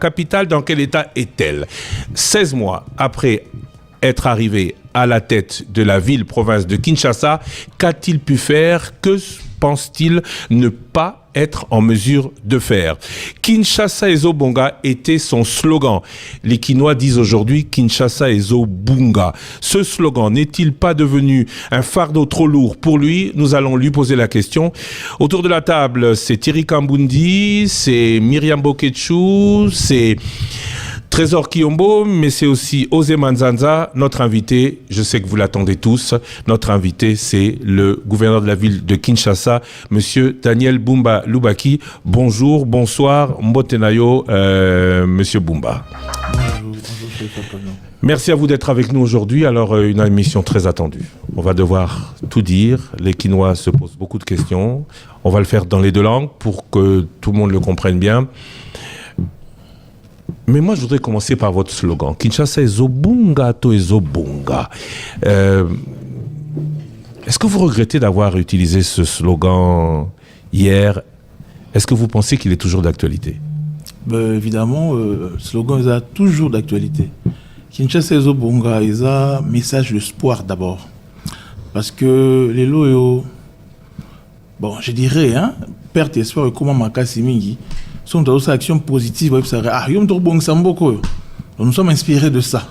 Capitale, dans quel état est-elle? 16 mois après être arrivé à la tête de la ville-province de Kinshasa, qu'a-t-il pu faire? Que pense-t-il ne pas être en mesure de faire? Kinshasa Ezo Bonga était son slogan. Les Kinois disent aujourd'hui Kinshasa Ezo Bunga. Ce slogan n'est-il pas devenu un fardeau trop lourd pour lui? Nous allons lui poser la question. Autour de la table, c'est Thierry Kambundi, c'est Myriam Boketchou, c'est Trésor Kiyombo, mais c'est aussi Osé Manzanza, notre invité. Je sais que vous l'attendez tous. Notre invité, c'est le gouverneur de la ville de Kinshasa, Monsieur Daniel Bumba Lubaki. Bonjour, bonsoir, Mbotenayo, Monsieur Bumba. Bonjour. Merci à vous d'être avec nous aujourd'hui. Alors, une émission très attendue. On va devoir tout dire. Les Kinois se posent beaucoup de questions. On va le faire dans les deux langues pour que tout le monde le comprenne bien. Mais moi, je voudrais commencer par votre slogan. Kinshasa Ezo Bunga, to Ezo Bunga. Est-ce que vous regrettez d'avoir utilisé ce slogan hier? Est-ce que vous pensez qu'il est toujours d'actualité? Évidemment, le slogan est toujours d'actualité. Kinshasa Ezo Bunga est un message d'espoir d'abord. Parce que les loyaux, bon, je dirais, perte d'espoir et comment Makasi Mingi, sont dans une action positive. Nous sommes inspirés de ça.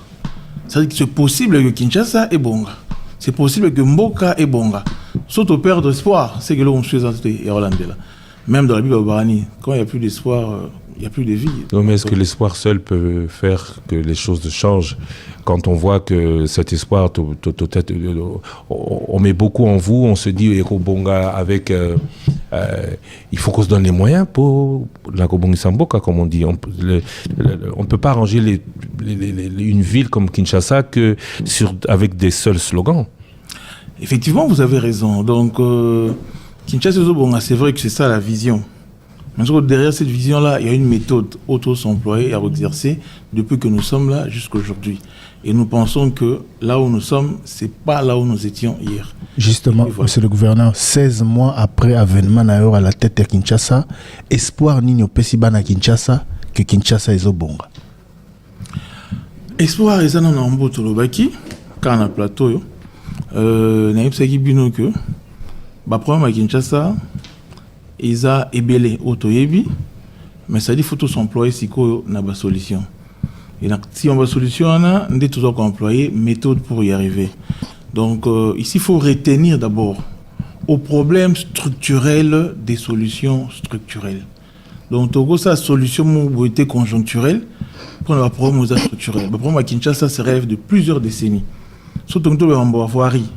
C'est-à-dire que c'est possible que Kinshasa est bonga. C'est possible que Mboka est bonga. Sauf au perdre d'espoir, c'est que l'on suit Hollandais là. Même dans la Bible Barani, quand il n'y a plus d'espoir, il n'y a plus de vie. Non, mais est-ce que l'espoir seul peut faire que les choses changent? Quand on voit que cet espoir, on met beaucoup en vous, on se dit, Bonga, avec, il faut qu'on se donne les moyens pour la Kobongi Samboka, comme on dit. On ne peut pas arranger une ville comme Kinshasa avec des seuls slogans. Effectivement, vous avez raison. Donc, Kinshasa, c'est vrai que c'est ça la vision. Mais derrière cette vision-là, il y a une méthode auto-s'employer à exercer depuis que nous sommes là jusqu'à aujourd'hui. Et nous pensons que là où nous sommes, c'est pas là où nous étions hier. Justement, voilà. Monsieur le gouverneur, 16 mois après avènement à la tête de Kinshasa, espoir Nino Pesiban à Kinshasa que Kinshasa est au bonga. Espoir est un en Botolobaki, quand on a plateau, naïf saki bino que, problème à Kinshasa, ils ont ébélé autoyebi, mais ça dit faut tous employer si on a une solution. Et si on a une solution, on a toujours employer méthode pour y arriver. Donc ici, il faut retenir d'abord aux problèmes structurels des solutions structurelles. Donc Togo, sa solution mobilité conjoncturelle pour le problème structurel. Le problème à Kinshasa se relève de plusieurs décennies. Surtout en voirie,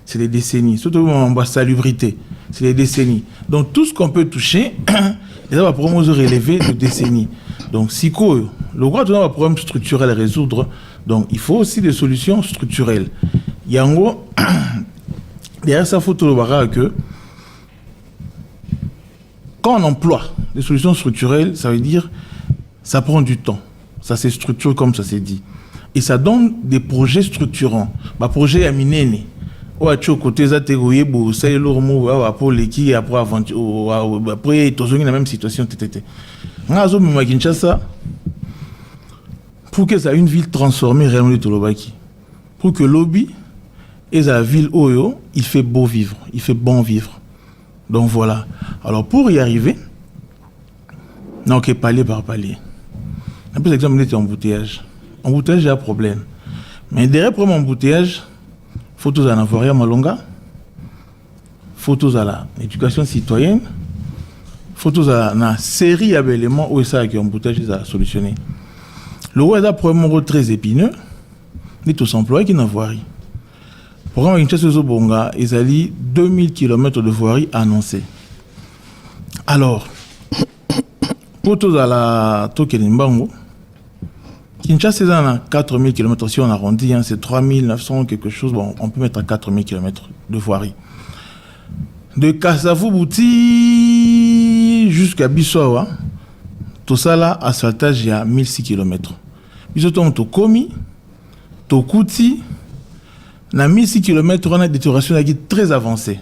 c'est des décennies. Surtout en salubrité, c'est des décennies. Donc tout ce qu'on peut toucher, il y a un problème relevé de décennies. Donc si le droit de un problème structurel à résoudre, donc il faut aussi des solutions structurelles. Il y a en gros, derrière ça, il faut tout voir que quand on emploie des solutions structurelles, ça veut dire ça prend du temps. Ça se structure comme ça s'est dit. Et ça donne des projets structurants. Projet à Minene. Ou à côté ça tégoyé pour c'est l'ormo pour l'équipe après aventure après toujours dans la même situation tétété. Ngazo me Kinshasa pour que ça une ville transformée réellement de Tolobaki. Pour que lobby et la ville Oyo, il fait beau vivre, il fait bon vivre. Donc voilà. Alors pour y arriver, non que palier par palier. Un peu l'exemple de embouteillage. Embouteillage, il y a un problème. Mais derrière pour embouteillage, photos à Navoria Malonga, photos à l'éducation citoyenne, photos à la série d'éléments où ça qui embouteillage a solutionné. Le roi est un problème très épineux, ni tous employés qui n'ont voirie. Pour un Kinshasa Bonga, ils ont 2000 km de voirie annoncés. Alors, photos à la Tokenimbango, Kinshasa est à 4000 km, si on arrondit, c'est 3900 quelque chose, bon, on peut mettre à 4000 km de voirie. De Kassavou-Bouti jusqu'à Bissau, tout ça là, asphaltage, il y a 1006 km. Bissau, Tokomi, Tokouti, dans 1006 km, on a des détérioration très avancée.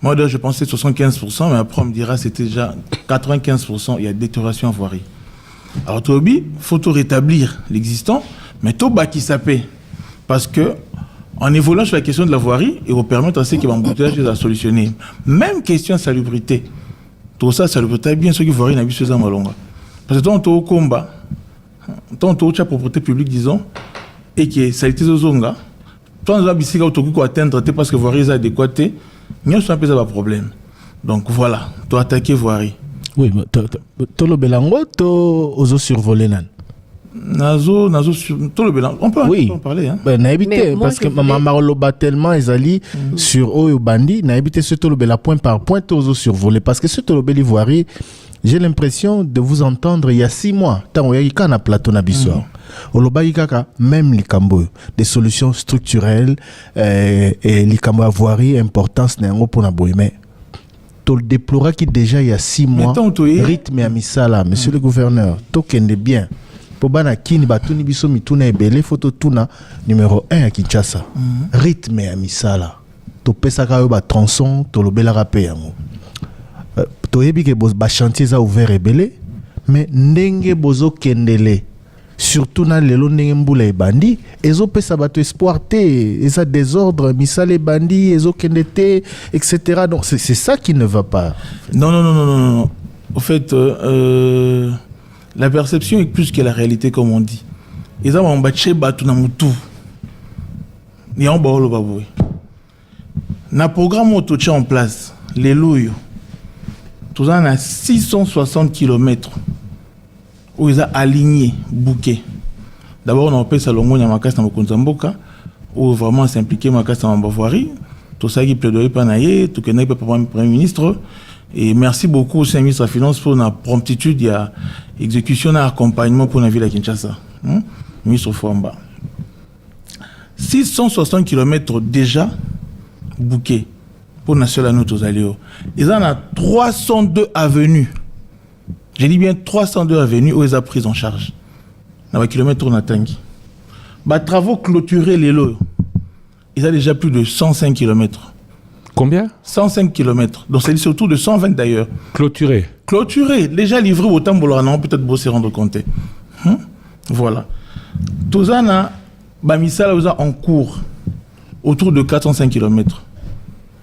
Moi, je pensais 75%, mais après, on me dira que c'était déjà 95%, il y a détérioration en voirie. Alors Tobi, faut tout rétablir l'existant, mais tout qui s'appelle parce que en évoluant sur la question de la voirie, il va permettre à ceux qui vont embouteillage de solutionner. Même question de salubrité. Tout ça, salubrité, bien sûr que voirie n'a pas besoin de malonga. Parce que tant au combat, tant au propriété publique, disons, et qui est salité de zonga, tant on a besoin de atteindre parce que voirie est adéquate, il y a un problème. Donc voilà, tu attaquer voirie. Oui, tu le belango, tu as survolé. Nazo sur tout le bilan. On peut en parler. Hein? Ben, évité, parce que maman loba tellement ils sur Oyo Bandi, n'a évité ce tout le bel point par point, tous survolé. Parce que ce tout le bel ivoiri, j'ai l'impression de vous entendre il y a 6 mois. Tant qu'il y a un plateau n'abissor. Oloba yikaka, même les cambo, des solutions structurelles et les cambo avoirie, importance n'est pas pour la bohème. Tu le déploras qui déjà il y a 6 mois, rythme et amisala, monsieur le gouverneur, token de bien. Pobana kini batuni biso mituna ebele photo tuna numéro 1 à Kinshasa. Rythme à misala. To pesaka yo ba tronçon to lobela rapé yango. To yebi ke ba chantier za ouvert ebele mais ndenge bozo kendele surtout na lelo ndenge mbula ebandi ezo pesa bato espoir te eza désordre misala ebandi ezo kendete etc. Donc c'est ça qui ne va pas. Non. Au fait la perception est plus que la réalité, comme on dit. Ils ont battu tout dans tout. Ils ont battu le baboué. Dans le programme auto en place, les loups, tout ça a 660 km où ils ont aligné, bouquet. D'abord, on appelle ça l'ongo Nyamakasta Mokonzamboka, où vraiment s'impliquer Makasta Mambavoiri. Tout ça qui plaidoyer par Naye, tout ce qui est Premier ministre. Et merci beaucoup au ministre de la Finance pour la promptitude et l'exécution et l'accompagnement pour la ville de Kinshasa. Ministre Fouamba. 660 km déjà bouqués pour National Note aux Aléos. Ils en ont 302 avenues. J'ai dit bien 302 avenues où ils ont pris en charge. Dans les kilomètres on a tangi. Travaux clôturés les lots. Ils ont déjà plus de 105 km. Combien? 105 km. Donc c'est surtout de 120 d'ailleurs. Clôturé. Déjà livré au Tambola, non, peut-être beau se rendre compte. Voilà. Tout ça, Bamisala en cours autour de 405 km.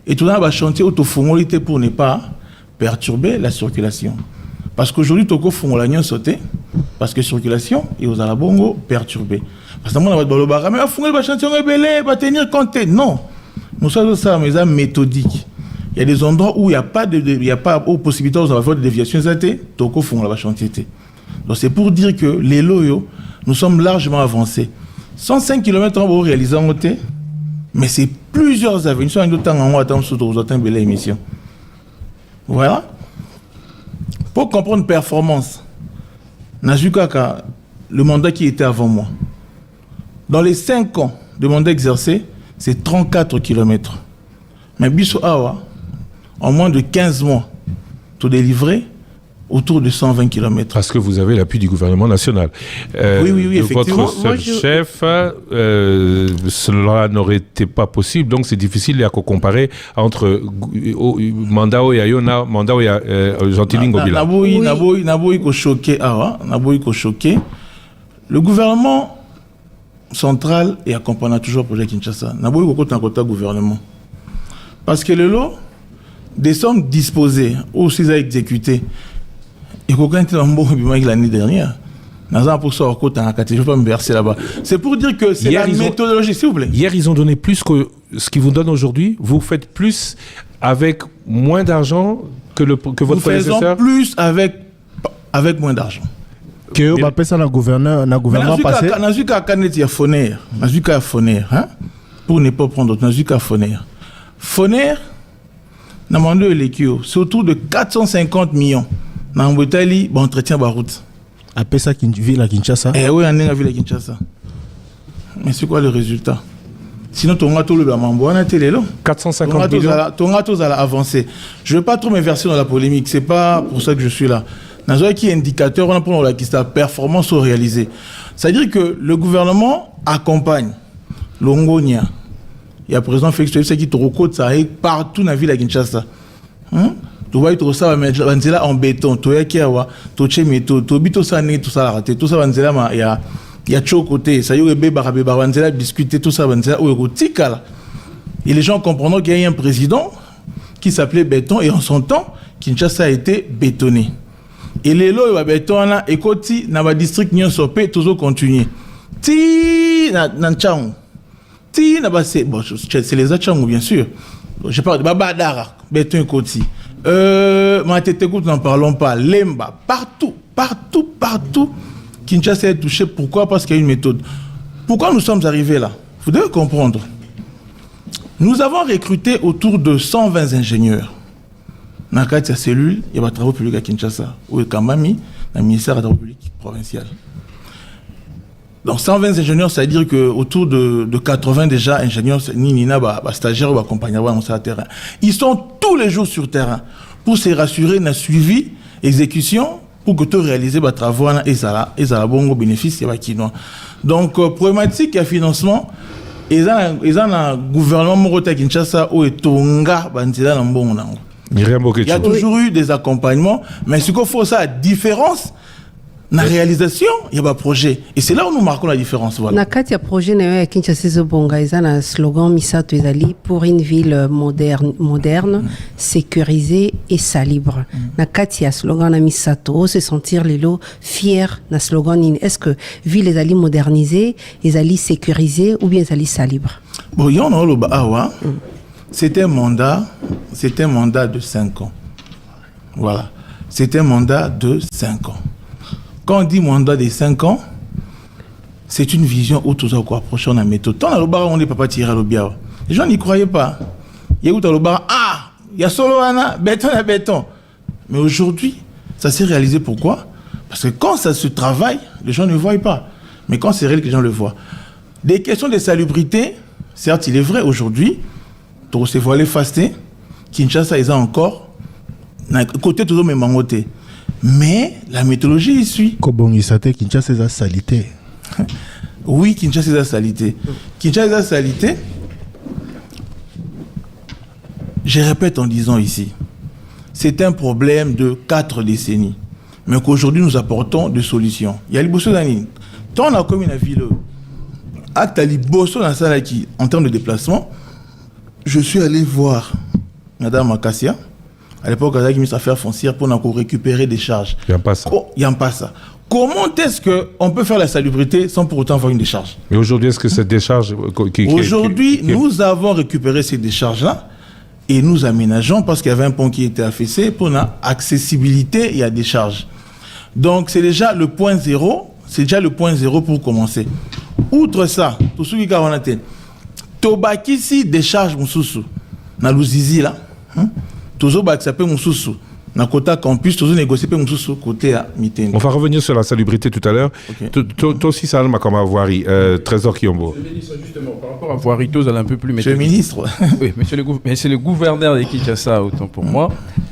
Et tout ça, va chantier autofongolité pour ne pas perturber la circulation. Parce qu'aujourd'hui, Toko Fongolagnon sauté, parce que circulation, et aux Arabongo perturbé. Parce que moi, on va le barrage, mais on va chantier, on va tenir compte. Non. Nous sommes ça, mais ça méthodique. Il y a des endroits où il n'y a pas de possibilité de faire des déviations. Toko font la chantier. Donc c'est pour dire que les loyaux, nous sommes largement avancés. 105 km en réalisé en côté, mais c'est plusieurs avenues. Nous sommes en attendant sur une belle émission. Voilà. Pour comprendre performance, Najukaka, le mandat qui était avant moi, dans les 5 ans de mandat exercé, c'est 34 km. Mais Bissou Awa, en moins de 15 mois, tout délivré autour de 120 km. Parce que vous avez l'appui du gouvernement national. Oui, effectivement. Votre seul chef, cela n'aurait été pas possible. Donc c'est difficile à comparer entre Mandao et Ayona, Mandao et Gentiling Obila. Naboui ko choqué Awa, Naboui ko choqué. Le gouvernement central et accompagne toujours le projet Kinshasa. N'a pas eu beaucoup de gouvernement. Parce que le lot, des sommes disposées, ou s'ils ont exécuté, et qu'on a été dans l'année dernière, je ne vais pas me verser là-bas. C'est pour dire que c'est la méthodologie, s'il vous plaît. Hier, ils ont donné plus que ce qu'ils vous donnent aujourd'hui. Vous faites plus avec moins d'argent que votre prédécesseur. Nous faisons plus avec moins d'argent. Que on appelle ça le gouvernement passé. Nazuka Kanet Foner, Nazuka Foner, pour ne pas prendre d'autres, Nazuka Foner. Foner, n'a demandé l'équio, c'est autour de 450 millions. Dans l'Italie, entretien la route. Appelle ça une ville à Kinshasa. Eh oui, on est en ville à Kinshasa. Mais c'est quoi le résultat? Sinon, ton gâteau le bamambo, on a télé là. 450 millions. Ton gâteau va avancer. Je ne veux pas trop m'inverser dans la polémique, c'est pas pour ça que je suis là. Dans un qui est indicateur, on a pour la question performance réalisée. C'est-à-dire que le gouvernement accompagne l'Ongonia. Il y a président Félix Tshisekedi qui te recorde ça partout dans la ville à Kinshasa. Tu vois, tout ça, banzela en béton, tu vois, kiawa, tu chemeto, tu bito ça né, tout ça raté, tout ça banzela, il y a chaud côté, ça y est, bébé, banzela, discuter, tout ça, banzela, ou tika. Et les gens comprendront qu'il y a un président qui s'appelait Béton, et en son temps, Kinshasa a été bétonné. Et les lois, il va béton, et côté, dans le district, n'y a pas toujours continué. Ti, nan chang. Ti, c'est les achangou, bien sûr. Je parle de Babadara, béton côté. Écoute, n'en parlons pas. Lemba, partout. Kinshasa est touché. Pourquoi? Parce qu'il y a une méthode. Pourquoi nous sommes arrivés là? Vous devez comprendre. Nous avons recruté autour de 120 ingénieurs. Dans la cellule, il y a des travaux publics à Kinshasa, ou à Kamami, dans le ministère des travaux publics provincial. Donc 120 ingénieurs, ça veut dire qu'autour de 80 déjà ingénieurs, stagiaires ou accompagnants sur le terrain. Ils sont tous les jours sur le terrain pour se rassurer d'un suivi, exécution, pour que tout réaliser les travaux et ça a bon bénéfice. Donc, problématique et financement, ils ont un gouvernement Morota Kinshasa où est Tonga, Banzela Nambon. Il y a toujours eu des accompagnements, mais ce qu'il faut, ça, la différence. La réalisation, il y a un projet. Et c'est là où nous marquons la différence. Voilà. Il y a un projet à Kinshasa, il y a un slogan Misato Ezali pour une ville moderne, sécurisée et salibre. Il y a un slogan Misato, se sentir les lots fiers. Un slogan, est-ce que ville Ezali modernisée, Ezali sécurisée ou bien Ezali salibre? Bon, il y a un c'était un mandat de 5 ans. Voilà. C'était un mandat de 5 ans. Quand on dit mandat de 5 ans, c'est une vision où tout ça quoi approcher on a méthode. Tant le bar on n'est pas tiré le biao. Les gens n'y croyaient pas. Il y a où le bar il y a solo béton à béton. Mais aujourd'hui, ça s'est réalisé pourquoi? Parce que quand ça se travaille, les gens ne voient pas. Mais quand c'est réel, les gens le voient. Des questions de salubrité, certes, il est vrai aujourd'hui, tout se voilé fasté, Kinshasa ils ont encore côté toujours même mangoté. Mais la méthodologie y suit. Kinshasa est salité. Oui, Kinshasa est salité. Kinshasa est salité. Je répète en disant ici, c'est un problème de 4 décennies. Mais qu'aujourd'hui nous apportons des solutions. Il y a les bosso d'année. Tant on a comme une ville, acte à bosso dans ça qui, en termes de déplacement, je suis allé voir Madame Akassia. À l'époque, il y a une affaire foncière pour récupérer des charges. Il n'y a pas ça. Comment est-ce qu'on peut faire la salubrité sans pour autant avoir une décharge? Mais aujourd'hui, est-ce que cette décharge... Aujourd'hui, nous avons récupéré ces décharges-là et nous aménageons parce qu'il y avait un pont qui était affaissé pour une accessibilité et à décharge. Donc, c'est déjà le point zéro. C'est déjà le point zéro pour commencer. Outre ça, tout ce qui a été... Tobaki si décharge Moussoussou. Na Louzizi là. Toujours s'appelle Moussoussou. Dans le côté campus, toujours négocier pour Moussoussou côté à Miten. On va revenir sur la salubrité tout à l'heure. Okay. Toi aussi, ça m'a comme Voirie. Trésor Kiombo. Justement, par rapport à Voirie, tous allez un peu plus... Monsieur le ministre. Oui, mais c'est le gouverneur de Kinshasa, autant pour moi.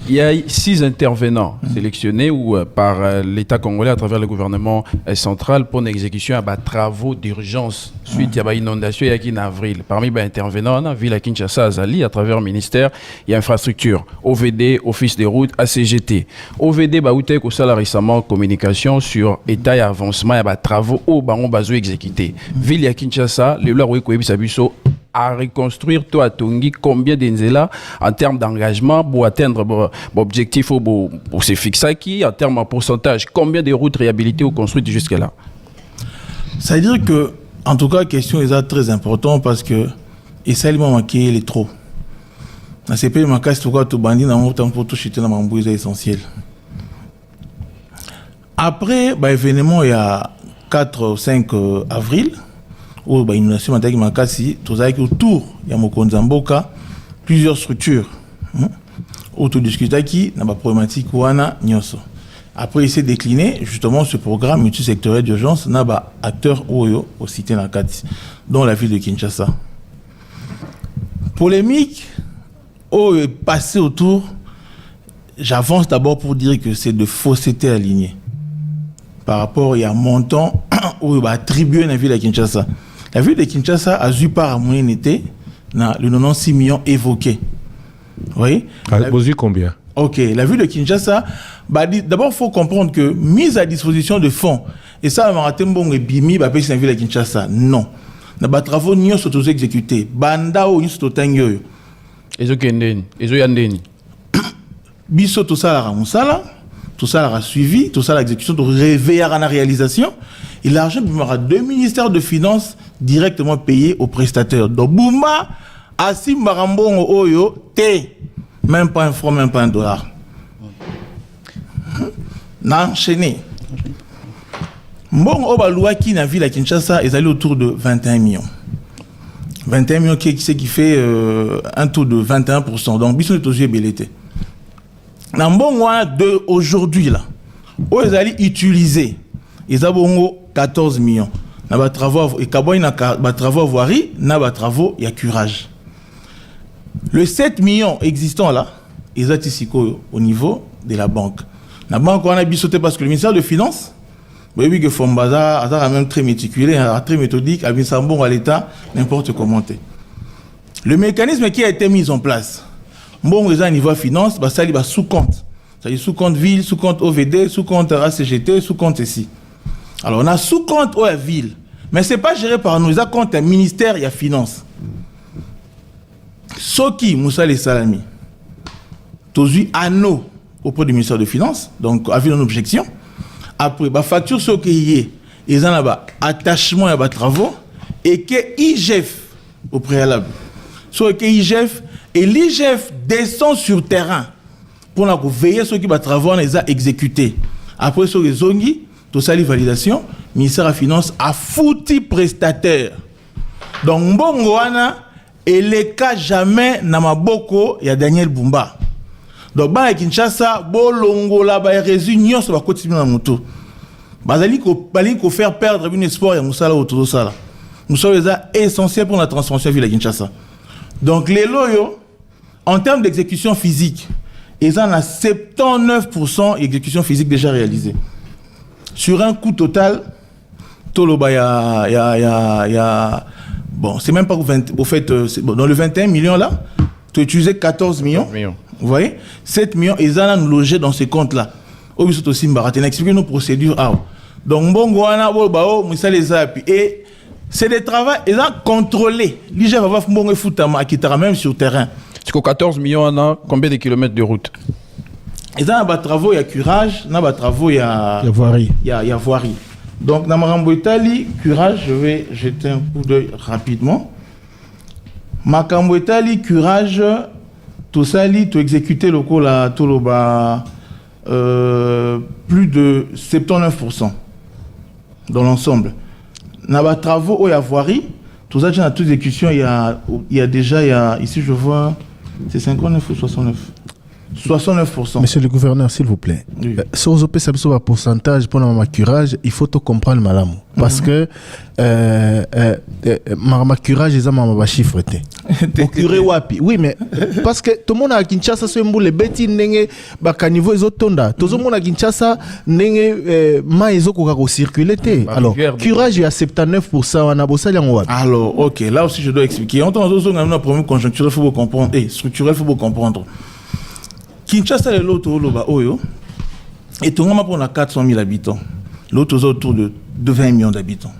Il y a 6 intervenants sélectionnés par l'État congolais à travers le gouvernement central pour l'exécution à travaux d'urgence suite à l'inondation il y a en avril. Parmi les intervenants, la ville à Kinshasa, Azali, à travers le ministère, il y a infrastructure, OVD, Office des routes, ACGT. OVD, au salaire récemment communication sur état et avancement, il y a des travaux au baron bazo exécutés. Ville à Kinshasa, le loi à reconstruire tout à Tongi, combien d'enzela en termes d'engagement pour atteindre l'objectif pour se fixer qui, en termes de pourcentage, combien de routes réhabilitées ou construites jusque-là? Ça veut dire que, en tout cas, la question est très importante parce que, et ça, il m'a manqué les trop. Dans ces pays, il tout cas, tout bandit, dans mon temps pour tout chuter dans mon bouille, c'est essentiel. Après, événement, il y a 4 ou 5 avril, où l'inondation m'a dit que tout ça autour, il y a Mokonzamboka, plusieurs structures. Autour du Skutaki, il y a une problématique Wana Nyoso. Après, il s'est décliné justement ce programme multisectoriel d'urgence, il y a des acteurs Oyo au cité Nakati, dont la ville de Kinshasa. Polémique, est passé autour, j'avance d'abord pour dire que c'est de fausseté alignée. Par rapport à un montant où il va attribuer la ville de Kinshasa. La ville de Kinshasa a eu par harmonie été le 96 millions évoqués. Vous voyez? Vous avez combien? Ok, la ville de Kinshasa, d'abord il faut comprendre que mise à disposition de fonds, et ça, Maratembo et Bimi, c'est la ville de Kinshasa. Non. Nous avons travaux qui sont exécutés. Banda ou sont tangyo. Ezo kendeni, ezo yandeni. Biso tout ça la musala, tout ça la suivi, tout ça l'exécution, tout réveiller à la réalisation. Et l'argent aura 2 ministères de finances directement payés aux prestataires. Donc Bouma, Assim Marambon Oyo, T, même pas un franc, même pas un dollar. N'a enchaîné. Bon, Obalua qui n'a vu la Kinshasa est allé autour de 21 millions. 21 millions qui fait un taux de 21%. Donc, bisous est aux yeux bellété. Dans bon mois de aujourd'hui là, où ils allaient utiliser, ils ont 14 millions. N'a pas travaux et Kaboy n'a pas travaux voirie, n'a pas travaux il y a curage. Le 7 millions existants là, ils ont ici au niveau de la banque. La banque on a bisouté parce que le ministère de Finances, oui que Fombaza a même très méticulé, très méthodique, a mis ça bon à l'État, n'importe comment. Le mécanisme qui a été mis en place. Bon, les gens niveau finance, ça il va sous compte. C'est-à-dire sous compte ville, sous compte OVD, sous compte ACGT, sous compte ici. Alors on a sous compte OA ville, mais c'est pas géré par nous, ils ont compte un ministère et la finance. Soki Moussa les Salami, tozu anneau auprès du ministère de Finances, donc avec une objection. Après, la facture ce qui est, ils ont là attachement à travaux et que IGF au préalable. Soit que IGF et l'IGF descend sur terrain pour veiller ceux qui va travaux les a exécutés. Après sur les zongi, tout ça les validations, ministère de la Finance a foutu prestataire. Donc Mbongoana et les cas jamais na maboko il y a Daniel Bumba. Donc ba Kinshasa bolongo là ba réunion ça va continuer dans moto. Bazali ko faire perdre un espoir ya musala autour de ça là. Musala est essentiel pour la transformation de la ville de Kinshasa. Donc les loyaux en termes d'exécution physique, ils en ont 79% d'exécution physique déjà réalisée. Sur un coût total, Toloba bon, c'est même pas au fait dans le 21 millions là, tu as utilisé 14 millions. Vous voyez, 7 millions, ils en ont logé dans ces comptes-là. Expliquez nos procédures. Donc, et c'est des travaux, ils ont contrôlé. L'IGF va faire même sur terrain. C'est qu'au 14 millions, on a combien de kilomètres de route? Ils ont des travaux, il y a curage, il y a des travaux, il y a voirie. Il y a voirie. Donc, dans Marambo Itali, curage, je vais jeter un coup d'œil rapidement. Makambo Itali, curage, tout ça, tout exécuté le coup là, tout le bas, plus de 79% dans l'ensemble. Dans les travaux, il y a voirie, tout ça, dans toute exécution, il y a déjà, ici je vois, c'est 59 ou 69 69%. Monsieur le gouverneur, s'il vous plaît, si vous avez un pourcentage pour le curage, il faut tout comprendre malamou. Parce que ma curage, ils ont un chiffre. Curé wapi. Oui, mais parce que tout le monde à Kinshasa, c'est un bout les bêtis, à niveau ils ont tonda. Tout le monde à Kinshasa, ils ont circulé. Alors, curage, il y a 79%, on a bossé en wapi. Alors, ok, là aussi je dois expliquer. En tant que un problème conjoncturel, il faut comprendre, et structurel, il faut comprendre. Kinshasa est l'autre oyo et tout le monde pour 400 000 habitants. L'autre autour de 20 millions d'habitants.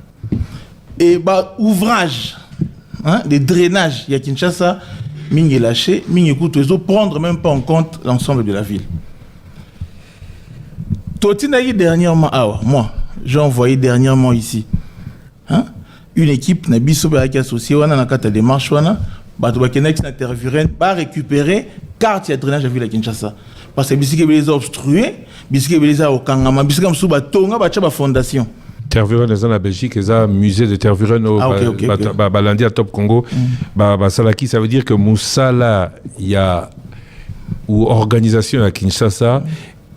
Et bah ouvrage, des drainages, il y a Kinshasa, ming est lâché, ming écoute les autres, prendre même pas en compte l'ensemble de la ville. Totinaï dernièrement, moi, j'ai envoyé dernièrement ici, une équipe n'a pas associée, on a une démarche, Batoubakenex n'interviennent pas récupérer carte de drainage à la ville de Kinshasa. Parce que bisiki les a obstrués, bisiki les a au Kangama, bisiki am souba tonga bacha ba fondation. Tervuren les en Belgique, les a musée de Tervuren au Balandi à Top Congo. Salaki, ça veut dire que Moussala y a ou organisation à Kinshasa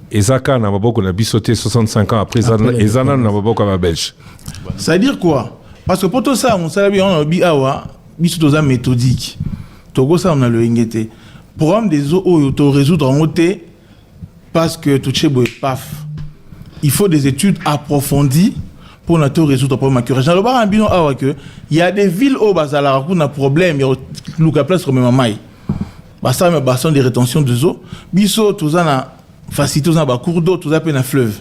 et Zaka n'a pas beaucoup on a bisoté 65 ans après et Zana n'a pas beaucoup à Belge. Ça veut dire quoi? Parce que pour tout ça, Moussala on a bi awa bisoto méthodique. Togo ça on a le ngete. Programme des eaux auto résoudre en côté parce que tout chez paf. Il faut des études approfondies pour nous résoudre le problème curage. Dans le bar ambino il y a des villes au bazala pour un problème il y a Luka place comme mamai. ça mais bassin de rétention de eau biso tous en facilité tous en cours d'eau tous à peine un fleuve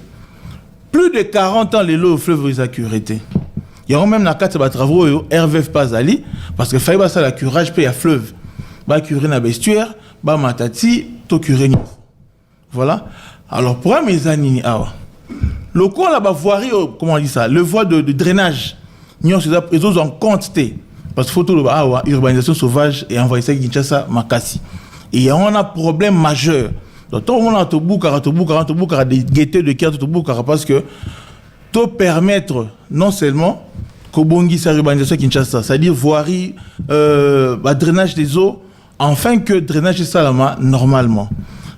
plus de 40 ans les lots au fleuve ils accuraient il y a même na quatre travaux RVF pas ali parce que fallait ça la curage puis à fleuve ba curer na bestuaire ba matati to curer voilà alors pour mes anini awa le coin là bas voirie comment on dit ça le voie de drainage ils ont en quantité parce que photo le awa urbanisation sauvage et envoyer ça Kinshasa Makassi et il y a un problème majeur donc tout le monde a tout boucar des gaietés de carte tout boucar parce que tout permettre non seulement Kobongi sa urbanisation Kinshasa, c'est-à-dire voirie, drainage des eaux, afin que drainage de Salama normalement.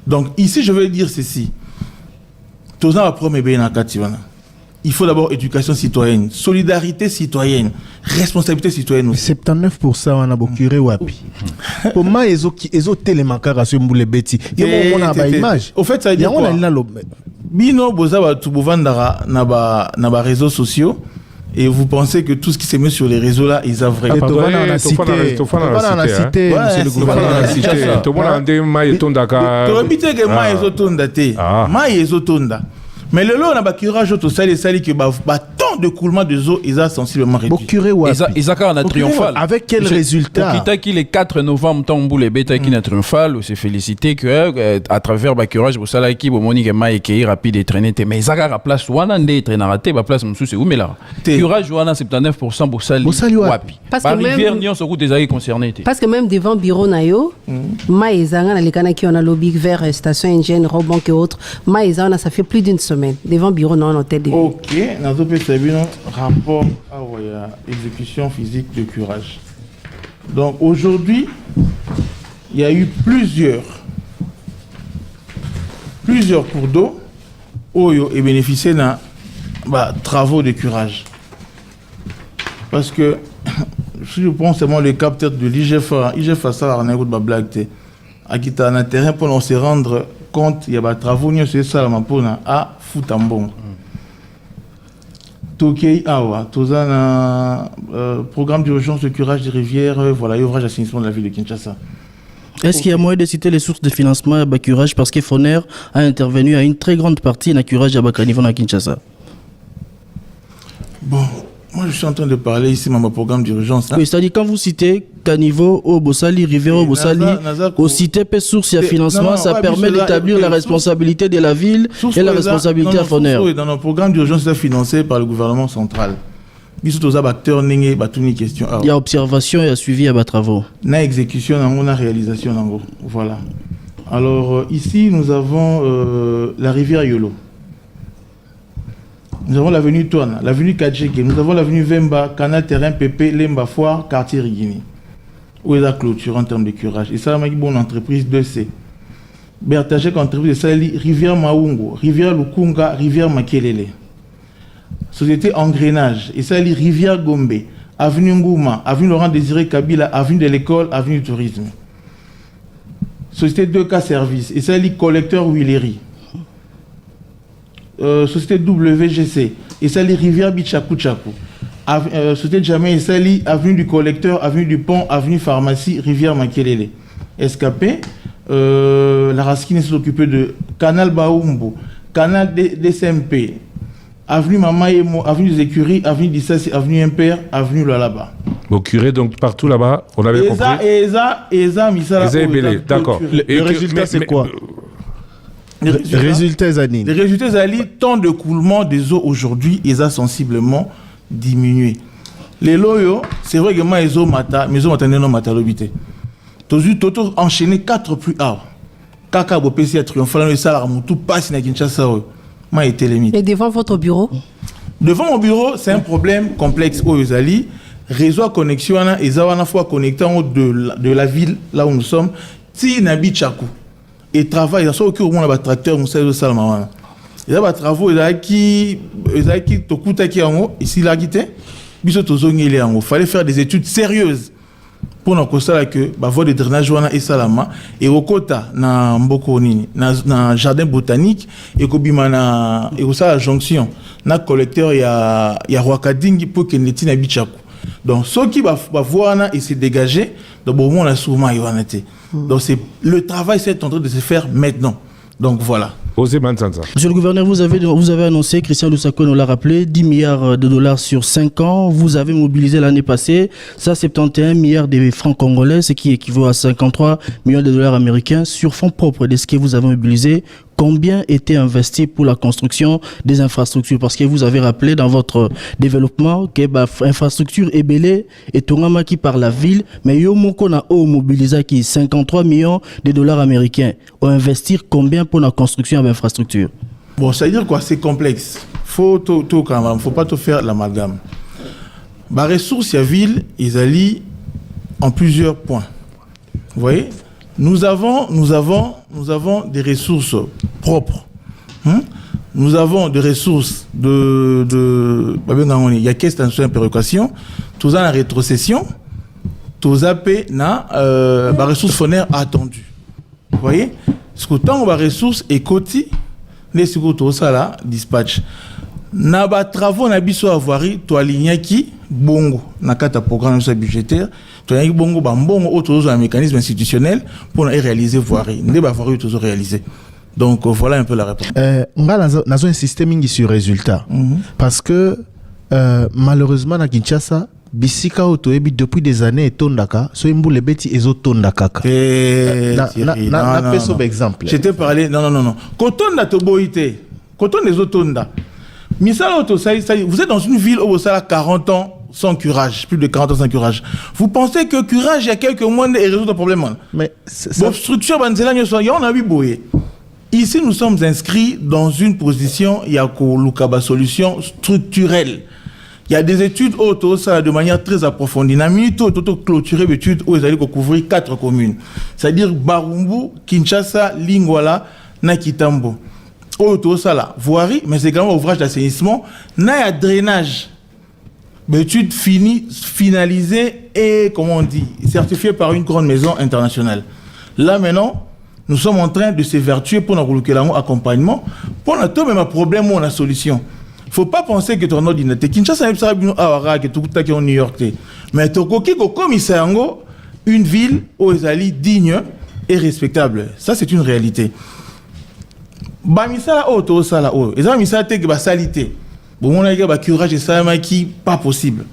Donc ici, je veux dire ceci. Il faut d'abord éducation citoyenne, solidarité citoyenne, responsabilité citoyenne aussi. 79% on a beaucoup curé wapi. Pour moi, ils ont tellement caractère sur les bêtis. Il y a une image. Au fait, ça veut dire quoi? Bino boza ba tubuvandara na ba réseaux sociaux. Et vous pensez que tout ce qui se met sur les réseaux là, ils avouent vrai. On a cité, monsieur le gouverneur. Tout le monde a dit maï tondaka. Tu habites que maï zotonda te. Maï zotonda. Mais le lot on a ba curage auto sali que ba tant de coulement de eau ils a sensiblement réduit. Ils a un triomphal. Avec quel résultat? Qui le 4 novembre tant les bêta qui n'a triomphal, c'est félicité que à travers ba curage pour ça là qui monique maï qui rapide et traîner mais ils a place wana ndé traîner raté ba place monsieur c'est où mais là. Curage wana 79% pour sali wapi. Parce que rivière Nyon sur route des aïe concernés. Parce que même devant bureau nayo, maï zanga na les kana qui on a lobby vers station Engine Robon que autre, maï zanga ça fait plus d'une semaine. Devant bureau non hôtel de OK, dans ce pays rapport à exécution physique de curage. Donc aujourd'hui, il y a eu plusieurs cours d'eau oyo et bénéficié d'un travaux de curage. Parce que si je prends seulement le cap peut-être de l'IGFA ça on a eu de blague à qui t'as un terrain pour se rendre compte il y a des travaux ni c'est ça la mapona à Futambon. Tokei Awa, Tozana programme d'urgence de curage des rivières, voilà, et ouvrage d'assainissement de la ville de Kinshasa. Est-ce qu'il y a moyen de citer les sources de financement à curage parce que Foner a intervenu à une très grande partie dans le curage à niveau à Kinshasa? Bon, moi je suis en train de parler ici de mon programme d'urgence. Oui, c'est-à-dire quand vous citez Caniveau, Obosali, Rivière Obosali, au cité peu source et financement, ça permet d'établir la responsabilité de la ville et la responsabilité à Foner. Dans nos programmes d'urgence financé par le gouvernement central. Il y a observation et suivi à travaux. Na exécution, on a réalisation. Voilà. Alors ici, nous avons la rivière Yolo. Nous avons l'avenue Toana, l'avenue Kadjeke, nous avons l'avenue Vemba, Canal Terrain Pépé, Lemba Foire, quartier Rigini. Où est la clôture en termes de curage? Et ça, c'est une bonne entreprise 2C. Bertagek, entreprise de Sali, rivière Maungo, rivière Lukunga, rivière Makelele. Société Engrenage, et ça, rivière Gombe, avenue Ngouma, avenue Laurent Désiré Kabila, avenue de l'école, avenue du tourisme. Société 2K Service, et ça, collecteur Willery. Société WGC, et ça, rivière Bichakou Chakou. Société Jamais, et ça, avenue du collecteur, avenue du pont, avenue pharmacie, rivière Makelele. Escapé, la Raskine s'est occupée de Canal Baoumbo, Canal DCMP, avenue Mamaïmo, avenue des Écuries, avenue d'Issassi, avenue Impair, avenue Lalaba. Au curé, donc partout là-bas, on avait compris. Eza, Misala. Eza Ebele, d'accord. Le résultat, c'est quoi? Les résultats, Zanine. Les résultats, Zali, temps de coulement des eaux aujourd'hui, Eza sensiblement diminué. Les loyaux, c'est vrai que moi, les eaux mata, mais les eaux mata, non mata l'obité. Toto enchaîné 4 plus hauts. Kaka Bopesi a triomphé, le salaire, tout passe dans Kinshasa. Moi, était limite. Et devant votre bureau? Devant mon bureau, c'est un problème complexe. Oyozali, réseau à connexion, et Zawana fois connecté en haut de la ville, là où nous sommes, si n'habite Chakou. Et travail, il y a soit au cœur où on a un tracteur, on sait le salama. Il y a des travaux, il y a qui tokuta qui en haut, ici la guité, biso tozongi il est en haut. Fallait faire des études sérieuses pour nous constater que la voie de drainage wana et salama et au kota na mboko nini na jardin botanique et kobima na et ça la jonction na collecteur ya Rwakadingi pour que neti na bichaku. Donc ceux qui va voir na et se dégager Donc bon, on a souvent été. Donc c'est le travail, c'est en train de se faire maintenant. Donc voilà. Osé Mansanza. Monsieur le gouverneur, vous avez annoncé, Christian Lusako nous l'a rappelé, 10 milliards de dollars sur 5 ans. Vous avez mobilisé l'année passée, ça 71 milliards de francs congolais, ce qui équivaut à 53 millions de dollars américains sur fonds propres de ce que vous avez mobilisé. Combien était investi pour la construction des infrastructures? Parce que vous avez rappelé dans votre développement que l'infrastructure est belée et tournama qui par la ville, mais yo moko na o mobilisé qui 53 millions de dollars américains. Ou investir combien pour la construction de l'infrastructure? Bon, ça veut dire quoi? C'est complexe. Faut pas tout faire l'amalgame. Les ressources à ville, ils allient en plusieurs points. Vous voyez? Nous avons des ressources propres. Nous avons des ressources il y a question de péréquation, tout en rétrocession, tout à paix na ressources foncières attendues. Vous voyez? Ce que tant les ressources et côté les tout ça là dispatch. Na ba travaux na biso avoirie to aligner qui bongo na kata programme budgétaire to aligner bongo ba mbongo autour un mécanisme institutionnel pour réaliser voirie ne ba voirie toujours réaliser. Donc voilà un peu la réponse. Nazo insister mingi sur résultat parce que malheureusement na Kinshasa bisika otoyebi depuis des années etondaka so imbule beti ezotondaka na peso exemple. J'étais parlé non kotonda to boité kotonda ezotonda. Vous êtes dans une ville où vous avez 40 ans sans curage, plus de 40 ans sans curage. Vous pensez que curage, il y a quelques mois et résout le problème? Mais structure, on a vu boyer. Ici, nous sommes inscrits dans une position, il y a une solution structurelle. Il y a des études autour ça de manière très approfondie. N'a mis tout clôturé d'études où ils allaient couvrir 4 communes. C'est-à-dire Barumbu, Kinshasa, Lingwala, Nakitambo. Autour ça là, voirie, mais c'est également ouvrage d'assainissement, n'a drainage. Études finalisées et, comment on dit, certifiées par une grande maison internationale. Là maintenant, nous sommes en train de s'évertuer pour nous accompagnement, pour nous même un problème ou une solution. Il ne faut pas penser que ton ordinateur, Kinshasa, que tout est en New York, mais une ville où ils allaient digne et respectable. Ça, c'est une réalité. Bamisala auto sala o ezama misala te ke ba salité bon on a que ba curage et ça qui pas possible.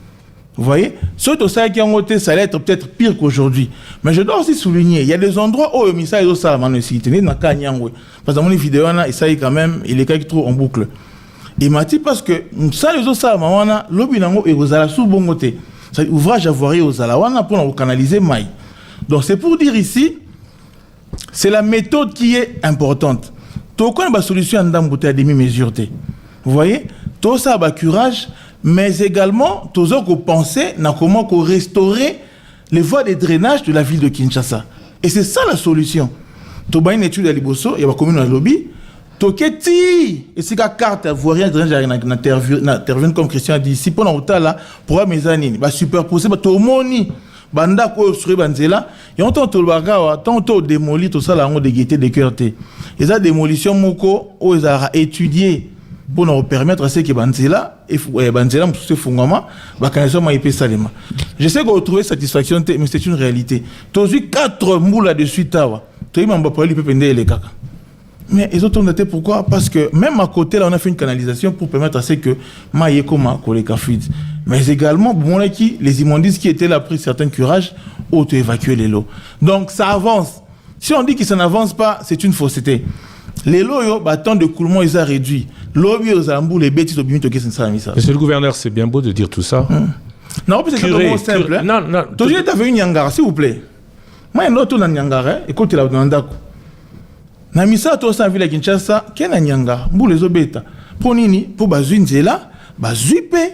Vous voyez, surtout ça qui ont été ça allait être peut-être pire qu'aujourd'hui, mais je dois aussi souligner il y a des endroits où misala zo sala mano cité na kanyangwe parce que mon vidéo na ça quand même il est qui trop en boucle et mati parce que ça les zo sala wana lobi nango e kozala sous bongoté ça ouvrage à voirie aux ala wana pour canaliser mai. Donc c'est pour dire ici c'est la méthode qui est importante. Tout le monde solution à demi-mesure. Vous voyez, tout ça a curage, mais également, tout ça qu'on pensait, comment restaurer les voies de drainage de la ville de Kinshasa. Et c'est ça la solution. Tout une étude à Liboso, il y a une commune à lobby, tout et c'est la carte à voir rien de drainage n'intervient comme Christian a dit ici pendant autant là pour mes années, superposer, tout le monde. Banda ko sur banzela et on tente le bagawa tantôt démolir tout ça là on de gaieté de cœurté et ça démolition moko o ezara étudier pour nous permettre à ce que banzela et banzela se fungama ba kanso ma épé salema. Je sais qu'on trouver satisfaction mais c'est une réalité. Tozu 4 moules là dessus tawa. Toi il m'a pas lui peut pendre les kaka. Mais les autres ont été pourquoi? Parce que même à côté, là, on a fait une canalisation pour permettre à ce que Maïe Koma, Koleka fluide. Mais également, les immondices qui étaient là, pris certains curages, auto-évacuer les lots. Donc ça avance. Si on dit que ça n'avance pas, c'est une fausseté. Les lots, temps de coulement, ils ont réduit. L'eau, les bêtises, Monsieur le gouverneur, c'est bien beau de dire tout ça. Non, c'est vraiment simple. Non. Tu as vu Nyangara, s'il vous plaît. Moi, un autre Nyangara, écoute, là, dans Ndako. Na misa to sa ville Kinshasa kena nyanga mbule zo beta pour nini pour bazui nzela bazui pe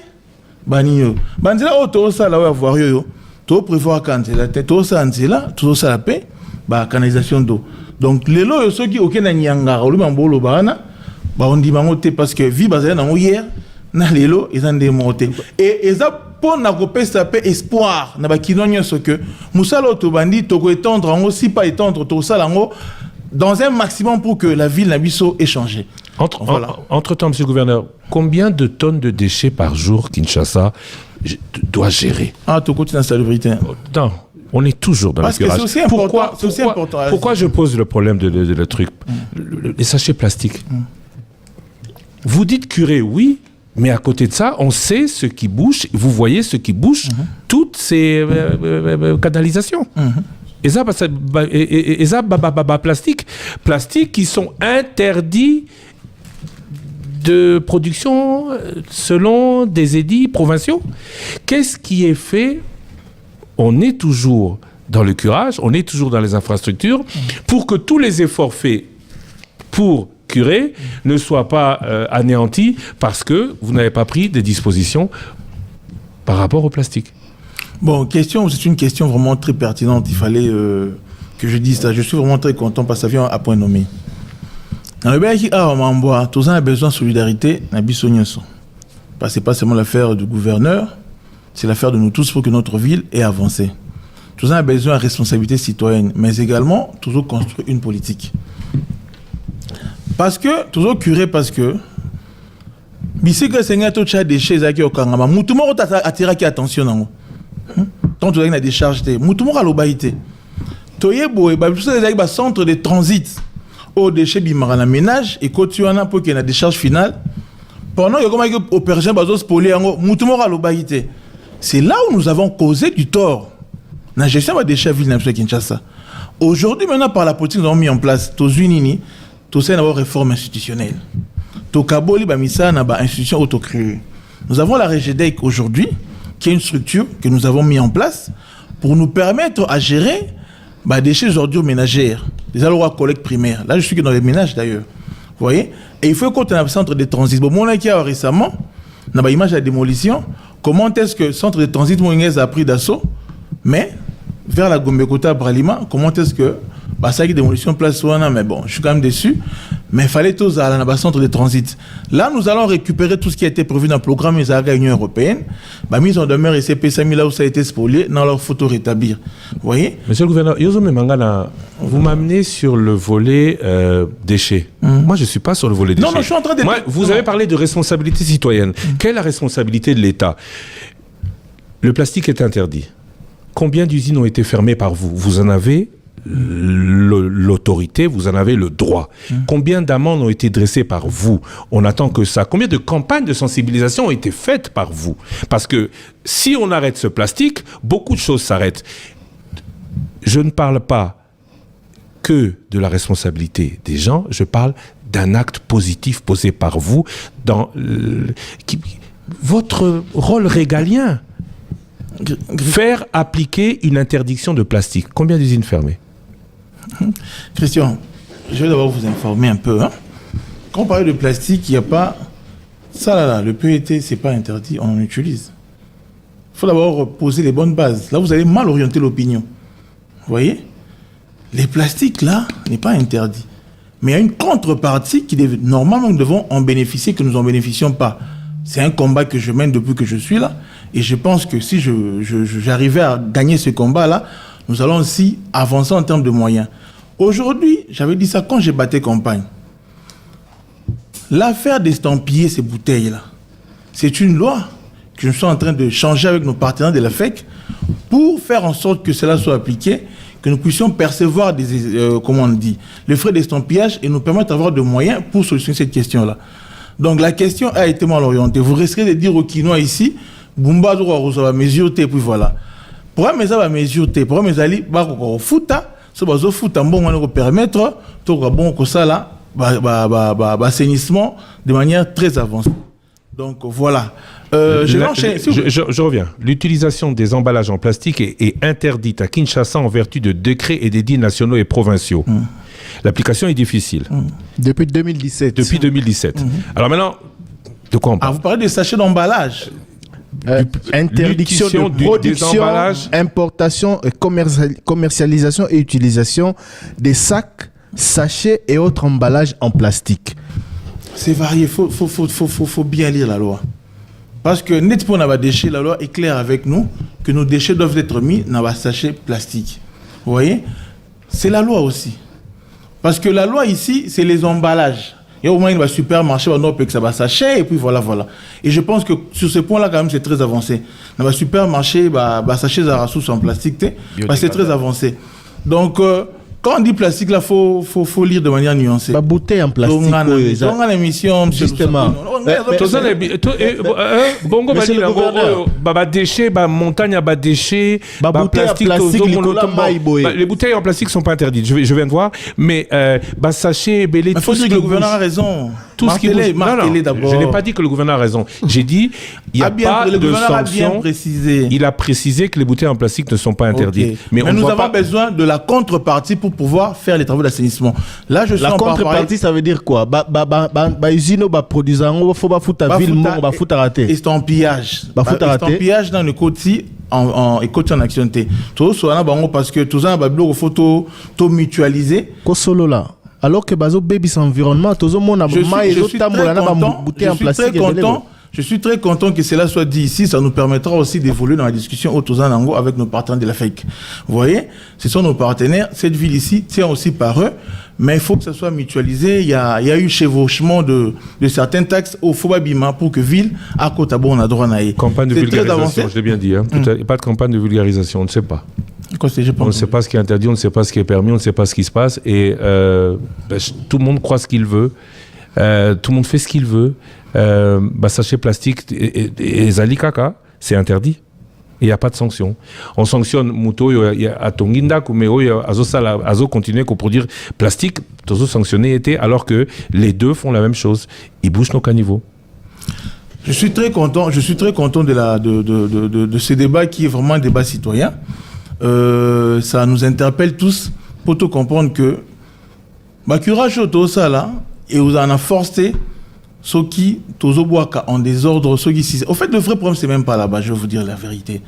banio banzela auto ça là avoir yo to prévoir kanzela to sa nzela to sa la pe ba canalisation d'eau. Donc les lots ceux qui okena nyanga olu mbolo bana ba on dit mangote parce que vi bazela na hier na les lots ils ont démonté et ça pour na kopesa pe espoir na ba kinonyo ce que musala to bandi to ko étendre en aussi pas étendre to ça lango dans un maximum pour que la ville Nabiso ait changé. Entre-temps, monsieur le gouverneur, combien de tonnes de déchets par jour Kinshasa doit gérer? Ah, tu continues la salubrité. Non, On est toujours dans Parce le que curage. c'est aussi important. C'est aussi important. Pourquoi je pose le problème de le truc les sachets plastiques. Vous dites curé, oui, mais à côté de ça, on sait ce qui bouge. Vous voyez ce qui bouge, toutes ces canalisations. Et ça, plastique qui sont interdits de production selon des édits provinciaux. Qu'est-ce qui est fait? On est toujours dans le curage, on est toujours dans les infrastructures pour que tous les efforts faits pour curer ne soient pas anéantis parce que vous n'avez pas pris des dispositions par rapport au plastique. Bon, c'est une question vraiment très pertinente. Il fallait que je dise ça. Je suis vraiment très content parce que ça vient à point nommé. Dans le pays, tout ça a besoin de solidarité. Parce que ce n'est pas seulement l'affaire du gouverneur, c'est l'affaire de nous tous pour que notre ville ait avancé. Tout ça a besoin de responsabilité citoyenne, mais également toujours construire une politique. Parce que, toujours curé, parce que, si que c'est un déchet qui est au Kangama, tout le monde a attiré attention. Tant que tu as des charges, tout le monde a l'obéité. Tu as un centre de transit aux déchets bimara ménage et quand tu en as pour qu'il y ait des charges finales, pendant que les opérations sont polées, tout le monde a l'obéité. C'est là où nous avons causé du tort. La gestion des déchets ville de Kinshasa. Aujourd'hui, maintenant, par la politique, nous avons mis en place tous les réforme institutionnelle. Tout Kaboli, Bamissa, n'a pas institution autocréée. Nous avons la Régedec aujourd'hui, qui est une structure que nous avons mis en place pour nous permettre à gérer des déchets ordures ménagères, des allois collecte primaire. Là, je suis dans les ménages d'ailleurs. Vous voyez? Et il faut qu'on ait un centre de transit. Bon, moi, qui a récemment, on a une image de la démolition. Comment est-ce que le centre de transit Moïnguez a pris d'assaut, mais vers la Gombe-Kota Bralima, comment est-ce que ça a eu démolition place Ouana, mais bon, je suis quand même déçu. Mais il fallait tous aller dans le centre de transit. Là, nous allons récupérer tout ce qui a été prévu dans le programme des Union européenne. Mise en demeure et CP5000 là où ça a été spolié, dans leur photo rétablir. Vous voyez? Monsieur le gouverneur, Yozome Mangana, vous m'amenez sur le volet déchets. Moi, je ne suis pas sur le volet déchets. Non, je suis en train de... Vous avez parlé de responsabilité citoyenne. Quelle est la responsabilité de l'État? Le plastique est interdit. Combien d'usines ont été fermées par vous? Vous en avez l'autorité, vous en avez le droit. Combien d'amendes ont été dressées par vous? On attend que ça. Combien de campagnes de sensibilisation ont été faites par vous? Parce que si on arrête ce plastique, beaucoup de choses s'arrêtent. Je ne parle pas que de la responsabilité des gens, je parle d'un acte positif posé par vous dans votre rôle régalien. Faire appliquer une interdiction de plastique. Combien d'usines fermées? Christian, je vais d'abord vous informer un peu. Quand on parle de plastique, il n'y a pas... Ça là, le PET, c'est pas interdit, on en utilise. Il faut d'abord poser les bonnes bases. Là, vous allez mal orienter l'opinion. Vous voyez? Les plastiques, là, n'est pas interdit. Mais il y a une contrepartie qui, normalement, nous devons en bénéficier, que nous n'en bénéficions pas. C'est un combat que je mène depuis que je suis là. Et je pense que si j'arrivais à gagner ce combat-là, nous allons aussi avancer en termes de moyens. Aujourd'hui, j'avais dit ça quand j'ai battu campagne. L'affaire d'estampiller ces bouteilles-là, c'est une loi que nous sommes en train de changer avec nos partenaires de la FEC pour faire en sorte que cela soit appliqué, que nous puissions percevoir les frais d'estampillage et nous permettre d'avoir des moyens pour solutionner cette question-là. Donc la question a été mal orientée. Vous risquez de dire aux Quinois ici, Bumba doit mesure T, puis voilà. Pour un mesure T, pour un mesali, fouta, ce bazo fouta, bon, on va permettre, tout bon, que ça là, assainissement de manière très avancée. Donc voilà. Je reviens. L'utilisation des emballages en plastique est interdite à Kinshasa en vertu de décrets et d'édits nationaux et provinciaux. L'application est difficile. Depuis 2017. Depuis 2017. Alors maintenant, de quoi on parle? Vous parlez des sachets d'emballage. Interdiction de production, importation, commercialisation et utilisation des sacs, sachets et autres emballages en plastique. C'est varié, il faut bien lire la loi. Parce que net pour nos déchets, la loi est claire avec nous que nos déchets doivent être mis dans un sachet plastique. Vous voyez? C'est la loi aussi. Parce que la loi ici, c'est les emballages. Il y a au moins un supermarché, ça va sachet, et puis voilà. Et je pense que sur ce point-là, quand même, c'est très avancé. Dans le supermarché, sachet Zarasous en plastique, c'est très avancé. Donc, quand on dit plastique, là, faut lire de manière nuancée. Bouteille en plastique. On a l'émission, justement. Bongo déchets, montagne à déchets, plastique, les bouteilles en plastique sont pas interdites. Je viens de voir, mais sachet, belé. Il faut dire que le gouvernement a raison. Tout ce qui martelé d'abord. Je n'ai pas dit que le gouvernement a raison. J'ai dit il n'y a pas de sanction. Il a précisé que les bouteilles en plastique ne sont pas interdites. Okay. Mais nous avons besoin de la contrepartie pour pouvoir faire les travaux d'assainissement. Là, je suis la contrepartie, ça veut dire quoi? Usine produisant, faut pas foutre à ville, va foutre à rater. Estampillage. Estampillage dans le côté en action. Tout ça, parce que tout ça, il faut mutualiser. Solo là. Alors que bazo baby environnement, tout le monde a je suis très content que cela soit dit ici. Ça nous permettra aussi d'évoluer dans la discussion au Tozanango avec nos partenaires de l'Afrique. Vous voyez, ce sont nos partenaires. Cette ville ici tient aussi par eux, mais il faut que ça soit mutualisé. Il y a eu chevauchement de certains taxes au Fobabima pour que ville à Kotabo on a droit à y. Campagne de vulgarisation, je l'ai bien dit. Pas de campagne de vulgarisation, on ne sait pas. On ne sait pas ce qui est interdit, on ne sait pas ce qui est permis, on ne sait pas ce qui se passe. Et tout le monde croit ce qu'il veut. Tout le monde fait ce qu'il veut. Sachet plastique et Zali Kaka, c'est interdit. Il n'y a pas de sanction. On sanctionne Mouto à Tonginda, mais Azo continue à produire plastique, Tozo sanctionné alors que les deux font la même chose. Ils bougent nos caniveaux. Je suis très content de ce débat qui est vraiment un débat citoyen. Ça nous interpelle tous pour tout comprendre que courage tout ça là et vous en a forcé ceux qui en désordre ceux qui au fait le vrai problème c'est même pas là-bas, je vais vous dire la vérité.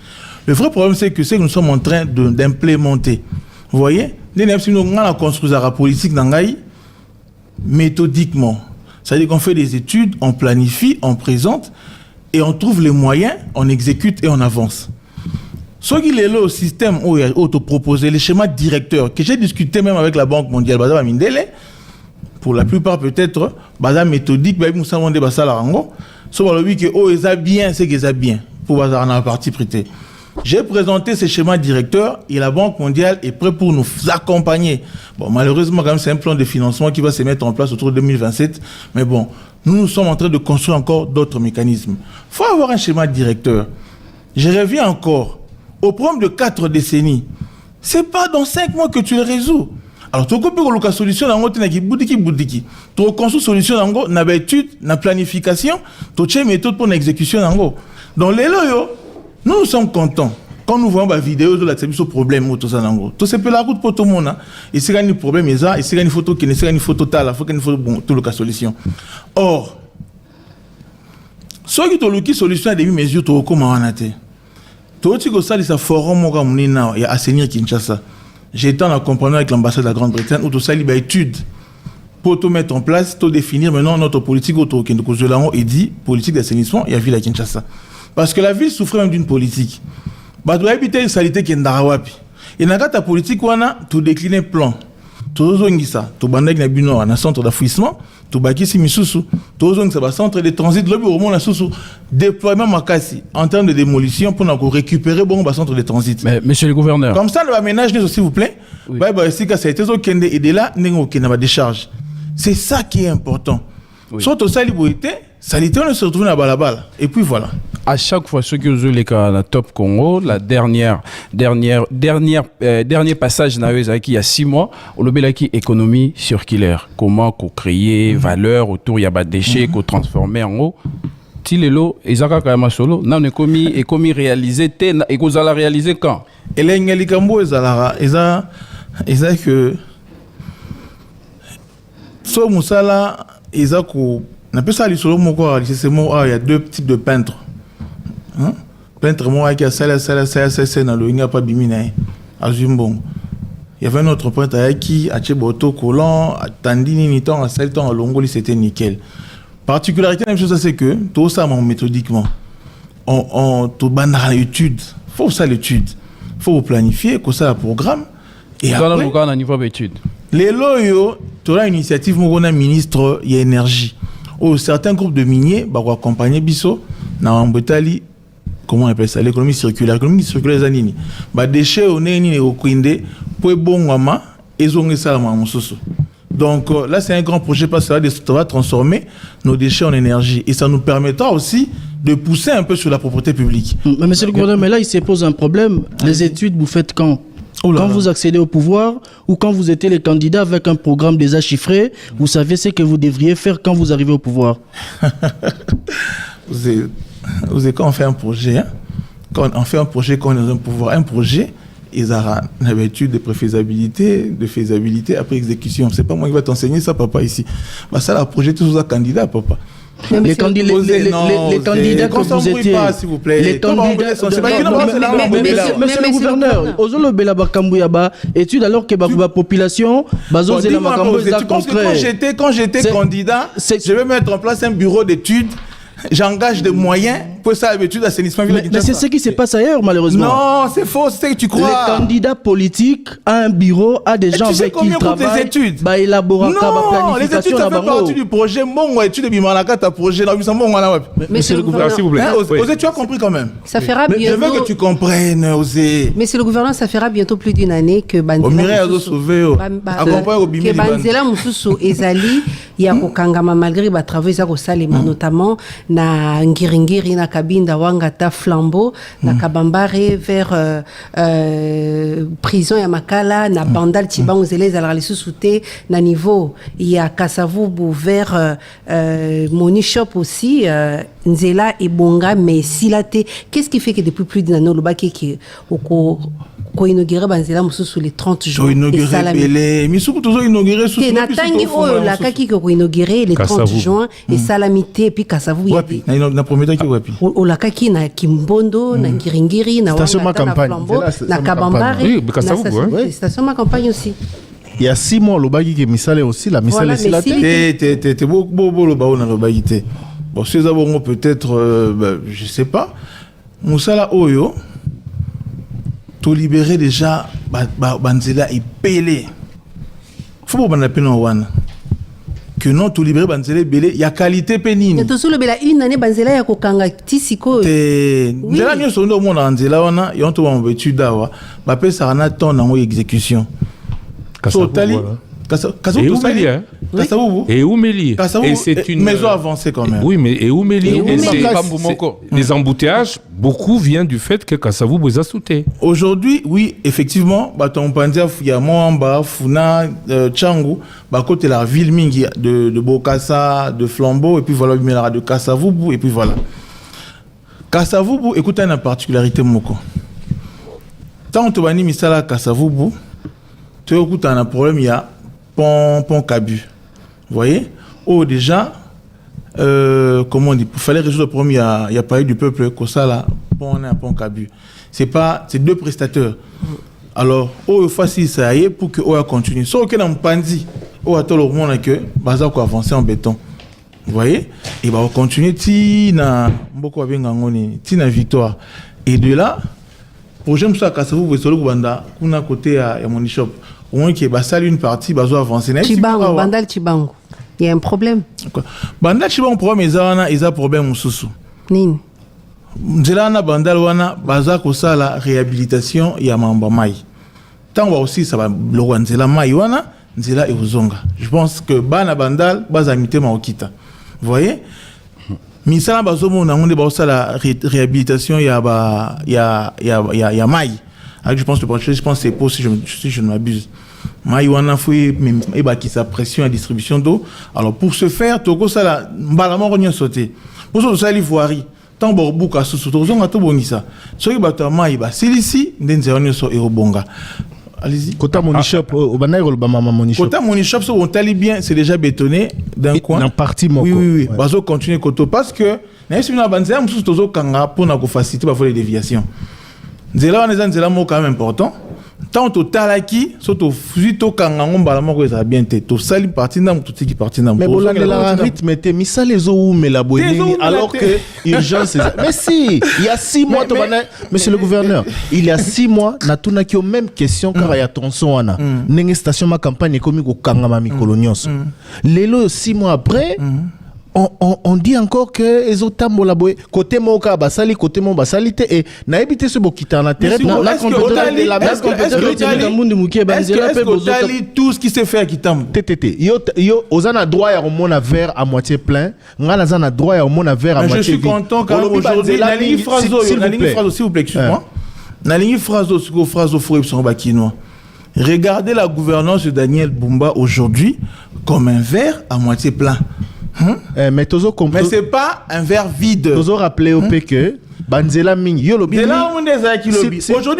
Le vrai problème c'est que nous sommes en train d'implémenter. Vous voyez, nous avons construit la politique méthodiquement. C'est-à-dire qu'on fait des études, on planifie, on présente et on trouve les moyens, on exécute et on avance. Ce qui est là au système où il a autoproposé les schémas directeurs que j'ai discuté même avec la Banque mondiale, pour la plupart peut-être, méthodique, nous savons des basses à la rango, sauf que bien, c'est qu'ils ont bien, pour la partie prêtée. J'ai présenté ces schémas directeurs et la Banque mondiale est prête pour nous accompagner. Bon, malheureusement, quand même, c'est un plan de financement qui va se mettre en place autour de 2027. Mais bon, nous sommes en train de construire encore d'autres mécanismes. Il faut avoir un schéma directeur. Je reviens encore au problème de 4 décennies. Ce n'est pas dans 5 mois que tu le résous. Alors, tu as une solution dans le boudiki. Tu as une solution dans la étude, la planification, tu as une méthode pour l'exécution. Donc, les loyaux, nous sommes contents. Quand nous voyons la vidéo de la problème, tout ça, tout ça peut la route pour tout le monde. Et si il y a un problème, il y a une photo qui est une photo totale, il faut qu'il y ait une solution. Or, ceux qui ont une solution à des mesures, tu as comment on a été. Tu as un forum qui est assainir Kinshasa. J'ai été en accompagnement avec l'ambassade de la Grande-Bretagne où tout ça, il y a étude pour tout mettre en place, tout définir maintenant notre politique autour de et dit politique d'assainissement et la ville à Kinshasa. Parce que la ville souffrait même d'une politique. Bah, tu dois éviter une saleté qui est ndarawapi. Et dans ta politique, tu déclines un plan. Tu as ça. Tu as un centre d'affouissement. Tu as un centre de transit. Tu as un déploiement en termes de démolition pour récupérer un centre de transit. Mais, monsieur le gouverneur. Comme ça, le aménage, s'il vous plaît. Oui. Si ça a été et de là, il y a des charges. C'est ça qui est important. Oui. Soit ça, salité, on se retrouve dans la balabala. Et puis voilà. À chaque fois, ceux qui ont les cas dans Top Congo, la dernier passage il y a 6 mois, on a dit économie circulaire. Comment créer valeur autour il y a des déchets qu'on transformer en eau. Tilelo, Isaka Kayama Solo, n'a commis réalisé, et vous allez réaliser quand? Et là, il y a que. So Moussala, Isako. On appelle ça il y a 2 types de peintres. Peintre moi qui a ça dans le n'y a pas bimina à Zumbong. Il y avait un autre peintre qui a Cheboto collant, Tandini Niton, à Selton, à Longoli, c'était nickel. Particularité, la même chose, c'est que tout ça, méthodiquement, on tout banal l'étude. Faut ça l'étude. Faut planifier, que ça le programme. Et après, niveau d'étude. Les loyaux, tu as une initiative, on a ministre de l'énergie. Certains groupes de miniers vont accompagner Bisso dans Mbetali, comment on appelle ça, l'économie circulaire. L'économie circulaire, c'est nini. Déchets, on est ni au Kwinde, pour bon wama, et on est ça à Moussoso. Donc là, c'est un grand projet parce que ça va transformer nos déchets en énergie. Et ça nous permettra aussi de pousser un peu sur la propriété publique. Mais monsieur le gouverneur, mais là, il se pose un problème. Les études, vous faites quand? Quand vous accédez au pouvoir ou quand vous étiez les candidats avec un programme déjà chiffré, vous savez ce que vous devriez faire quand vous arrivez au pouvoir. Vous savez, quand on fait un projet, hein, quand on fait un projet, quand on est dans un pouvoir, un projet, ils ont l'habitude de préfaisabilité, de faisabilité après exécution. C'est pas moi qui vais t'enseigner ça, papa, ici. Bah, ça, le projet, tous les candidats, papa. Les candidats que vous étiez, s'il vous plaît. Les candidats, monsieur le gouverneur, Ozolo Bela Bakambuyaba, étude alors que la population, quand j'étais candidat, je vais mettre en place un bureau d'études. J'engage des moyens pour ça, l'habitude d'assainissement. Mais c'est ce qui se passe ailleurs, malheureusement. Non, c'est faux, c'est ce que tu crois. Les candidats politiques ont un bureau, à des gens avec qui ils travaillent. Études bah, élaborer non, les études, ça fait partie du projet. Mon étude de Bimalaka, ta projet. Monsieur le gouverneur, s'il vous plaît. Osé, tu as compris quand même. Ça fera bientôt. Je veux que tu comprennes, Osé. Mais c'est le gouvernement, ça fera bientôt plus d'une année que Banzela Moussousou Ezali, il y a Okangama malgré les travaux Salema, notamment na Ngiringiri, na Kabinda, Wangata, Flambeau, na Kabambare vers prison ya Makala, na Bandal, Tiban, Ozelez, Alarali Sousouté, na niveau, il y a Kassavoubou vers Monishop aussi, Nzela et Bonga, mais Silate. Qu'est-ce qui fait que depuis plus d'une année, le bac qui ko inauguré Banzela Moussousou les 30 jours et Salami. Misuku toujours inauguré sous la kaki ko inauguré les 30 juin et Salamité et puis Kassavou wapi na premier qui wapi o la kaki na Kimbondo na Ngiringiri na Wangata na Flambeau na Kabambare. Oui, Kassavou station ma campagne aussi. Il y a 6 mois le bagi qui misale aussi la misale c'est la t'es beau le baou na le bagité. Bon ces abonnements peut-être je sais pas Moussala Oyo tout libérer déjà Banzela est pelé. Faut pas ban la peine wana. Que non tout libérer Banzela belé, il y a qualité pénine. Tout sous le bela une année Banzela ya kokanga tisiko. Nzela nyo sondo mo na Banzela wana, yon to ba betu dawa, ba pe ça na ton na exécution. Totali et Ouméli. Et c'est une maison avancée quand même. Oui, mais et Ouméli. Les embouteillages, beaucoup viennent du fait que Kassavou vous a sauté. Aujourd'hui, oui, effectivement, ton Pandia, Yamamba, Funa, Tchangou, côté la ville Mingi de Bokassa, de Flambeau, et puis voilà, de Kassavoubou, et puis voilà. Kassavoubou, écoutez une particularité, Moko. Tant que tu vas ni misala Kassavoubou, tu écoutes un problème, il y a pont Cabu. Vous voyez? Oh, déjà, comment on dit? Il fallait résoudre le problème, il y a pas eu du peuple, comme ça, là, pont Cabu. C'est deux prestataires. Alors, il faut ça y est pour que on continue. Sauf que dans le Pandi, on attend le moment que Bazar va avancer en béton. Vous voyez? Et on continue, Tina Victoire. Et de là, projet Moussa Kassavou, vous savez, on a côté à mon shop. Au moins qu'il y ait une partie, il va avancer. Chibango, Bandal Chibango. Il y a un problème. Bandal Chibango, problème, il y a un problème. Nini. Nzela Bandal wana baza ko la réhabilitation ya mamba mai. Tant aussi ça va le Nzela mai wana Nzela et Ozonga. Je pense que bana Bandal baza mité maokita. Vous voyez? Misala bazomo na ngonde ba la réhabilitation ya mai. Je pense que c'est possible si je ne m'abuse. Maïwana fouille et qui sa pression à distribution d'eau. Alors pour ce faire, Togo ça la balamon rognon sauté. Pour ça l'ivoirie. Tant borbuka sous tozonga to bonisa. Soki bato maïba celui-ci ndenze rognon so bonga. Allez-y. Kota Monishop au banairo le bamama Monishop. Kota Monishop so on tali bien, c'est déjà bétonné d'un coin. Dans partie moko. Oui. Bazo continuer koto parce que na simi na banzela mususu tozo kanga pour na ko faciliter ba les déviations. Nzela wana nzela mo quand même important tant au talaki surtout fuito kangango balamo ko ça bien te to sali parti na tout qui parti na mais bon la rythme était misa les eaux mais la bonne alors que urgence mais si il y a 6 mois monsieur le gouverneur il y a 6 mois na tuna ki même question car ya tonson wana nenge station ma campagne komi ko kangama mikolo nyonso lelo 6 mois après on dit encore que les autres tambola boy côté moka basali côté mon basalité et na éviter ce bokita na terre la tout ce qui s'est fait à Kitambo TTT yo ozana droit ya mona verre à moitié plein ngana zana droit ya mona verre à moitié vide. Je suis content car aujourd'hui la ligne phrase s'il vous plaît excuse-moi la ligne phrase faut son bakinois. Regardez la gouvernance de Daniel Bumba aujourd'hui comme un verre à moitié plein. Mais c'est pas un verre vide. Tozo rappelé au que Banzela Ming aujourd'hui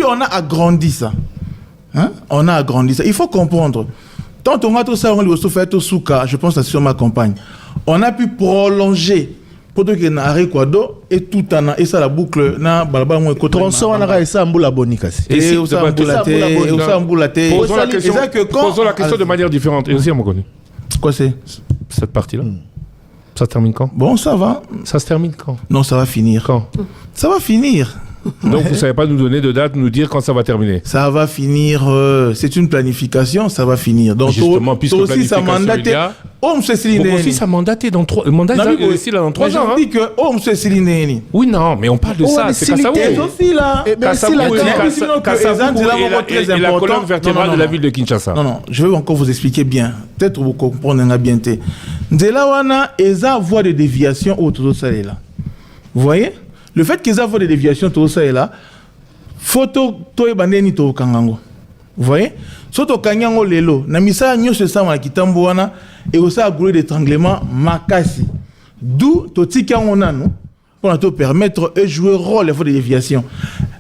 on a agrandi ça. On a agrandi ça. Il faut comprendre. Tant on a tout ça, on a fait tout souka, je pense que c'est sur ma campagne. On a pu prolonger pour que na Kwado et tout en et ça la boucle na balaba mo ko tronçon na ça mbula bonikasi. Et ça mbula te. Posons la question de manière différente. Et aussi à mon connu. Quoi c'est cette partie-là? Ça se termine quand? Bon, ça va. Ça se termine quand? Non, ça va finir. Quand? Ça va finir. Donc vous ne savez pas nous donner de date, nous dire quand ça va terminer? Ça va finir, c'est une planification, ça va finir. Donc justement, puisque aussi ça mandaté. Aussi ça mandaté dans 3 mandat ici là dans 3 ans. Je dis que monsieur Silineni. Oui non, mais on parle de ça, c'est Kassabou. aussi là. Kassabou et la colonne vertébrale de la ville de Kinshasa. Non, je vais encore vous expliquer bien. Peut-être vous comprenez bien. Nzela wana eza voie de déviation autour de ça là. Vous voyez? Le fait qu'ils aient des déviations, tout ça est là. Photo, toi et bandeni to kangango. Vous voyez? Soto kangango lelo. Namisa nyo se sama kitambo wana et aussi à goulé d'étranglement makasi. D'où toti kangona nous pour nous permettre de jouer rôle les fois de déviation.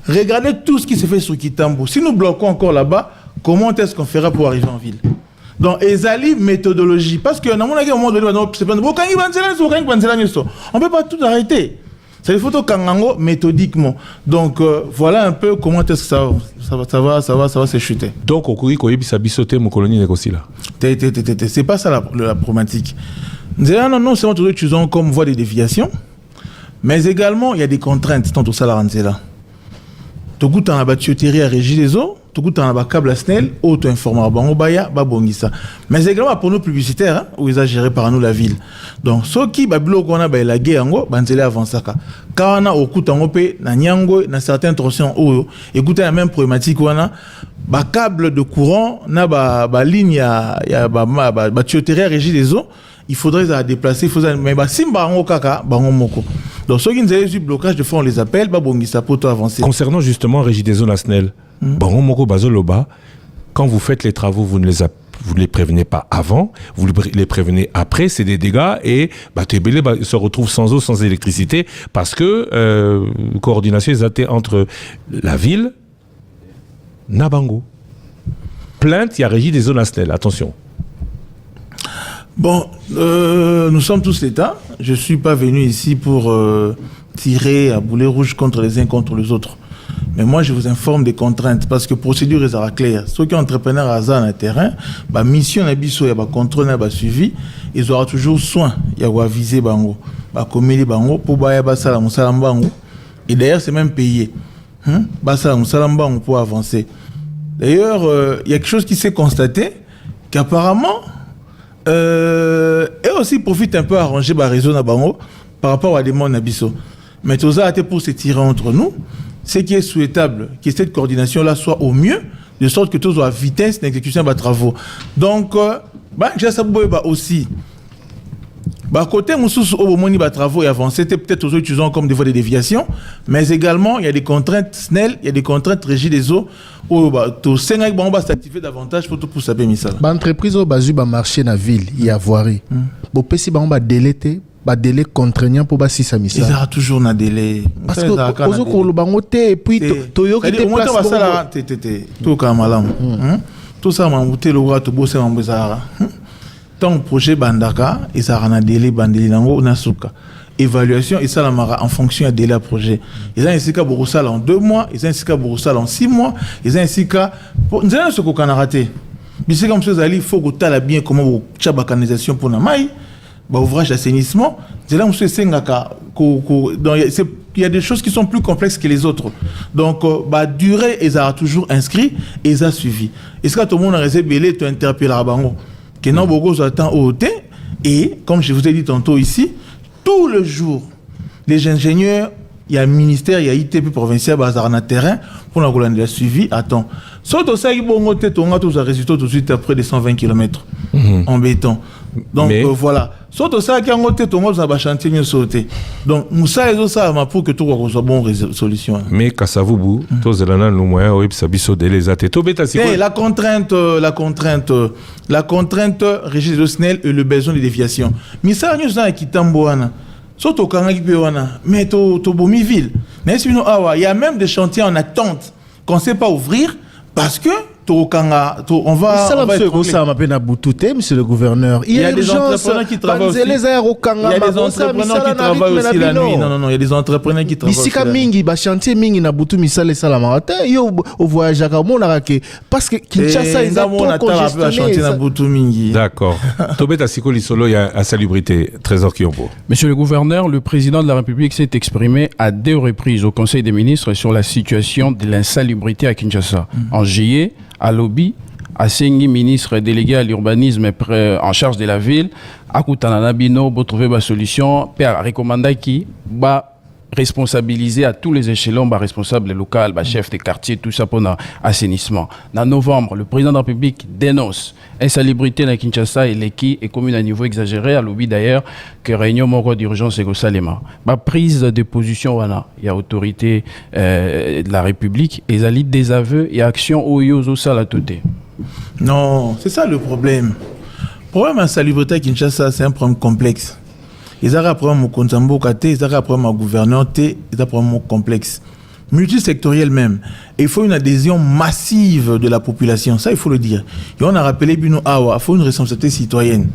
Regardez tout ce qui se fait sur Kitambo. Si nous bloquons encore là-bas, comment est-ce qu'on fera pour arriver en ville? Donc, ezali méthodologie. Parce que, à un moment donné, on ne peut pas tout arrêter. C'est des photos kangango méthodiquement. Donc, voilà un peu comment est-ce que ça va se chuter. Donc, au Koui, Koyi, ça bisoté, mon colonie aussi là. C'est pas ça la problématique. Non, c'est notre utilisation comme voie de déviation. Mais également, il y a des contraintes dans tout ça là. Tout coup, tu as la tuyauterie à régie des eaux. Tout coup, tu as un câble à SNEL, auto-information, Bangobaya, Babongisa. Mais également pour nos publicitaires, où ils ont géré par nous la ville. Donc, ceux qui, Babilo, qu'on a, la guerre, Banzele avant ça. Quand on a au coup, on peut, na Nyango, na certaines torsions, écoutez la même problématique, on a, câble de courant, na ligne, ya tuyauterie à régie des eaux. Il faudrait la déplacer, mais si barango kaka, barango moko. Donc ceux qui nous avaient eu blocage de fois on les appelle, babongisa pour avancer. Concernant justement Régie des zones Asnel, barango moko bazoloba, quand vous faites les travaux, vous ne les prévenez pas avant, vous les prévenez après, c'est des dégâts et Tebele se retrouve sans eau, sans électricité parce que coordination est entre la ville, Nabango. Plainte, il y a Régie des zones Asnel, attention. Bon, nous sommes tous l'État. Je ne suis pas venu ici pour tirer à boulet rouge contre les uns contre les autres. Mais moi, je vous informe des contraintes parce que la procédure est claire. Ceux qui sont entrepreneurs à dans le terrain, la mission il y a contrôle, il y a suivi, ils auront toujours soin. Il y a viser bango, communiquer bango pour bango. Et d'ailleurs, c'est même payé. Bango pour avancer. D'ailleurs, il y a quelque chose qui s'est constaté qu'apparemment et aussi profite un peu à arranger le réseau Nabango par rapport à des mondes Nabiso. Mais tout ça a été pour se tirer entre nous. Ce qui est souhaitable, que cette coordination-là soit au mieux, de sorte que tout soit à vitesse d'exécution des travaux. Donc, j'ai aussi. Côté Moussous, au moment où les travaux avancent, c'était peut-être aux utilisant comme des voies de déviation, mais également, il y a des contraintes SNEL, il y a des contraintes régies des eaux, où tout Sénat va s'activer davantage pour tout pour savoir ça. L'entreprise au basu va marcher dans la ville, il y a voirie. Bon, si on va déléter, délai contraignant pour basi sa mission. Ils auront toujours un délai. Parce que aux autres le bangote et puis Toyo qui te place tout comme malam. Tout ça m'a monté le roi to bosser en bezara. Tant projet bandaka et ça rana délai bandeli nango nasuka. évaluation et ça la mara en fonction à délai à projet. Ils ont ainsi qu'à Borosal en 2 mois, ils ont ainsi qu'à Borosal en 6 mois, ils ont ainsi qu'à nous avons ce qu'on a raté. Mais c'est comme ça il faut que tu aies bien comment vous la canalisation pour la maille, ouvrage d'assainissement. C'est là où c'est il y a des choses qui sont plus complexes que les autres. Donc durée ils ont toujours inscrit et ils ont suivi. Est-ce que tout le monde a réservé tu interpelles à Bango que non beaucoup attend au thé et comme je vous ai dit tantôt ici, tout le jour les ingénieurs, il y a un ministère, il y a ITP provincial bazar na terrain pour la suivi. Attends. Surtout ça, il bon côté on a tous les résultats tout de suite après des 120 km en béton. Donc voilà. Surtout ça qui a côté on a chantier mieux sauter. Donc Moussa et ça pour que tout soit bon solution. Mais Kassavubu, tous les ans nous moyens oui ça biso les athées. La contrainte régime de SNEL et le besoin de déviation. Mais ça nous a qui tamboana. Surtout quand mais to bomi ville. Il y a même des chantiers en attente qu'on ne sait pas ouvrir parce que on va. Ça monsieur le gouverneur. Il y a des entrepreneurs qui travaillent aussi. Il y a des entrepreneurs qui travaillent aussi la nuit. Non, il y a des entrepreneurs qui travaillent aussi la nuit. Mingi, chantier mingi na butu misale salamata. Yo au voyage à Monarake parce que Kinshasa ils ont trop congestionné. D'accord. Tobeta Sikoli Solo, il y a insalubrité. Trésor Kiombo. Monsieur le gouverneur, le président de la République s'est exprimé à 2 reprises au Conseil des ministres sur la situation de l'insalubrité à Kinshasa. En juillet, à Lobby, à Sengi, ministre délégué à l'urbanisme en charge de la ville, à Koutananabino, pour trouver une solution, pour recommander qui va responsabiliser à tous les échelons, responsables locaux, chefs de quartier, tout ça pour l'assainissement. En novembre, le président de la République dénonce l'insalubrité dans Kinshasa et l'équipe est commune à niveau exagéré, à Lobby d'ailleurs, que réunion d'urgence est au Salema. Prise de position, il y a autorité de la République, et ça lit des aveux et actions au Yozo Salatoté. Non, c'est ça le problème. Le problème de l'insalubrité à Kinshasa, c'est un problème complexe. Ils ont un problème au Kontambo Kate, ils ont un problème au gouverneur, ils ont un problème complexe. Multisectoriel même. Et il faut une adhésion massive de la population, ça il faut le dire. Et on a rappelé Bino Awa, il faut une responsabilité citoyenne.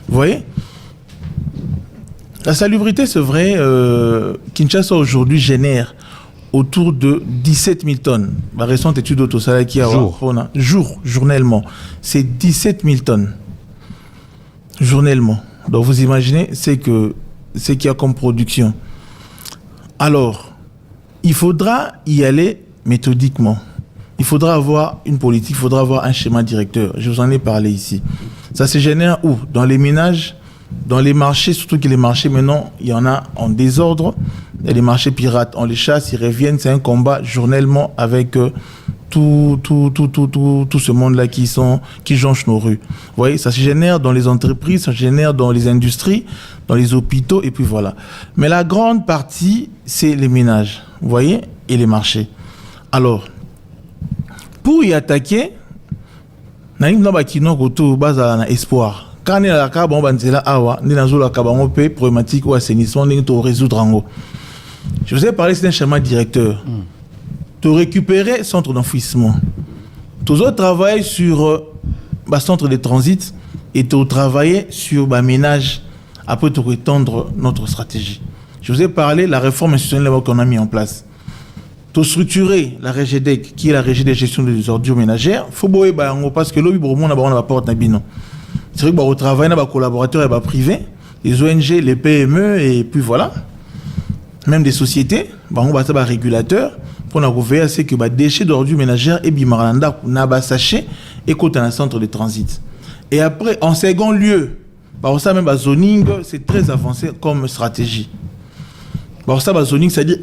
Vous voyez? La salubrité, c'est vrai, Kinshasa aujourd'hui génère autour de 17 000 tonnes. La récente étude d'Autosala qui a journellement, c'est 17 000 tonnes. Journellement. Donc vous imaginez ce qu'il y a comme production. Alors, il faudra y aller méthodiquement. Il faudra avoir une politique, il faudra avoir un schéma directeur. Je vous en ai parlé ici. Ça se génère où? Dans les ménages, dans les marchés, surtout que les marchés maintenant, il y en a en désordre. Il y a les marchés pirates, on les chasse, ils reviennent. C'est un combat journellement avec tout ce monde-là qui jonche nos rues. Vous voyez, ça se génère dans les entreprises, ça se génère dans les industries, dans les hôpitaux, et puis voilà. Mais la grande partie, c'est les ménages, vous voyez, et les marchés. Alors, pour y attaquer, on a un espoir. Quand on a un problématique ou assainissement, on doit résoudre. Je vous ai parlé, c'est un schéma directeur. De récupérer centre d'enfouissement. Tous autres travaillent sur centre de transit et de travailler sur ménage après de étendre notre stratégie. Je vous ai parlé de la réforme institutionnelle qu'on a mis en place. De structurer la RGDEC, qui est la régie de gestion des ordures ménagères, il faut parce que l'objet pour le monde a porte nabino. C'est vrai que on travaille avec les collaborateurs et privés, les ONG, les PME et puis voilà, même des sociétés, on va avoir régulateurs. On a ouvert c'est que les déchets d'ordures ménagères et bimaranda n'a sachet et côté un centre de transit. Et après, en second lieu, par ça même zoning, c'est très avancé comme stratégie. Par ça, zoning, c'est-à-dire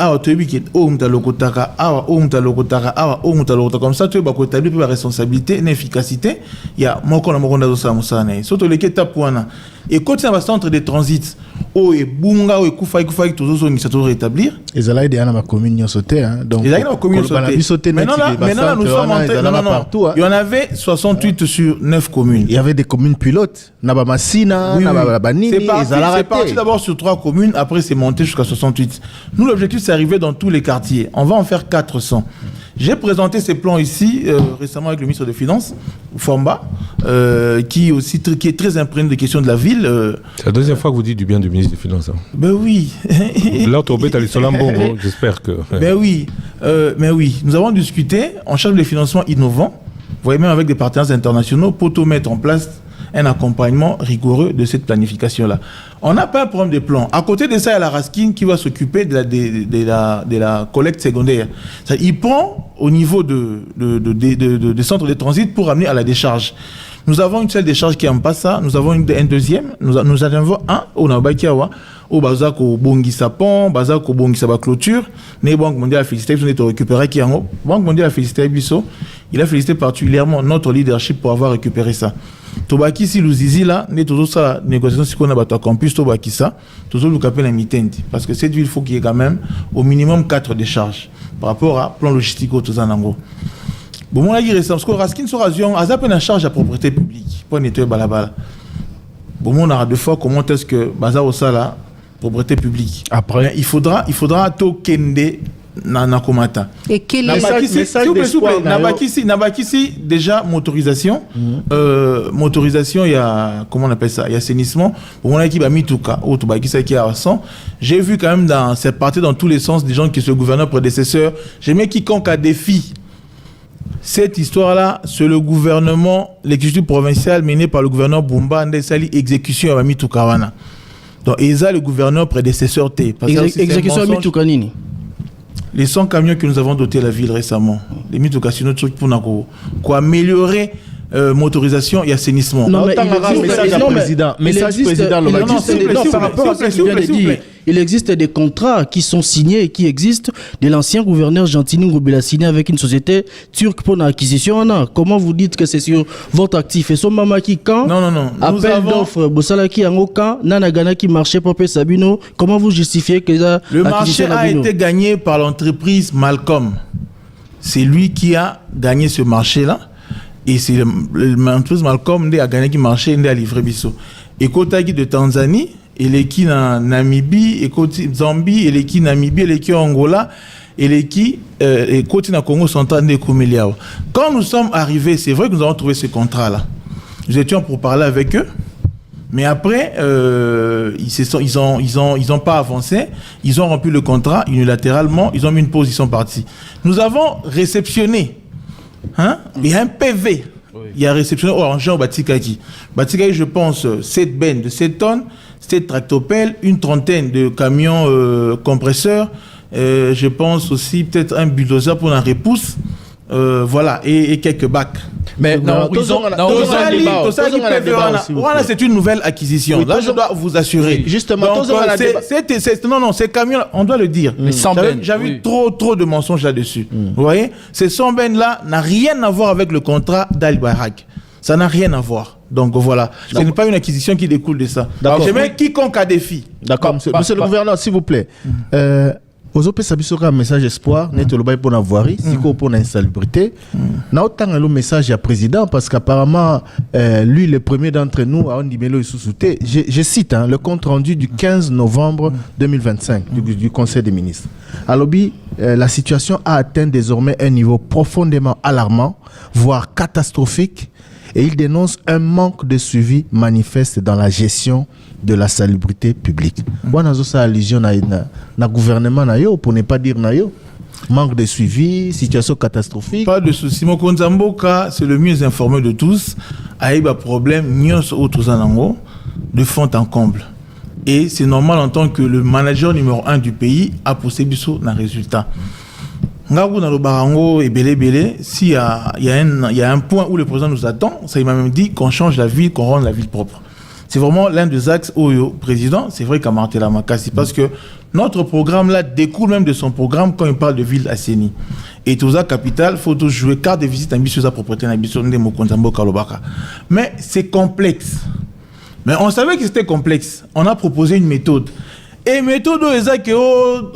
comme ça, tu vas établir la responsabilité, l'efficacité. Il y a surtout les étapes. Et quand il y a un centre de transit, et bunga et koufa tous les autres qui rétablir. Et ça là il y a une commune sauté donc maintenant là nous sommes partout. Il y en avait 68 sur 9 communes. Il y avait des communes pilotes, Nabamassina, Nababanini, c'est parti d'abord sur 3 communes, après c'est monté jusqu'à 68. Nous l'objectif c'est arriver dans tous les quartiers. On va en faire 400. J'ai présenté ces plans ici récemment avec le ministre des Finances, Fomba, qui est très imprégné des questions de la ville. C'est la deuxième fois que vous dites du bien du ministre des Finances. Hein. Ben oui. Là, j'espère que... Ben oui. Mais oui, nous avons discuté, on cherche des financements innovants, vous voyez, même avec des partenaires internationaux, pour tout mettre en place un accompagnement rigoureux de cette planification-là. On n'a pas un problème de plan. À côté de ça, il y a la Raskin qui va s'occuper de la collecte secondaire. Il prend au niveau des centres de transit pour amener à la décharge. Nous avons une seule décharge qui est en Passa, nous avons un deuxième, nous en avons un au Nabakiawa, au Bazako Bongisa Pont, Bazako Bongisa Clôture, né Banque mondiale a félicité, nous avons récupéré Kiango. Banque mondiale a félicité Bisso, il a félicité particulièrement notre leadership pour avoir récupéré ça. Tobaki si Luzizi là, n'est toujours ça négociation si on a battu campus Tobaki ça, toujours nous capé la mitendi parce que cette ville faut qu'il y ait quand même au minimum 4 décharges par rapport à plan logistique au Tozanango. Bon, on a dit récemment, parce que Raskin sur Azion a zappé la charge à propriété publique pour nettoyer balabala. Bon, on aura deux fois comment est-ce que Bazar au Sala, propriété publique. Après, il faudra to kende na komata. Et quel est s'il vous plaît, Nabakisi, déjà motorisation. Motorisation, il y a, comment on appelle ça, il y a assainissement. Bon, on a qui a mis tout cas, qui a 100. J'ai vu quand même dans cette partie, dans tous les sens, des gens qui sont gouverneurs prédécesseurs. J'aimais quiconque a défi. Cette histoire-là, c'est le gouvernement, l'exécutif provincial mené par le gouverneur Bumba, Ndesali, exécution à Mitukawana. Donc, et ça, le gouverneur prédécesseur T. Exécution à Mitukanini. Les 100 camions que nous avons dotés la ville récemment, les Mituka, c'est notre truc pour améliorer motorisation et assainissement. Non, mais message du président, par rapport à ce que je viens de dire. Il existe des contrats qui sont signés et qui existent de l'ancien gouverneur Gentini Ngobela signé avec une société turque pour l'acquisition. Comment vous dites que c'est sur votre actif? Et son maman qui quand appel d'offres Bossalaki en aucun Nanagana qui marchait pour Sabino. Comment vous justifiez que le marché a été gagné par l'entreprise Malcolm? C'est lui qui a gagné ce marché-là. Et c'est l'entreprise Malcolm qui a gagné le marché et a livré Bisso. Et Kotagi de Tanzanie, et les qui en Namibie, et Zambie, et les qui Namibie, et les qui Angola, et les qui et côté na Congo central de Komeliao. Quand nous sommes arrivés, c'est vrai que nous avons trouvé ce contrat-là. Nous étions pour parler avec eux, mais après ils ont pas avancé, ils ont rompu le contrat unilatéralement, ils ont mis une pause, ils sont partis. Nous avons réceptionné, il y a un PV. Il y a réceptionné Orangeant Batikaki. Batikaki, je pense, 7 bennes de 7 tonnes, 7 tractopelles, une trentaine de camions compresseurs, je pense aussi peut-être un bulldozer pour la repousse, voilà, et quelques bacs. Mais non, c'est une nouvelle acquisition. Oui, là, je dois vous assurer. Justement, non, ces camions, on doit le dire. J'avais trop de mensonges là-dessus. Vous voyez, ces 100 bennes-là n'ont rien à voir avec le contrat d'Al Barak. Ça n'a rien à voir. Donc voilà, ce n'est pas une acquisition qui découle de ça. Je mets quiconque a défi. D'accord, monsieur le gouverneur, s'il vous plaît. Ozope Sabisoka un message espoir, net le bail pour la voirie, siko pour l'insalubrité. Na autant un message à président parce qu'apparemment lui le premier d'entre nous a dit Melo Soussouté. Je cite le compte rendu du 15 novembre 2025 du Conseil des ministres. Alors la situation a atteint désormais un niveau profondément alarmant, voire catastrophique. Et il dénonce un manque de suivi manifeste dans la gestion de la salubrité publique. Moi, nous avons allusion na gouvernement pour ne pas dire nayo. Manque de suivi, situation catastrophique. Pas de souci. Mon Konzamboka, c'est le mieux informé de tous. Aïba problème, nyos autozanango, de fond en comble. Et c'est normal en tant que le manager numéro 1 du pays a poussé Bissot dans le résultat. Ngabou dans le barango et belé, s'il y a un point où le président nous attend, ça il m'a même dit qu'on change la ville, qu'on rende la ville propre. C'est vraiment l'un des axes où le président, c'est vrai qu'à Martela Makassi, parce que notre programme là découle même de son programme quand il parle de ville assainie. Et tout ça, capitale, il faut tout jouer carte de visite ambitieuse à propriété ambitieuse de Mokonzambo Kalobaka. Mais c'est complexe. Mais on savait que c'était complexe. On a proposé une méthode. Et méthode,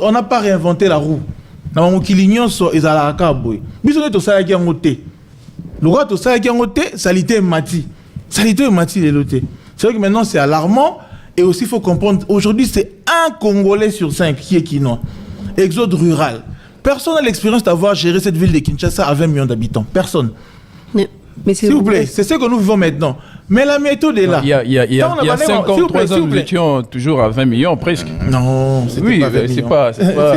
on n'a pas réinventé la roue. Na mokilinion so ezala kaboy biso ne to sala ki ngote le roi to sala ki ngote salité mati les lotés. C'est vrai que maintenant c'est alarmant et aussi il faut comprendre aujourd'hui c'est un Congolais sur 5 qui est quinois. Exode rural. Personne n'a l'expérience d'avoir géré cette ville de Kinshasa à 20 millions d'habitants. Personne. Mais c'est s'il vous plaît, c'est ce que nous vivons maintenant. Mais la méthode est là. Il y a 53 ans, nous étions toujours à 20 millions presque. Non, Oui, c'est pas...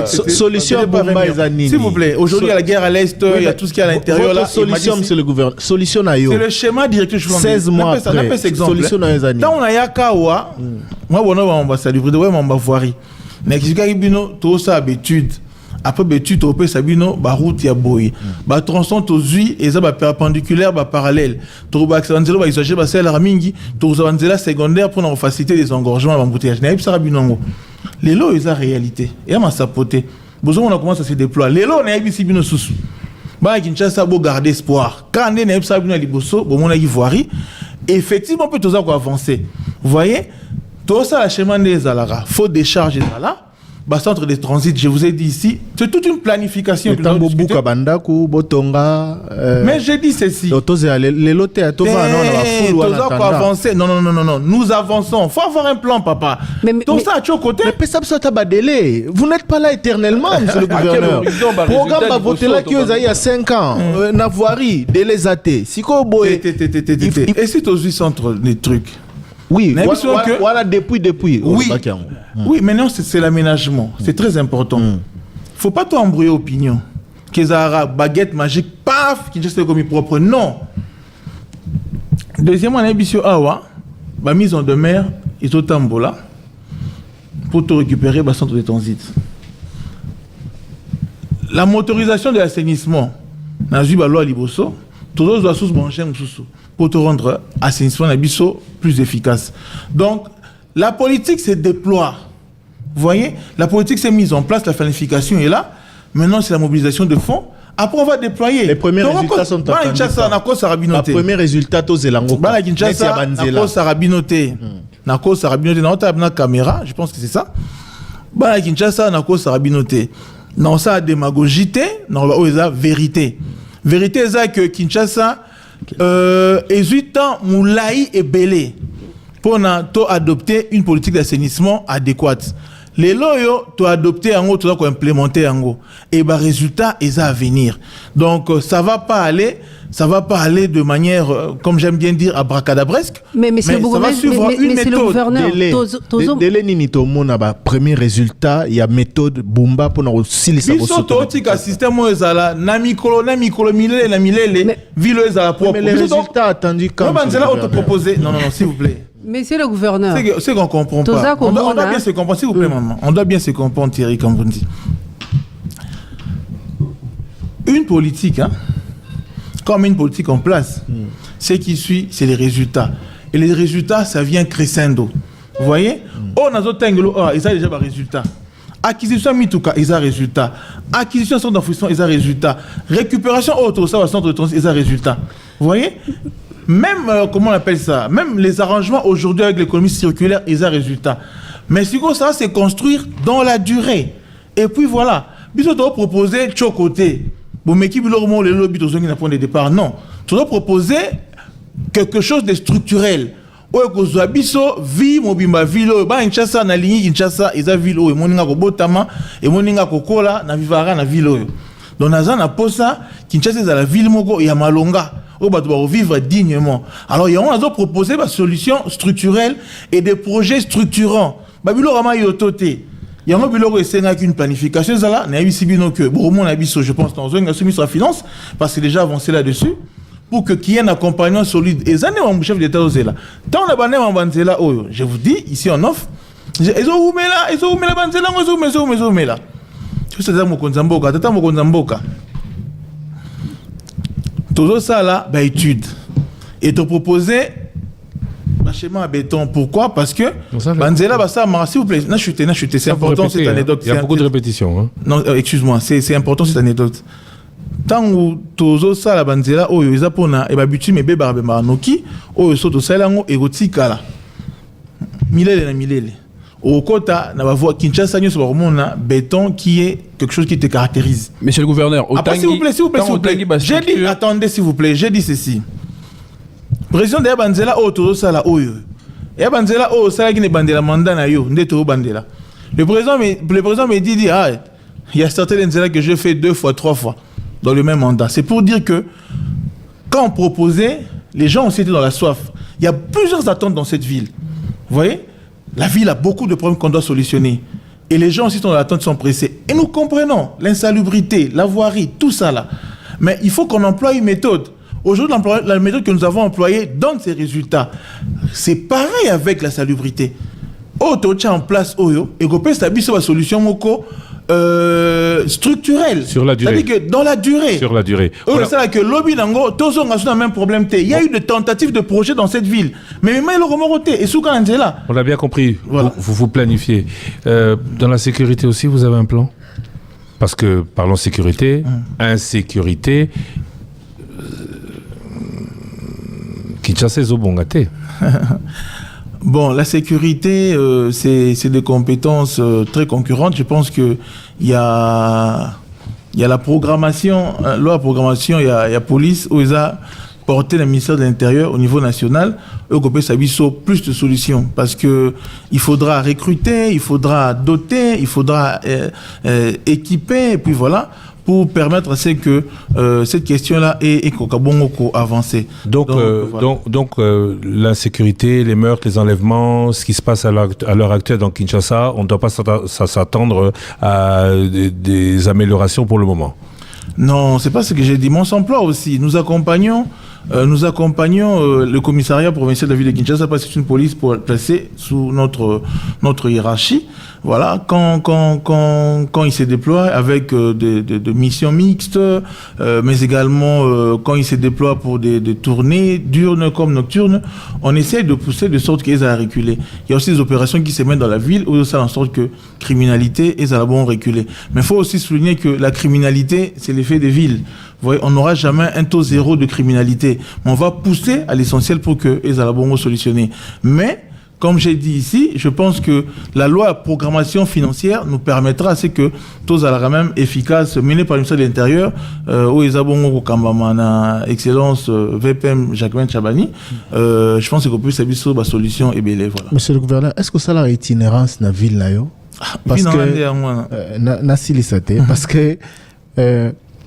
Solution Bomba Ezanini. S'il vous plaît, aujourd'hui il y a la guerre à l'Est, il y a tout ce qu'il y a à l'intérieur là. Solution, monsieur le gouverneur. Solution à yo. C'est le schéma directeur. 16 mois après. Solution à Ezanini. Tant on a Yakawa, moi, on va saluer, on va voir. N'explique bino, tout ça habitude. Après l'étude, on peut sabino ba route ya boy ba tronçon to zui et ça ba perpendiculaire ba parallèle to ba accélérateur ba exagérer ba c'est la ramingi to za secondaire pour faciliter les engorgements d'embouteillage na ça binongo les lots ils a réalité et ma sapoter besoin on a commencé à se déployer les lots na yebisi bino susu ba Kinshasa bo garder espoir quand on na ça bino liboso bo mona ivoirie effectivement on peut tous avancer vous voyez tout ça la chemin des alara faut décharger là. Centre de transit, je vous ai dit ici, c'est toute une planification. Mais j'ai dit ceci. Non, nous avançons. Il faut avoir un plan, papa. Tout ça à chaque côté. Mais vous n'êtes pas là éternellement, monsieur le gouverneur. Le programme va voter là qui il y a 5 ans. Navoirie, délai athées. Et si tu as centre des trucs. Oui, voilà depuis. Oui, maintenant c'est l'aménagement. C'est très important. Il ne faut pas tout embrouiller opinion. Kezara, baguette magique, paf, qui juste comme propre. Non. Deuxièmement, on a ambition Awa, la mise en demeure, ils ont tambola pour te récupérer le centre de transit. La motorisation de l'assainissement, dans la loi Liboso, tous les doivent sous brancher pour te rendre assainissement plus efficace. Donc, la politique se déploie. Vous voyez, la politique s'est mise en place, la planification est là. Maintenant, c'est la mobilisation de fonds. Après, on va déployer. Les premiers résultats sont attendus. Les premiers résultats, c'est l'ango. Caméra, je pense que c'est ça. Kinshasa, non, ça a démagogité, non, ça vérité. Vérité, c'est que Kinshasa, 18 ans, Moulaï et Belé, pour adopter une politique d'assainissement adéquate. Les loyaux, tu as adopté un autre, tu as implémenté un autre. Et le résultat est à venir. Donc, ça ne va pas aller de manière, comme j'aime bien dire, abracadabresque. Mais ça va suivre une méthode. Le gouverneur. Délai nini to mona ba premier résultat, il y a méthode Bumba pour nous aussi les savoir. Biso totika système ezala na mikolo milele na milele vilo ezala propre. Mais les résultats attendus quand même. On va proposer. Non, s'il vous plaît. Monsieur le gouverneur. C'est qu'on comprend pas. On doit bien se comprendre, s'il vous plaît, maman. On doit bien se comprendre, Thierry, comme vous dites. Une politique, comme une politique en place, ce qui suit, c'est les résultats. Et les résultats, ça vient crescendo. Vous voyez? On a d'autres angles, ils ont déjà des résultats. Acquisition Mituka, ils ont des résultats. Acquisition centre d'enfouissement, ils ont des résultats. Récupération auto, ça va centre de transit, ils ont des résultats. Vous voyez? Même, comment on appelle ça? Même les arrangements aujourd'hui avec l'économie circulaire, ils ont des résultats. Mais si ça va se construire dans la durée. Et puis voilà. Puis on doit proposer de côté. Bon, mais qui veut le lobby de point de départ? Non. Tu dois proposer quelque chose de structurel. Oyo biso vi mobimba vilo ba Kinshasa na lingi Kinshasa eza vilo e moninga ko botama e moninga ko kola na vivara na vilo. Donc naza na posa Kinshasa eza la ville moko ya malonga o ba doit vivre dignement. Alors il y a on a proposé des solutions structurelles et des projets structurants. Ba bilo rama yotote. Il y a un biloko esenga qu'une planification là na yebisi bino que bon mon abiso je pense dans un ministre de la finance parce que déjà avancé là-dessus. Pour qu'il y ait un accompagnement solide. Et ça, mon chef d'État est là. Tant on a banné mon banzela, je vous dis, ici en offre, ils ont mis la banzela, ils ont mis là. Tu sais, c'est mon konzamboka, tata mon konzamboka. Tout ça là, bah étude. Et te proposer un schéma à béton. Pourquoi? Parce que banzela, bah ça, s'il vous plaît, n'a chuté, c'est important cette anecdote. Il y a beaucoup de répétitions. Non, excuse-moi, c'est important cette anecdote. Tant que tozo sala banzela oyo eza pona e babutu mebe barabema noki oyo soto salango erotikala milele na milele au kota na bavoie Kinshasa nyo so mona béton qui est quelque chose qui te caractérise. Monsieur le gouverneur, s'il vous plaît. J'ai dit attendez s'il vous plaît, j'ai dit ceci. Président de banzela oyo tozo sala oyo. Et banzela oyo sala ki ne bandela mandat na yo ndeto bandela. Le président me dit il y a certaines nzela que j'ai fait 2 fois 3 fois dans le même mandat. C'est pour dire que quand on proposait, les gens aussi étaient dans la soif. Il y a plusieurs attentes dans cette ville. Vous voyez, la ville a beaucoup de problèmes qu'on doit solutionner. Et les gens aussi sont dans l'attente, sont pressés. Et nous comprenons l'insalubrité, la voirie, tout ça là. Mais il faut qu'on emploie une méthode. Aujourd'hui, la méthode que nous avons employée donne ses résultats. C'est pareil avec la salubrité. Tu as en place Oyo, et qu'on peut établir sur la solution moko structurelle. Sur la durée. C'est-à-dire que dans la durée. Sur la durée. C'est là que lobby nango, tous ont le même problème. Il y a eu des tentatives de projets dans cette ville. Mais il le remonté. Et souvent, là. On l'a bien compris. Voilà. Vous planifiez. Dans la sécurité aussi, vous avez un plan? Parce que, parlons sécurité, insécurité, Kinshasa est au bon gâté. Bon, la sécurité, c'est des compétences très concurrentes. Je pense qu'il y a la programmation, loi programmation, il y a police, où ils ont porté le ministère de l'Intérieur au niveau national, eux peut s'habiller plus de solutions. Parce que il faudra recruter, il faudra doter, il faudra équiper, et puis voilà, pour permettre à ce que cette question-là ait avancé. Donc l'insécurité, les meurtres, les enlèvements, ce qui se passe à l'heure actuelle dans Kinshasa, on ne doit pas s'attendre à des améliorations pour le moment. Non, c'est pas ce que j'ai dit. Mon emploi aussi. Nous accompagnons le commissariat provincial de la ville de Kinshasa parce que c'est une police placée sous notre hiérarchie. Voilà, quand il se déploie avec des missions mixtes, mais également quand il se déploie pour des tournées diurnes comme nocturnes, on essaie de pousser de sorte qu'ils aient à reculer. Il y a aussi des opérations qui se mettent dans la ville où ça en sorte que criminalité ils aient bon reculer. Mais il faut aussi souligner que la criminalité, c'est l'effet des villes. Vous voyez, on n'aura jamais un taux zéro de criminalité. Mais on va pousser à l'essentiel pour qu'ils aient bon solutionner. Mais comme j'ai dit ici, je pense que la loi de programmation financière nous permettra à ce que tous à la même efficace menée par le ministère de l'Intérieur, où ils ont Kambamana, Excellence, VPM, Jacquemin Chabani, je pense qu'on peut s'habiller sur la solution et bien voilà. Monsieur le gouverneur, est-ce que ça a itinérance dans la ville là? Parce que parce que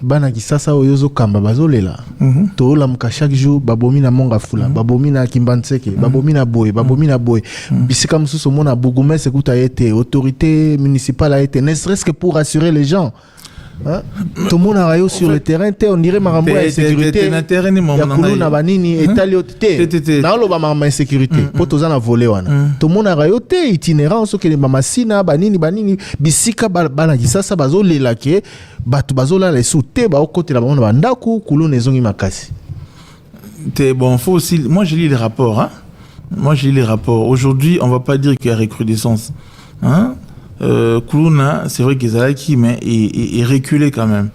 bana kisasa oyozo kamba bazolela to lamuka chaque jour babomi na monga fula babomi na kimbanseke babomi na boy bisika mususu mona bourgmestre ekuta été autorité municipale a été ne serait-ce que pour rassurer les gens. Tout le monde a rayon sur le terrain, on dirait marambo à sécurité. Ya kulu na banini etali oté. Na lo ba marama insécurité. Poto za na volé wana. Tout le monde a rayon té itinérant so que les mamasina banini bisika bana kisasa bazolela ke batu bazola les souté ba côté la bana bandaku kulu nezongi makasi. Bon, faut aussi moi je lis les rapports hein. Aujourd'hui, on va pas dire qu'il y a recrudescence hein. Kuluna, c'est vrai qu'ils allaient qui, mais il reculait quand même.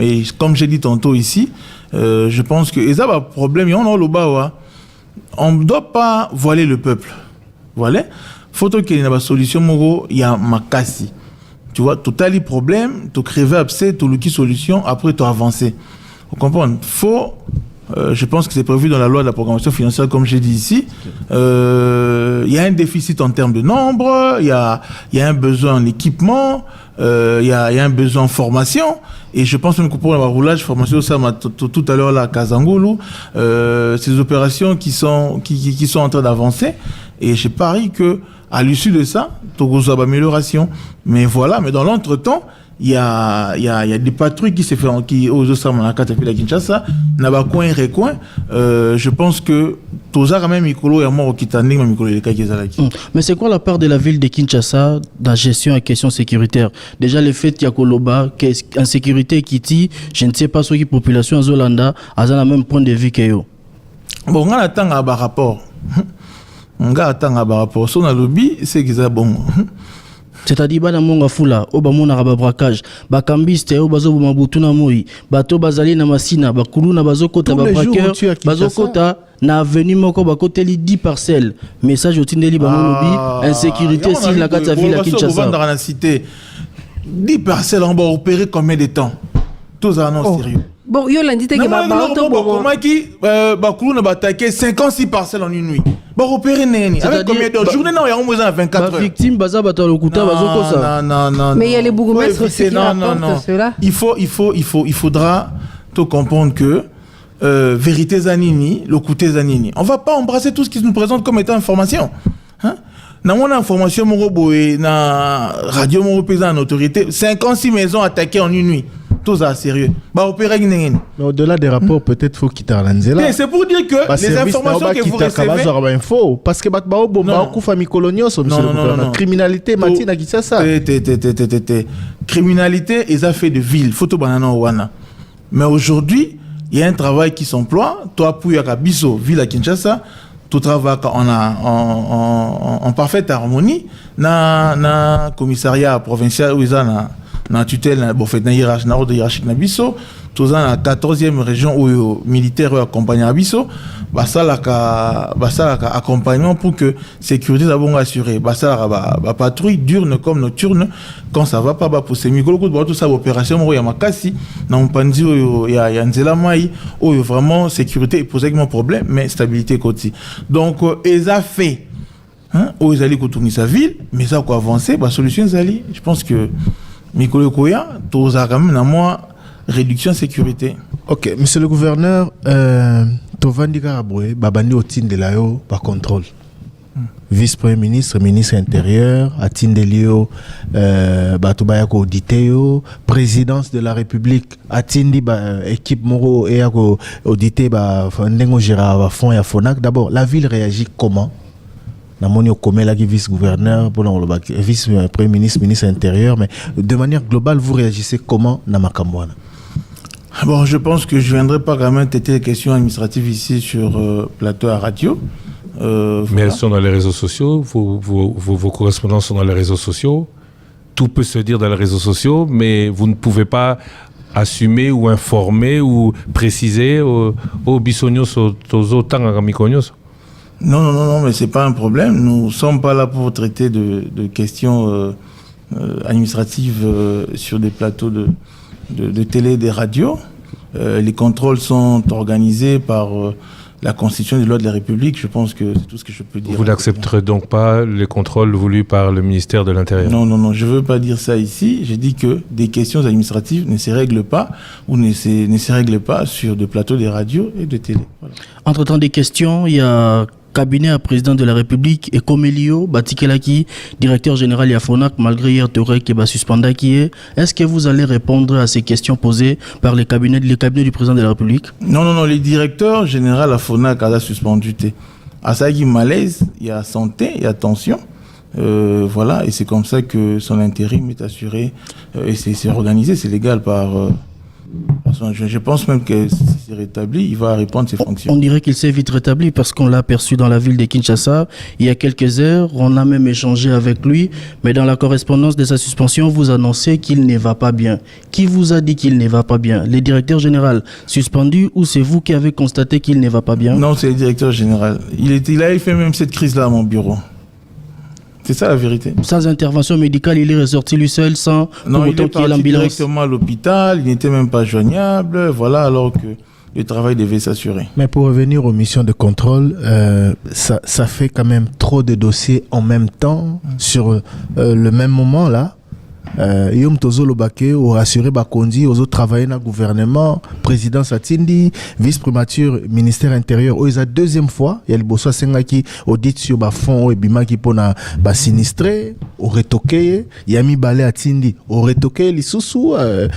Et comme j'ai dit tantôt ici, je pense que ils ont un problème. On ne doit pas voiler le peuple. Voilà. Faut qu'il y ait une solution. Il y a makasi. Tu vois, tout le problème, tu crèves abcès, tu le solution, après tu avances. Vous comprenez? Faut. Je pense que c'est prévu dans la loi de la programmation financière, comme j'ai dit ici. Il y a un déficit en termes de nombre, il y a un besoin en équipement, il y a un besoin en formation. Et je pense même que pour le roulage, formation, ça m'a tout à l'heure là, à Kazangoulou, ces opérations qui sont en train d'avancer. Et je parie que à l'issue de ça, Togo a amélioration. Mais voilà, mais dans l'entretemps, il y a des patrouilles qui se font qui aux Osamana Katapila Kinshasa naba coin recoin je pense que toza quand même mikolo ya mort kitanding mikolo les cas qui zalaki. Mais c'est quoi la part de la ville de Kinshasa dans la gestion et question sécuritaire? Déjà le fait qu'il y a Koloba en sécurité qui dit je ne sais pas ce qui population en Zolanda a le même point de vue que yo. Bon on attend un rapport. Son lobby c'est qu'ils a bon. C'est-à-dire bana monga fula o ba mona ba braquage ba kambiste o bazo mabutuna moi bato bazali na masina ba kuluna bazo kota ba braqueur bazo kota na avenue moko ba koteli 10 parcelles message au tindeli ba lobby insécurité si la kata ville à Kinshasa dans la cité 10 parcelles on va opérer combien de temps tous annonces sérieux. Bon yo lundi te que ba auto comment qui ba kuluna ba attaquer 56 parcelles en une nuit. Bon opérer neni avec combien d'heures journée non il y a au moins 24 heures. Victime baza bato lokuta bazo kosa. Non. Mais il y a les bourgmestres qui rapportent cela. Il faudra tout comprendre que vérité zanini, locouté zanini. On ne va pas embrasser tout ce qui nous présente comme étant information. Hein? Dans mon information, mon robot et na radio, mon représentant en autorité, 56 maisons attaquées en une nuit. Tout ça, sérieux. Bah, opérer mais au-delà des rapports, peut-être faut quitter l'Anzela. C'est pour dire que les informations que vous recevez... Parce que non. Criminalité, Matina, qui ça. Criminalité, ils ont fait de ville. Photo banana wana. Mais aujourd'hui, il y a un travail qui s'emploie. Toi, pour Yakabiso, ville à Kinshasa, tout travail en parfaite harmonie. Na commissariat provincial où ils ont na tutelle na hiérarchique na biso tous dans la 14e région où militaire accompagne à biso ça accompagnement pour que sécurité d'abord assurée ça patrouille diurne comme nocturne quand ça va pas pour ces micro tout ça opération ya makasi na mpanzi ya nzela mai vraiment sécurité pose un problème mais stabilité côté donc ils a fait où ils allaient tourner sa ville mais ça quoi avancer solution zali je pense que Mikolo Koya, tous a quand même dans moi réduction sécurité. Ok, monsieur le gouverneur, Tovandi Karaboué, Babani Otin de Layo, par contrôle. Vice-premier ministre, ministre intérieur, Atindelio, Batubayako Auditeo, présidence de la République, Atindi, équipe Moro et Audité, Fandingo Gérard, Fond et Fonac. D'abord, la ville réagit comment? Namonio Komela qui vice-gouverneur, vice-premier ministre, ministre intérieur, mais de manière globale, vous réagissez comment dans Makamwana? Bon, je pense que je ne viendrai pas quand même traiter les questions administratives ici sur plateau à radio. Mais elles sont dans les réseaux sociaux, vos correspondants sont dans les réseaux sociaux. Tout peut se dire dans les réseaux sociaux, mais vous ne pouvez pas assumer ou informer ou préciser au Bissonios, aux autant à Mikonios. Non, mais c'est pas un problème. Nous sommes pas là pour traiter de questions administratives sur des plateaux de télé et des radios. Les contrôles sont organisés par la Constitution des lois de la République. Je pense que c'est tout ce que je peux dire. Vous n'accepterez donc pas les contrôles voulus par le ministère de l'Intérieur? Non, je veux pas dire ça ici. J'ai dit que des questions administratives ne se règlent pas ou ne se règlent pas sur des plateaux de radio et de télé. Voilà. Entre-temps des questions, il y a cabinet à président de la République et Komelio Batikelaki, directeur général Yafonak, malgré hier Toré qui est suspendu qui est. Est-ce que vous allez répondre à ces questions posées par les cabinets du président de la République? Non, les directeurs général à Fonak a suspendu. À ça, il y a malaise, il y a santé, il y a tension. Voilà, et c'est comme ça que son intérim est assuré et c'est organisé, c'est légal par. Je pense même que si c'est rétabli, il va répondre ses fonctions. On dirait qu'il s'est vite rétabli parce qu'on l'a aperçu dans la ville de Kinshasa il y a quelques heures. On a même échangé avec lui, mais dans la correspondance de sa suspension, vous annoncez qu'il ne va pas bien. Qui vous a dit qu'il ne va pas bien? Le directeur général suspendu ou c'est vous qui avez constaté qu'il ne va pas bien? Non, c'est le directeur général. Il a fait même cette crise-là à mon bureau. C'est ça la vérité. Sans intervention médicale, il est ressorti lui seul sans non, il est parti directement à l'hôpital, il n'était même pas joignable, voilà, alors que le travail devait s'assurer. Mais pour revenir aux missions de contrôle, ça fait quand même trop de dossiers en même temps, sur le même moment là. Yom Tozo Lobake au rassuré Bakondi aux autres travailleurs dans le gouvernement, président Satindi, vice-primature, ministère intérieur. Ils a deuxième fois, il y a le bosso Senga qui audite sur fond et bima qui pona sinistré, au retoqué, il y a mis balai à Tindi, au retoqué les sous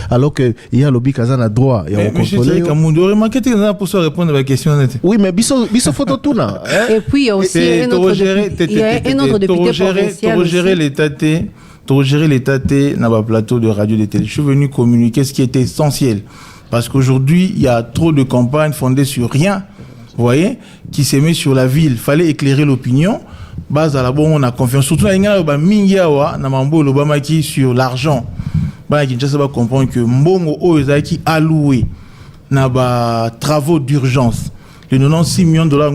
alors que il y a lobby kazan à droit et on contrôle. Mais Kamundo remarquez que nous pour répondre à la question. Oui, mais biso photo tout là. Et puis il y a aussi un autre député provincial. Pour gérer l'état dans le plateau de radio et de télé. Je suis venu communiquer ce qui était essentiel. Parce qu'aujourd'hui, il y a trop de campagnes fondées sur rien, vous voyez, qui se met sur la ville. Il fallait éclairer l'opinion. Base à la bonne, on a confiance. Surtout, il y a un qui sur l'argent. Kinshasa va comprendre que Mbongo Oezaki alloué dans travaux d'urgence. Le 96 millions de dollars,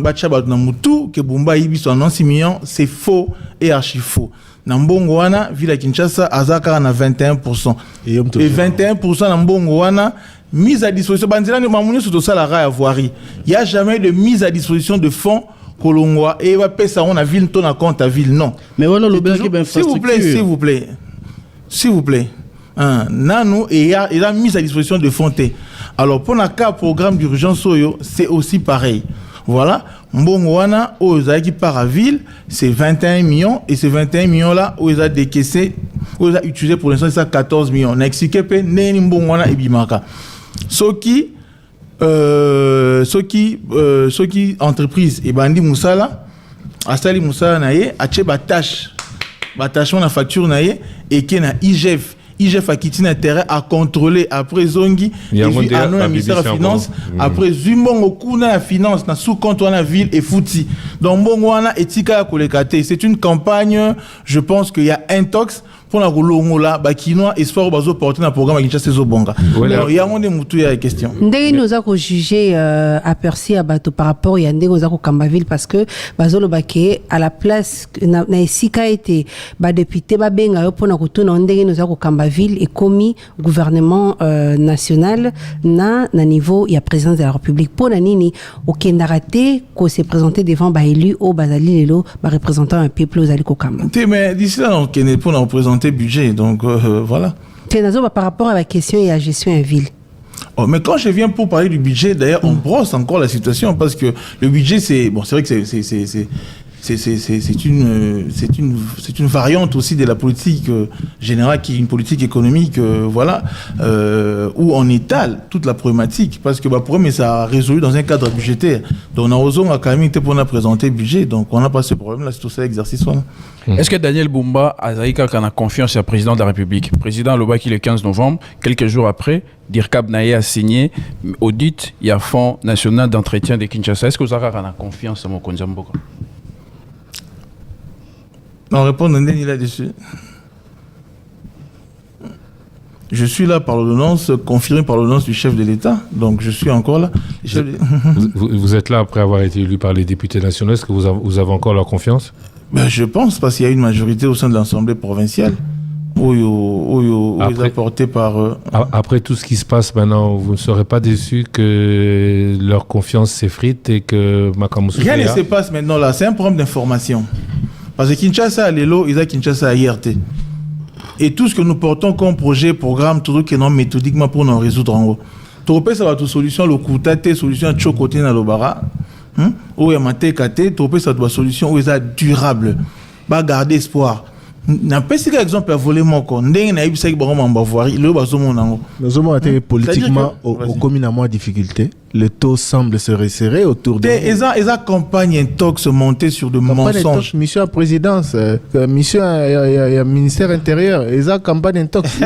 que Bumba Ibi soit 96 millions, c'est faux et archi faux. Nambongo wana ville Kinshasa azaka na 21%. Et 21% Nambongo wana mise à disposition banzela ne mamunyo sur ça la ra voirie. Il y a jamais de mise à disposition de fonds kolongwa et va payer ça on a ville ton compte à ville non. Mais voilà le bien qui s'il vous plaît. nano et il a mis à disposition de fonds. Alors pour le cas programme d'urgence c'est aussi pareil. Voilà, Mbongwana qui part à ville, c'est 21 millions et ces 21 millions là où ils a décaissé, où ils a utilisé pour l'instant c'est 14 millions. On a expliqué que Neni Mbongwana et Bimaka. Ce qui entreprise et Bandi Moussala, Asali Moussala naye, ache batache, batachement la facture naye et qui na IGF. IGF a quitté l'intérêt à contrôler après Zongi et puis à nos ministère de la Finance après Zumbongo Kuna la Finance na sous compte la ville et fouti donc Mbongwana et Tika Kolekate c'est une campagne je pense qu'il y a un tox pour la Rolongola Bakinois espoir bazo porter un programme avec Kinshasa Bonga alors il y a mon mutu ya question ndenge nous a jugé aperçu à bateau par rapport il y a ndenge nous a Kambaville parce que bazo le baké à la place na esika été ba député ba benga yo pona kutuna ndenge nous a Kambaville et commis gouvernement national na niveau il y a présidence de la République pour nini au Kendarate ko s'est présenté devant ba élu au bazali lelo ba représentant un peuple aux ali kokamba mais d'ici là on connaît pour représenter budget donc voilà. Par rapport à la question et à la gestion en ville. Oh, mais quand je viens pour parler du budget, d'ailleurs, on brosse encore la situation parce que le budget, c'est vrai que c'est une variante aussi de la politique générale qui est une politique économique, voilà, où on étale toute la problématique parce que pour eux, mais ça a résolu dans un cadre budgétaire. Donc on a osé quand même été pour présenter le budget, donc on n'a pas ce problème là, c'est tout ça l'exercice là. Est-ce que Daniel Bumba a confiance au président de la République? Président Lobaki le 15 novembre, quelques jours après, Dirkab Naye a signé audit, il y a Fonds national d'entretien de Kinshasa. Est-ce que vous avez confiance en Mokonza Mboka? Non, répondre là-dessus. Je suis là par l'ordonnance, confirmé par l'ordonnance du chef de l'État, donc je suis encore là. Vous êtes là après avoir été élu par les députés nationaux, est-ce que vous avez encore leur confiance? Ben, je pense, parce qu'il y a une majorité au sein de l'Assemblée provinciale, apporté par... Après tout ce qui se passe maintenant, vous ne serez pas déçu que leur confiance s'effrite et que Makamoussou... Rien ne se passe maintenant là, c'est un problème d'information. Parce que Kinshasa a l'élo, ils ont Kinshasa à IRT. Et tout ce que nous portons comme projet, programme, tout ce qui est non méthodiquement pour nous résoudre en haut. Tu repères ça va toute solution, le Koutate, solution à Tchokoté dans le Bara, où il y a Maté Kate, tu repères ça doit solution où ils sont durables. Pas garder espoir. N'a pas si exemple à voler mon corps. Ndeng na ibisa ki bango mbavoiri, le bazo mon nango. Nous avons été politiquement aux communes à moins difficulté. Le taux semble se resserrer autour de... Ils ont campagne intox monté sur de mensonges. Mission à présidence, mission à ministère intérieur, ils ont campagne intox.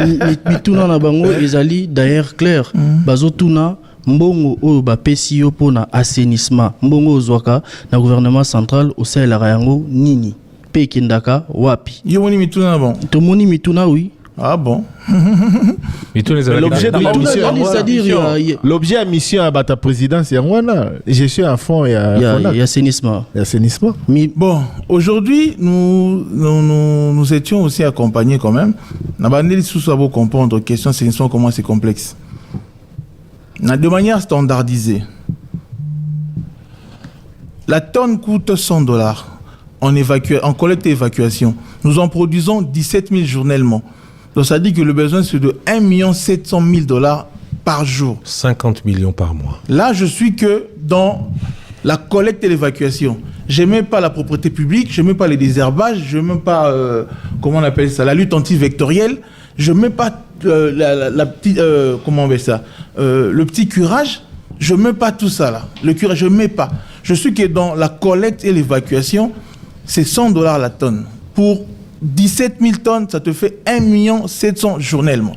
Mituna na bango, ils allaient d'ailleurs clair. Bazo tuna mbongo o ba PCO pour na assainissement. Mbongo ozwaka na gouvernement central au sein la yango nini. Kindaka wapi yomoni mituna bon tomoni mituna oui ah bon l'objet de la mission c'est-à-dire l'objet à mission à ta présidence et wana gestion à fond et assainissement bon aujourd'hui nous étions aussi accompagnés quand même na bandeli sous ça vous comprendre question assainissement comment c'est complexe de manière standardisée la tonne coûte $100 en collecte et évacuation. Nous en produisons 17 000 journellement. Donc ça dit que le besoin c'est de $1 700 000 par jour. 50 millions par mois. Là, je suis que dans la collecte et l'évacuation. Je n'aime pas la propriété publique, je n'aime pas les désherbages, je n'aime pas, comment on appelle ça, la lutte antivectorielle, je n'aime pas la petite, comment on appelle ça, le petit curage, je n'aime pas tout ça là. Le curage, je n'aime pas. Je suis que dans la collecte et l'évacuation, c'est $100 la tonne. Pour 17 000 tonnes, ça te fait 1 700 000 journellement.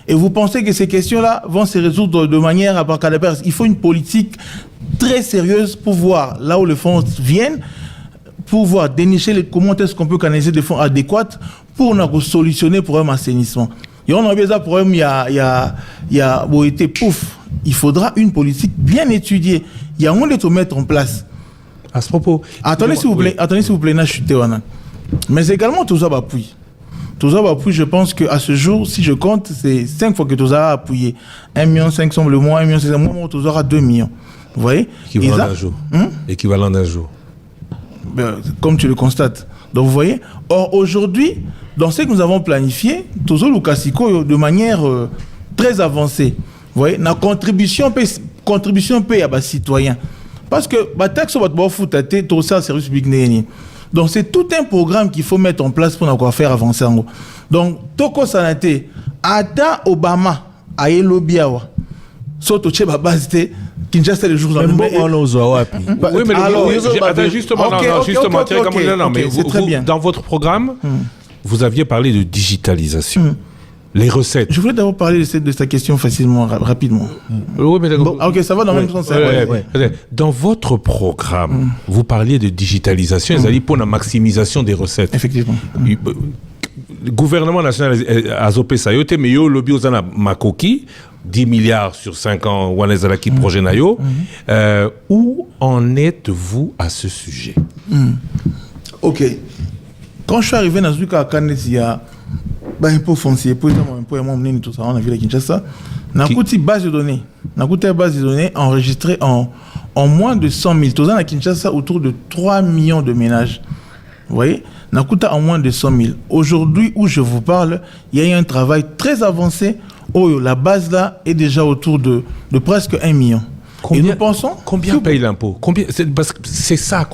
Et vous pensez que ces questions-là vont se résoudre de manière à part il faut une politique très sérieuse pour voir là où les fonds viennent, pour voir dénicher comment est-ce qu'on peut canaliser des fonds adéquats pour nous solutionner pour un assainissement. Et on a besoin de problème, il y a pouf. Il faudra une politique bien étudiée. Il y a un monde de mettre en place. À ce propos, attendez s'il vous plaît, n'a chuté mais également tout ça va appuyer. Tout ça va appuyer, je pense qu'à ce jour, si je compte, c'est 5 fois que tout ça va appuyer. 1 500 000 le mois, 1 500 000 le mois, tout ça aura 2 millions. Vous voyez? Équivalent d'un jour. Équivalent d'un jour. Ben, comme tu le constates. Donc vous voyez, or aujourd'hui, Dans ce que nous avons planifié, Tozo Lukasiko de manière très avancée. Vous voyez, la contribution paye à les citoyens. Parce que la taxe sur le foot, tout ça, service public. Donc c'est tout un programme qu'il faut mettre en place pour nous faire avancer. Donc, Toko Sanate, Ata Obama, Aye Lobiawa, Soto Cheba Bazte, Kinshasa les jours Oui, mais attends, justement, c'est très bien. Dans votre programme, vous aviez parlé de digitalisation. Les recettes. Je voulais d'abord parler de cette question facilement, rapidement. Oui, mais bon, ok, ça va dans le même sens. Dans votre programme, vous parliez de digitalisation, ils allaient pour la maximisation des recettes. Effectivement. Le gouvernement national a zopé Sayote, mais yo lobby aux Makoki, 10 milliards sur 5 ans, Wanezalaki projet Nayo. Où en êtes-vous à ce sujet? Ok. Quand je suis arrivé dans ce cas à Canet, il y a impôt foncier, tout ça, on a vu la Kinshasa. On a une base de données. On a une base de données enregistrée en moins de 100 000. Tout ça, à Kinshasa, autour de 3 millions de ménages. Vous voyez, on a en moins de 100 000. Aujourd'hui, où je vous parle, il y a eu un travail très avancé. La base là est déjà autour de presque 1 million. Et nous pensons... Combien paye l'impôt? Parce que c'est ça,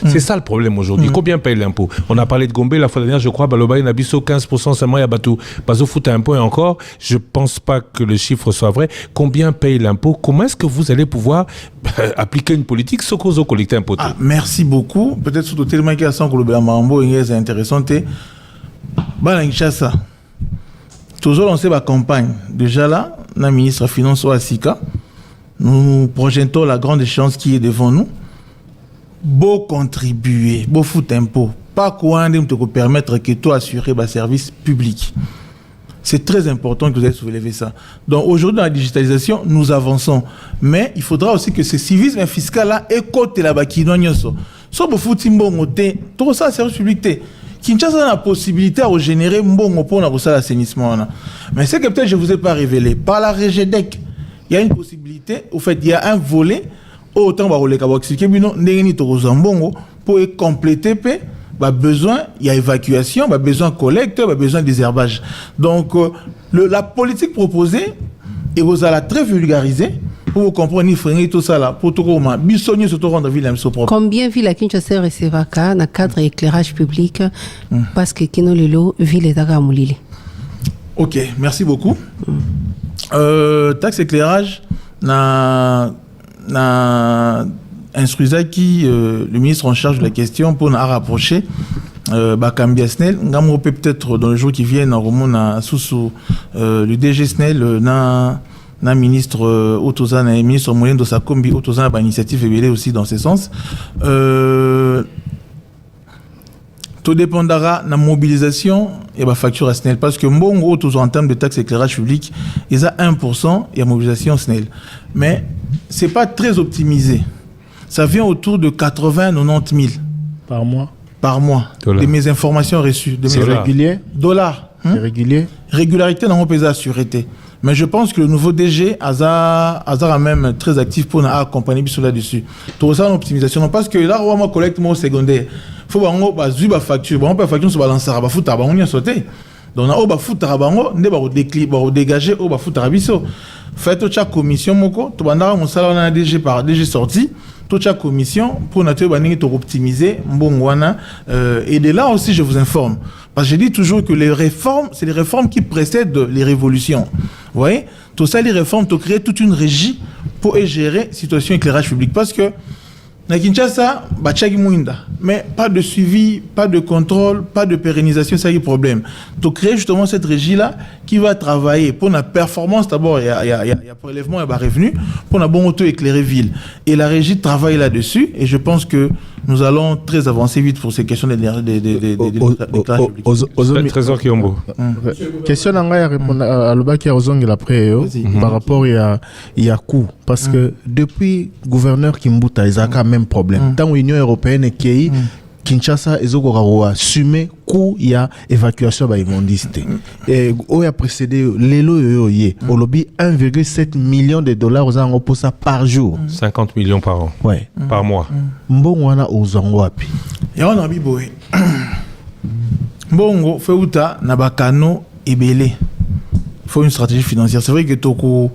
c'est ça le problème aujourd'hui. Combien paye l'impôt? On a parlé de Gombe la fois dernière, je crois, Baloba, il a biso 15% seulement, il y a Batou. Bazo fout un point encore. Je ne pense pas que le chiffre soit vrai. Combien paye l'impôt? Comment est-ce que vous allez pouvoir appliquer une politique Sokozo collecter impôt? Merci beaucoup. Peut-être surtout tellement qu'il y a 100 que le Mambo est intéressant. Balangchasa. Toujours lancé ma campagne. Déjà là, le ministre des Finances au Asika. Nous projetons la grande échéance qui est devant nous. Beau contribuer, beau foutre impôt. Pas quoi te permettre que toi assurer le service public. C'est très important que vous ayez soulevé ça. Donc aujourd'hui, dans la digitalisation, nous avançons. Mais il faudra aussi que ce civisme fiscal-là écoute la bakinogne. Soit vous foutez tout ça, service public. Kinshasa a la possibilité de générer un bon pour l'assainissement. Mais c'est que peut-être je ne vous ai pas révélé. Par la REGEDEC, il y a une possibilité, au fait, il y a un volet, autant pour compléter, besoin, il y a évacuation, besoin de collecte, besoin de désherbage. Donc, la politique proposée, et vous allez très vulgariser, pour vous comprendre, tout ça là, pour tout le monde, combien ville à Kinshasa recevaka dans le cadre d'éclairage public, parce que Kinolelo, ville est à Moulili. Ok, merci beaucoup. Taxe éclairage na instruisa qui le ministre en charge de la question pour nous rapprocher Bakambia Snell ngamo peut-être dans les jours qui viennent en roman sous le DG Snell na ministre Otozana et ministre Moulin de Sakombi Otozana ba initiative et aussi dans ce sens. Tout dépendra de la mobilisation et de la facture à SNEL. Parce que Mbongo, toujours en termes de taxe éclairage public, ils ont 1% et la mobilisation SNEL. Mais ce n'est pas très optimisé. Ça vient autour de 80-90 000. Par mois. Par mois. Dollar. De mes informations reçues. C'est régulier? Dollars. C'est régulier? Régularité dans mon pays à sûreté. Mais je pense que le nouveau DG a même très actif pour accompagner là-dessus. Tout ça, l'optimisation. Non, parce que là, on va collecter mon secondaire. Il faut que la facture. On peut facture sur le balancer. On a sauté. Donc, on va foutre à bango, on va dégager, on va foutre à biso. Faites chaque commission, moko. Tout le monde a DG par DG sorti. Toute chaque commission pour optimiser et de là aussi je vous informe parce que je dis toujours que les réformes c'est les réformes qui précèdent les révolutions. Vous voyez, tout ça les réformes tu créer toute une régie pour gérer situation éclairage public parce que na Kinshasa mais pas de suivi, pas de contrôle, pas de pérennisation, c'est un problème. Tu crées justement cette régie là qui va travailler pour la performance d'abord, il y a prélèvement et revenu pour la bonne auto-éclairer ville. Et la régie travaille là-dessus et je pense que nous allons très avancer vite pour ces questions d'éclairage public. Trésor Kiombo. Question à répondre à l'Oba qui a ozongé après par rapport il y a coût parce que depuis gouverneur Kimbuta ils ont quand même problème. Tant l'Union européenne qui Kinshasa ezokora assumer coût il y a évacuation ba immondiste et on a précédé lelo yoye au lobby 1,7 million de dollars aux en pour ça par jour 50 millions par an par mois mbongo wana ozango api ya on a biboé Bongo, feuta, nabakano, ebele. Il faut une stratégie financière. C'est vrai que toko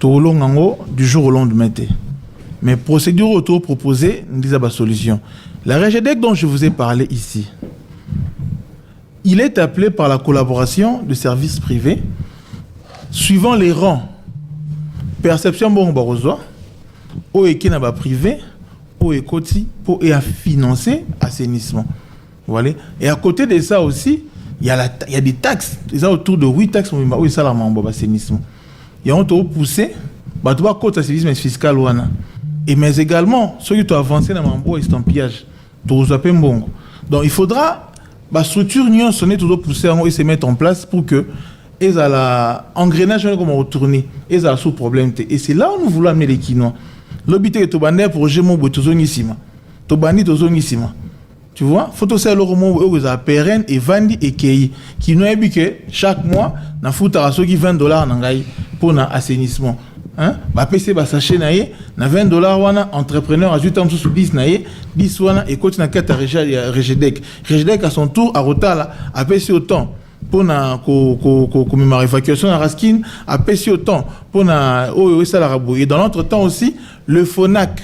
longango du jour au lendemain. Mais procédure auto proposée, nous disons la solution. La REGEDEC dont je vous ai parlé ici, il est appelé par la collaboration de services privés suivant les rangs. Perception bon barozo, au ekinaba privé, au ekoti pour et à financer assainissement. Voilà. Et à côté de ça aussi, il y a des taxes. Il y a autour de 8 taxes où il y a l'assainissement. Il y a un taux poussé, bah tu vas côté assainissement fiscal ouana. Et mais également ceux qui ont avancé dans le estampillage, tout ça peut bon. Donc il faudra la structure union sonner toujours pousser et se mettre en place pour que ils à la engrenage comment retourner, ils à sous problème et c'est là où nous voulons amener les Kinois. L'obité est au banner pour gémo botozonissima. To bani tozonissima. Tu vois, faut aussi alors où ils a pérenne et vandi et kei qui nous dit que chaque mois na fouta à ceux qui $20 nangai pour un assainissement. Hein? Bah PC bah sachet naie na $20 wana entrepreneur ajoute en dessous 10 naie 10 wana et continue à quatre REGEDEC. REGEDEC à son tour à Rotala a PC autant pour na comme évacuation à Raskin a PC autant pour na et dans l'autre temps aussi le FONAC.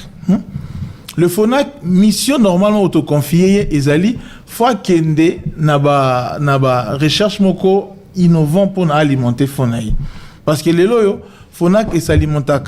Le FONAC mission normalement autoconfiée ezali fois kende naba recherche moko innovant pour alimenter FONAI parce que les loyo FONAC et s'alimenta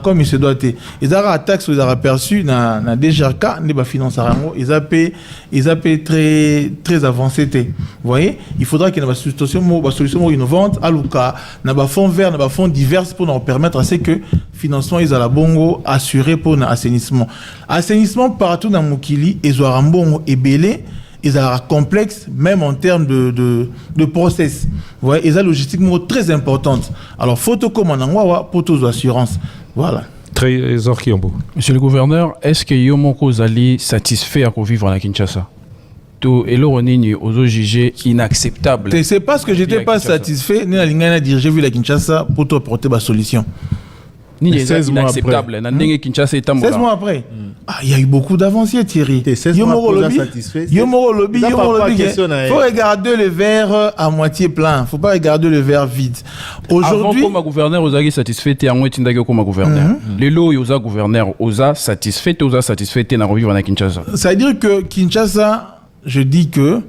comme il se doit être. Ils ont la taxe ils ont perçu na DGRK ne ba financer rango ils a payé très avancé. Vous voyez, il faudra qu'il y ait une solution innovante aluka na ba fonds verts na ba fonds divers pour nous permettre à ce que financement ils a la bongo assuré pour l'assainissement. Assainissement partout dans Mokili ils ont rambongo et belé. Ils ont complexe, même en termes de process. Vous voyez, ils ont logistiquement très importante. Alors, photo comme en Angoua, pour tous assurances. Voilà. Trésor Kiombo. Monsieur le gouverneur, est-ce que Yomoko Zali satisfait à vivre à Kinshasa? Tout et l'Oronini aux jugé inacceptable. C'est parce que j'étais pas satisfait, ni la ligne dire j'ai vu la Kinshasa pour te apporter ma solution. Ni 16 mois après. 16 mois après. Ah, il y a eu beaucoup d'avancées, Thierry. 16 mois après, satisfait. Faut regarder le verre à moitié plein. Faut pas regarder le verre vide. Aujourd'hui, avant comme gouverneur, vous avez satisfait et en Tindage comme gouverneur. Les lots, vous avez gouverneur, vous avez satisfait, vous avez satisfait et revivre à Kinshasa. Ça veut dire que Kinshasa, je dis que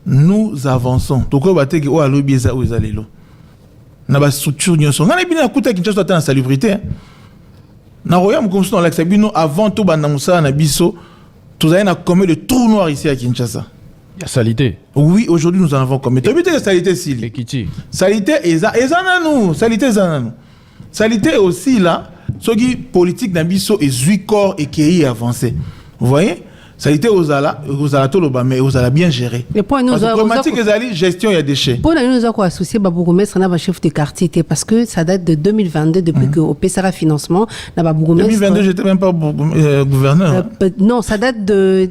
nous avançons. Donc, on va dire que oh, lobby ça, vous allez là. Na ba structure nyonso ngana bina kuta Kinshasa ta salubrité na royaume comme dans l'axe bino avant tout bana musa na biso tous avez na commis le trou noir ici à Kinshasa. Il y a salité. Oui, aujourd'hui nous en avons commis. Tu as vu que salité sili. Salité ezananu, salité ezananu. Salité aussi là, ce qui politique na biso et zuikor et qui est avancé. Vous voyez? Ça a été aux ala tout le bas, mais aux ala bien géré. Le point nous a problématique gestion il y a déchets. Pour nous avons associé Babourgomestre na chef de quartier parce que ça date de 2022 depuis que au PSRA financement na Babourgomestre. 2022 j'étais même pas gouverneur. Non, ça date de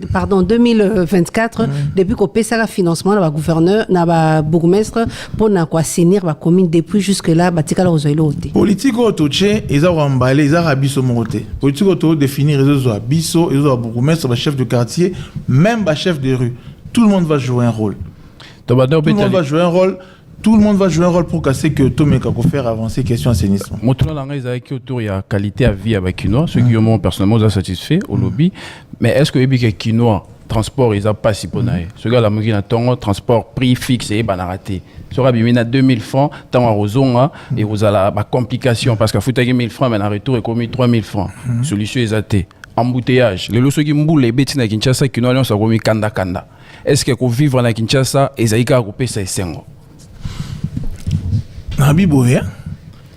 2024 depuis qu'au PSRA financement na gouverneur na Babourgomestre pour na quoi assainir la commune depuis jusque là batikala ozoilo oté. Politique otoche ils ont emballé ils ont rabiso moroté. Politique oto définir les autres biso ils ont Babourgomestre chef de quartier, même chef de rue, tout le monde va jouer un rôle. Tout le monde va jouer un rôle. Tout le monde va jouer un rôle pour casser que tout le monde faire avancer question assainissement. Moi, tout le monde autour il y a qualité à vie avec Kinois, ceux qui ont personnellement ont satisfait au lobby. Mais est-ce que les Kinois transport ils ont pas si bon ce gars la mugina tongo transport prix fixe et banaraté. Sera bien à 2000 francs tant à Rozonga et vous avez la complication parce que faut 1000 francs mais en retour est commis 3000 francs. Solution est athée. Embouteillage. Les lois qui mboulent les bêtes na Kinshasa qui n'ont pas remis kanda. Est-ce que qu'on vivre na Kinshasa et zaïka couper ça esengo? Na biboya.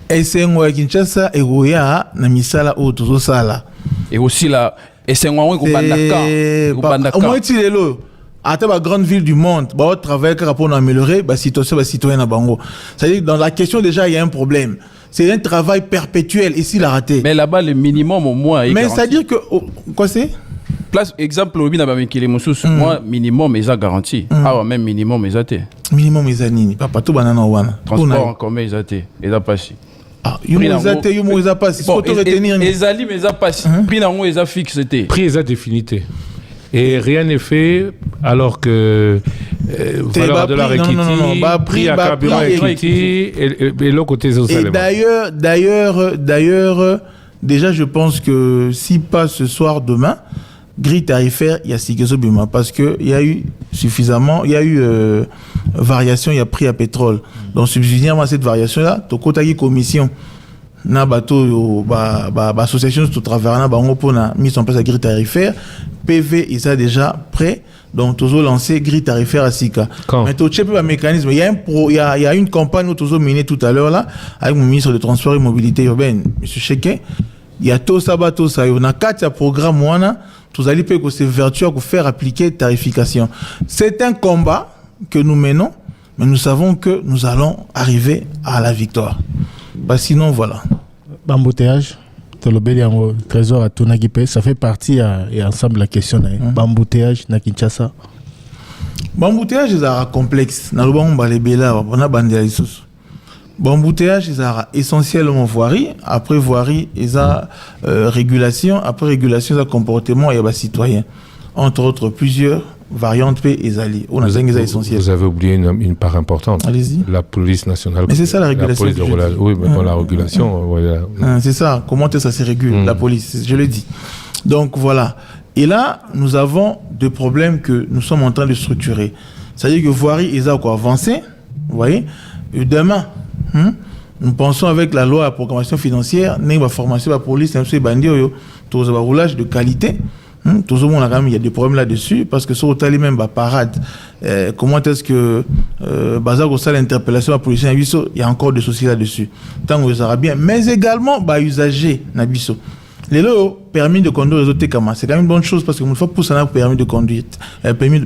Esengo à Kinshasa et goya na misala o tozo sala. Et aussi la esengo on ko bandaka. Au moins tu les lo. À la grande ville du monde, bah travail pour améliorer bah situation citoyen à Bango. C'est-à-dire dans la question déjà il y a un problème. C'est un travail perpétuel ici la raté. Mais là-bas le minimum au moins est mais c'est-à-dire que quoi c'est? Place exemple au bina qui les musus moi minimum est garanti. Ah même minimum est até. Minimum est nini papa tout banana wana. Transport en commun est até. Et ça passe. Ah, yo mo pas si faut te retenir. Les ali mais ça passe. Prix nango est fixe. Prix est définité. Et rien n'est fait alors que valeur de la Rekiti, prix à carburant Rekiti et l'autre côté social. Et d'ailleurs, déjà je pense que si pas ce soir, demain, grille tarifaire, il y a Sikezo Bima parce qu'il y a eu suffisamment, il y a eu variation, il y a prix à pétrole. Donc subsidiairement à cette variation-là, tu as une commission. Na bateau association de travail na bango pour na mise en place la grille tarifaire PV ils sont déjà prêt donc toujours lancé grille tarifaire à Sika. Mais tu sais pas mécanisme, il y a une campagne toujours menée tout à l'heure là avec mon ministre de transport et mobilité urbaine monsieur Cheke, il y a tout ça on a 4 programmes wana tous allez que c'est vertueux pour faire appliquer tarification. C'est un combat que nous menons mais nous savons que nous allons arriver à la victoire. Bah sinon voilà. Bambouteillage, trésor à Tonagipe, ça fait partie et ensemble la question. Bambouteillage na Kinshasa. Bambouteillage est complexe. Na loba on les bela, on a bandé les sous. Bambouteillage est essentiellement voirie. Après voirie, il y a régulation. Après régulation, il y a comportement et citoyen. Entre autres, plusieurs variantes P et Zali. Vous avez oublié une part importante. Allez-y. La police nationale. Mais c'est ça la régulation. Oui, mais dans la régulation. Voilà. C'est ça. Comment ça se régule, la police, je l'ai dit. Donc voilà. Et là, nous avons deux problèmes que nous sommes en train de structurer. C'est-à-dire que voirie est encore avancé. Vous voyez. Et demain, nous pensons avec la loi à programmation financière, nous avons formation la police, nous avons un roulage de qualité. Tout le monde a quand même, il y a des problèmes là-dessus parce que sur le même parade, comment est-ce que bazar au salle l'interpellation à la police il y a encore des soucis là-dessus. Tant que ça va bien, mais également usager nabiso. Les lots permis de conduire les autres c'est quand même une bonne chose parce que une fois pour ça permis de conduire,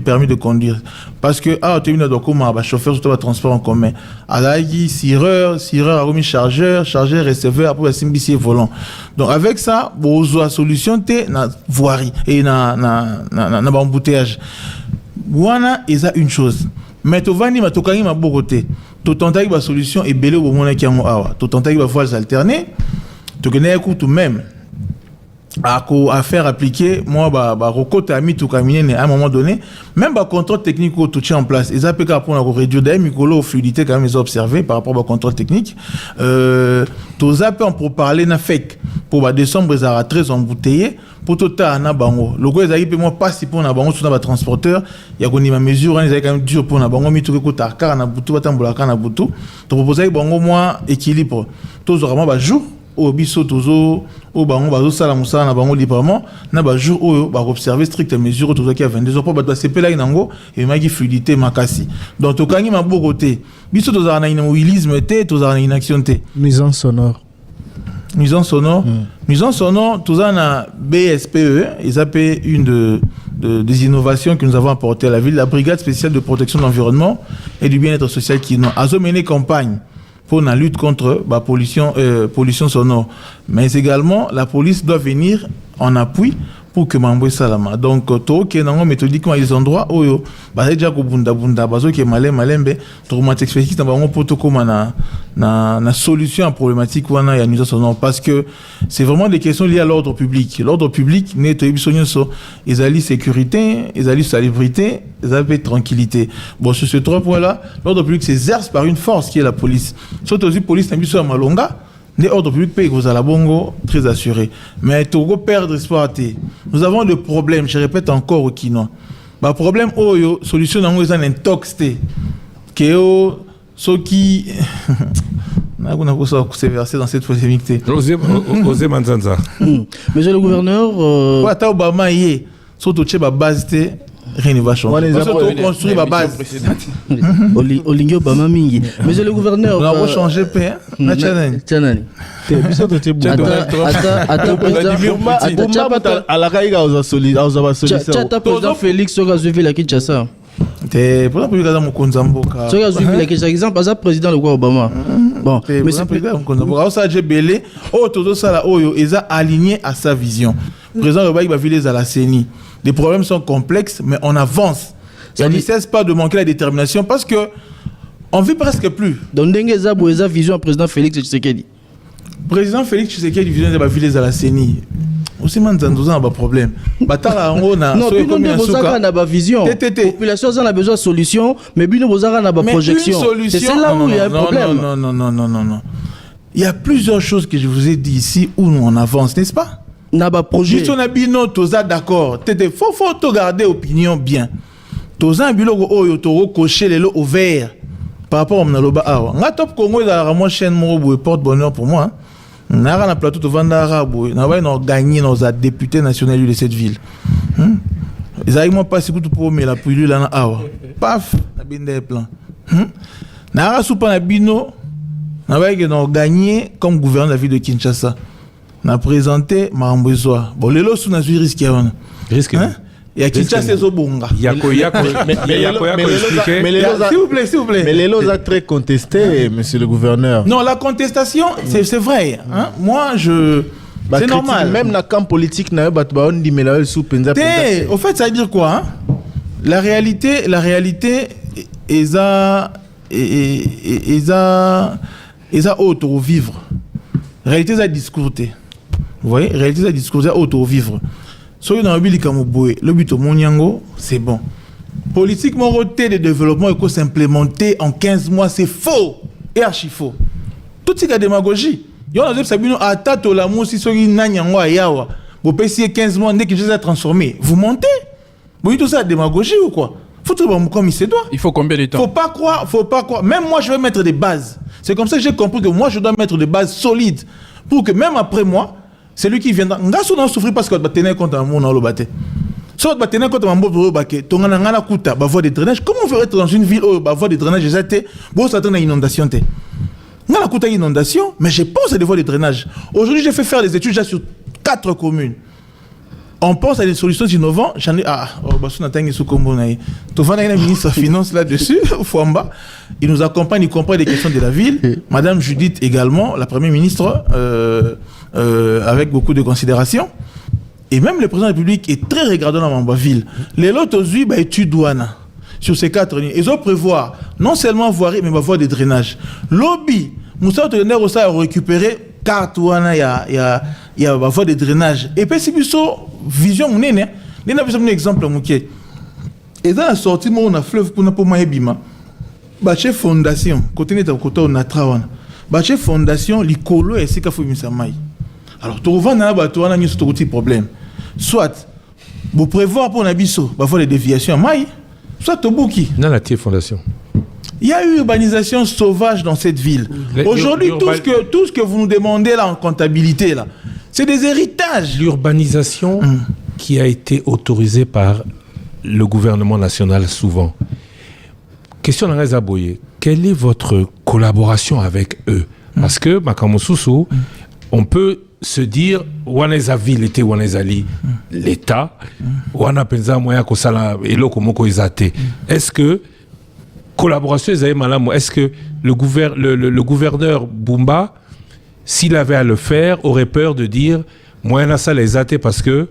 permis de conduire parce que tu es venu comme chauffeur sur le transport en commun. Alaï sireur a remis chargeur, receveur après simplifier volant. Donc avec ça, la solution t'es na voirie et na embouteillage. Wana est une chose. Mais tu vas ni ma tokani ma bogoté. Tu tentes la solution et belé au moment qui a awa. Tu tentes la voie alterner. Tu connais tout même. À faire appliquer moi recote à mis tout caminer à un moment donné même contrôle technique tout tient en place ils appellent pour la réduire des micro fluidité quand même ils ont observé par rapport au contrôle technique tous appels pour parler na fake pour décembre ils ont très embouteillé pour tout à na bango le gars ils moi pas si pour na bango sur na transporteur il y a qu'on ma mesure ils quand même dur pour na bango mi tout que ta car na butu batambola car na butu to proposer bango moi équilibre tous vraiment jour au biso tozo au bango bazo sala musala na bango librement na ba jour oyo ba observer stricte mesure tozo qui a 22 heures pour ba sepela inango et magi fluidité makasi donc to kangi ma bogoté biso tozo na immobilisme té tozo na inaction té mise en sonore tozo na BSPE ils appellent une des innovations que nous avons apportées à la ville, la brigade spéciale de protection de l'environnement et du bien-être social qui a mené campagne pour la lutte contre la pollution sonore. Mais également, la police doit venir en appui pour que Mambo Salama. Donc, tout qui est méthodiquement des endroits où il y a déjà qui est malembe, traumatique spécifique, pour tout comme na solution à problématique où il y a une sonore. Parce que c'est vraiment des questions liées à l'ordre public. L'ordre public, ils allaient sécurité, ils allaient salubrité, ils allaient tranquillité. Bon, sur ces trois points-là, l'ordre public s'exerce par une force qui est la police. Surtout aussi, police n'a pas malonga. L'ordre public paye aux Alabongo très assuré. Mais Togo perdre espoir. Nous avons des problèmes, je répète encore au Kinois. Le problème, solution dans un intox. Que ceux qui. C'est versé dans cette polémique. Osé Manzanza. Monsieur le gouverneur. Obama y est. Surtout, tu as base. Rien ne va changer. Parce que tu construis ma base. Olingo Obama mingi. Monsieur le gouverneur. On va changer paix. Tchanani. Président Félix Soga Zuvi la Kinshasa. Pour exemple, as président le roi Obama. Bon, mais c'est président ça j'ai belé tout ça là aligné à sa vision. Président Obama va viser à la CENI. Les problèmes sont complexes, mais on avance. Ça ne cesse pas de manquer la détermination parce que on vit presque plus. Donc, vision président Félix Tshisekedi. Président Félix Tshisekedi vision de la ville à la CENI. aussi manzanzo a un problème. Batala on a non, bino ne bozaka na ba vision. Population a besoin de solution, mais bino bozaka na ba projection. C'est là où il y a un problème. Non. Il y a plusieurs choses que je vous ai dit ici où nous on avance, n'est-ce pas? Na ba projet. Juste on a bino toza d'accord. Faut te garder opinion bien. Toza biloko oyo to cocher les lots au vert par rapport au Mnaloba Awa. Nga top Congo il a vraiment chaîne mo porte bonheur pour moi. Nara na plateau de Vandara boy. Na va gagner nos députés nationaux de cette ville. Ils arrivent pas si pour mais la pilule là Awa. Paf, na binde plan. Nara soupa na bino. Na va gagner comme gouverneur de la ville de Kinshasa. Na présenté Marambozoa. Bon lelo sous na risque hein. Risque. Il y a Kinshasa Zobonga. S'il vous plaît. Mais les lois a très contesté, monsieur le gouverneur. Non, la contestation, c'est vrai. Hein? Moi, c'est normal. Même dans le camp politique, au fait, ça veut dire quoi hein? La réalité, ils ont auto-vivre. Réalité, ça discourter. Vous voyez, réalité, ça discourter, auto-vivre. So dans le but au Monyango, c'est bon. Politiquement, de développement il faut s'implémenter en 15 mois, c'est faux et archi faux. Tout c'est la démagogie. Yo na sabino atato la mo si so nyango ayawa. Vous payez 15 mois dès que je les ai transformés. Vous montez. Vous tout ça la démagogie ou quoi? Faut tout comme il se doit. Il faut combien de temps? Faut pas croire. Même moi je vais mettre des bases. C'est comme ça que j'ai compris que moi je dois mettre des bases solides pour que même après moi c'est lui qui viendra. Ngaso non souffrir parce que va tenir compte à mon le baté. Soit va tenir compte à mon beau baké. Ton ngana kuta ba voie de drainage. Comment on veut être dans une ville où ba voie de drainage j'étais bon ça t'en a inondation té. Ngana kuta inondation mais je pense à des voies de drainage. Aujourd'hui j'ai fait faire des études déjà sur 4 communes. On pense à des solutions innovantes. J'en ai Bassou Natangi Soukombo naï. Tu vois le ministre des Finances là-dessus Fouamba. Il nous accompagne, il comprend les questions de la ville. Madame Judith également, la première ministre avec beaucoup de considération. Et même le président de la République est très regardant dans ma ville. Les lots aujourd'hui études douane sur ces 4 lignes. Ils ont prévoir non seulement voirie mais voie de drainage. Lobby, Moussa Tonner aussi a récupéré carte douane il y a voie de drainage. Et puis si vous vision mon nene, on a un exemple mouké. Et dans la sortie on a fleuve pour na pour maébima. Baché fondation côté net côté on a trawana. Baché fondation likolo et c'est qu'a faut misamai. Alors tu revends na ba to na nyi so problème. Soit vous prévoir pour na biso ba faire des déviations mai, soit to bouki. Dans la fondation. Il y a eu urbanisation sauvage dans cette ville. Aujourd'hui tout ce que vous nous demandez là en comptabilité là, c'est des héritages. L'urbanisation qui a été autorisée par le gouvernement national souvent. Question d'Angaza Boye, quelle est votre collaboration avec eux? Parce que, Makamosusu, on peut se dire, Waneza ville était Wanezali, l'État, Wana Penza Moya Kosala, Eloko Moko Izate. Est-ce que, collaboration, est-ce que le gouverneur Bumba, s'il avait à le faire, aurait peur de dire, Moyana ça les Izate parce que,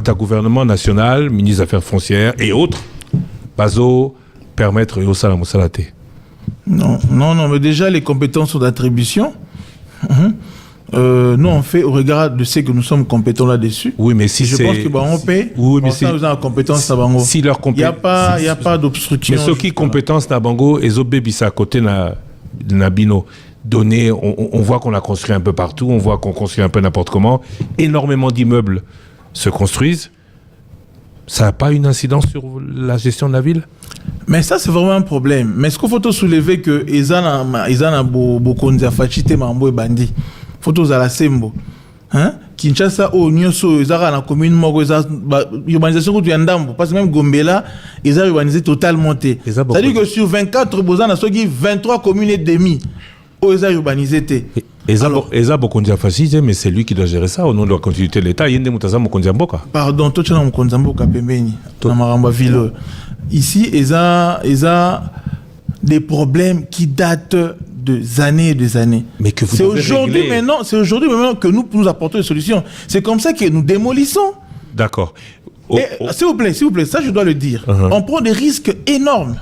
ta gouvernement national, ministre des Affaires foncières et autres, Bazo, permettre au Salam Salate? Non, mais déjà les compétences sont d'attribution. Nous on fait au regard de ce que nous sommes compétents là-dessus. Oui, mais si je pense que on paie. Oui, mais si nous avons compétence à Bango. Si leur il y a pas d'obstruction. Mais ceux qui compétence à Bango et Zobébissa à côté na Bino donné, on voit qu'on a construit un peu partout, on voit qu'on construit un peu n'importe comment. Énormément d'immeubles se construisent. Ça n'a pas une incidence sur la gestion de la ville? Mais ça, c'est vraiment un problème. Mais ce qu'il faut soulever que ils ont beaucoup de fachité mambo et bandi. Faut à la sembo. Hein? Kinshasa au Nyoso, ils ont la commune mogo, urbanisation que tu as ndambo. Parce que même Gombela, ils ont urbanisé totalement. C'est-à-dire que sur 24 bozans, il y a 23 communes et demi où ils ont urbanisé. Eza Bokondia Fachite, mais c'est lui qui doit gérer ça au nom de la continuité de l'État. Yende Moutaza Mokondia Mboka. Pardon, toi tu as Mokondia Mboka Pembeni, dans Maramba Ville. Ici, Eza des problèmes qui datent des années et des années. Mais que vous c'est aujourd'hui maintenant que nous apportons des solutions. C'est comme ça que nous démolissons. D'accord. S'il vous plaît, ça je dois le dire. On prend des risques énormes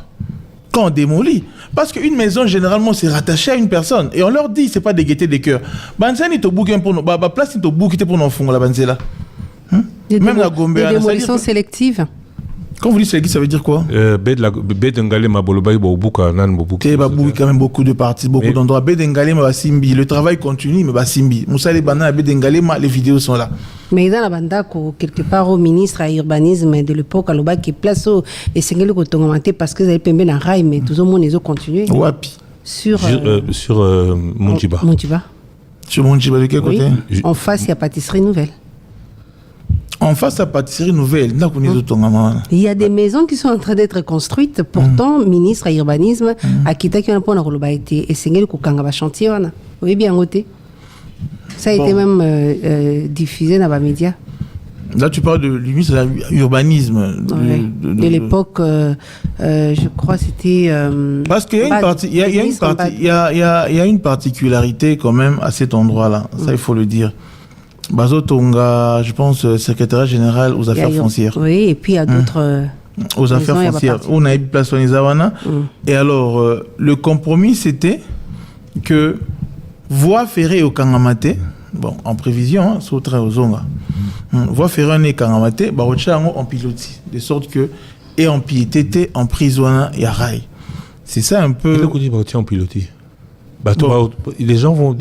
quand on démolit. Parce qu'une maison, généralement, c'est rattaché à une personne. Et on leur dit, c'est pas des gaietés des cœurs. Banzani to bouquin pour nous. Place to bouquin pour nous fonds la banzela. Même la Gombe, des ça veut dire démolitions que- sélectives. Quand vous dites sélectif, ça veut dire quoi? Bedengale Maboloba Bobuka Nan Bobuka. Il y a quand même beaucoup de parties, beaucoup Mais- d'endroits. Bedengale, mais Simbi. Le travail continue, mais Simbi. Moussa les bananes à Bedengale, les vidéos sont là. Mais dans la banda, quelque part, au ministre à l'urbanisme de l'époque, à l'Oba, qui place au et c'est le cotongamate parce que vous avez pembé dans rail, mais tout le monde les a continué. Wapi. Sur Munjiba. Munjiba. Sur mon de quel Oui. côté? En face, il y a pâtisserie nouvelle. En face à pâtisserie nouvelle, là qu'on est autour de Il y a des maisons qui sont en train d'être construites. Pourtant, ministre à l'urbanisme, à Kita qui a un point de été et c'est le Kukanga chantier. Oui, bien noté. Ça a été même diffusé dans les médias. Là, tu parles de ministre de l'urbanisme. Ouais. De l'époque, je crois que c'était. Parce qu'il y a une partie, il y a une partie, il y a une particularité quand même à cet endroit-là. Ça, il faut le dire. Bazo Tonga, je pense, secrétaire général aux affaires foncières. Oui, et puis il y a d'autres. Aux affaires maisons, foncières. On a eu place en Izawana. Et alors, le compromis, c'était que voie ferrée au Kangamate, bon, en prévision, c'est au train aux Zonga. Voie ferrée au Kangamate, en pilotis. De sorte que, et en piété, en prisonnier et à rail. C'est ça un peu. En pilotis. Les gens vont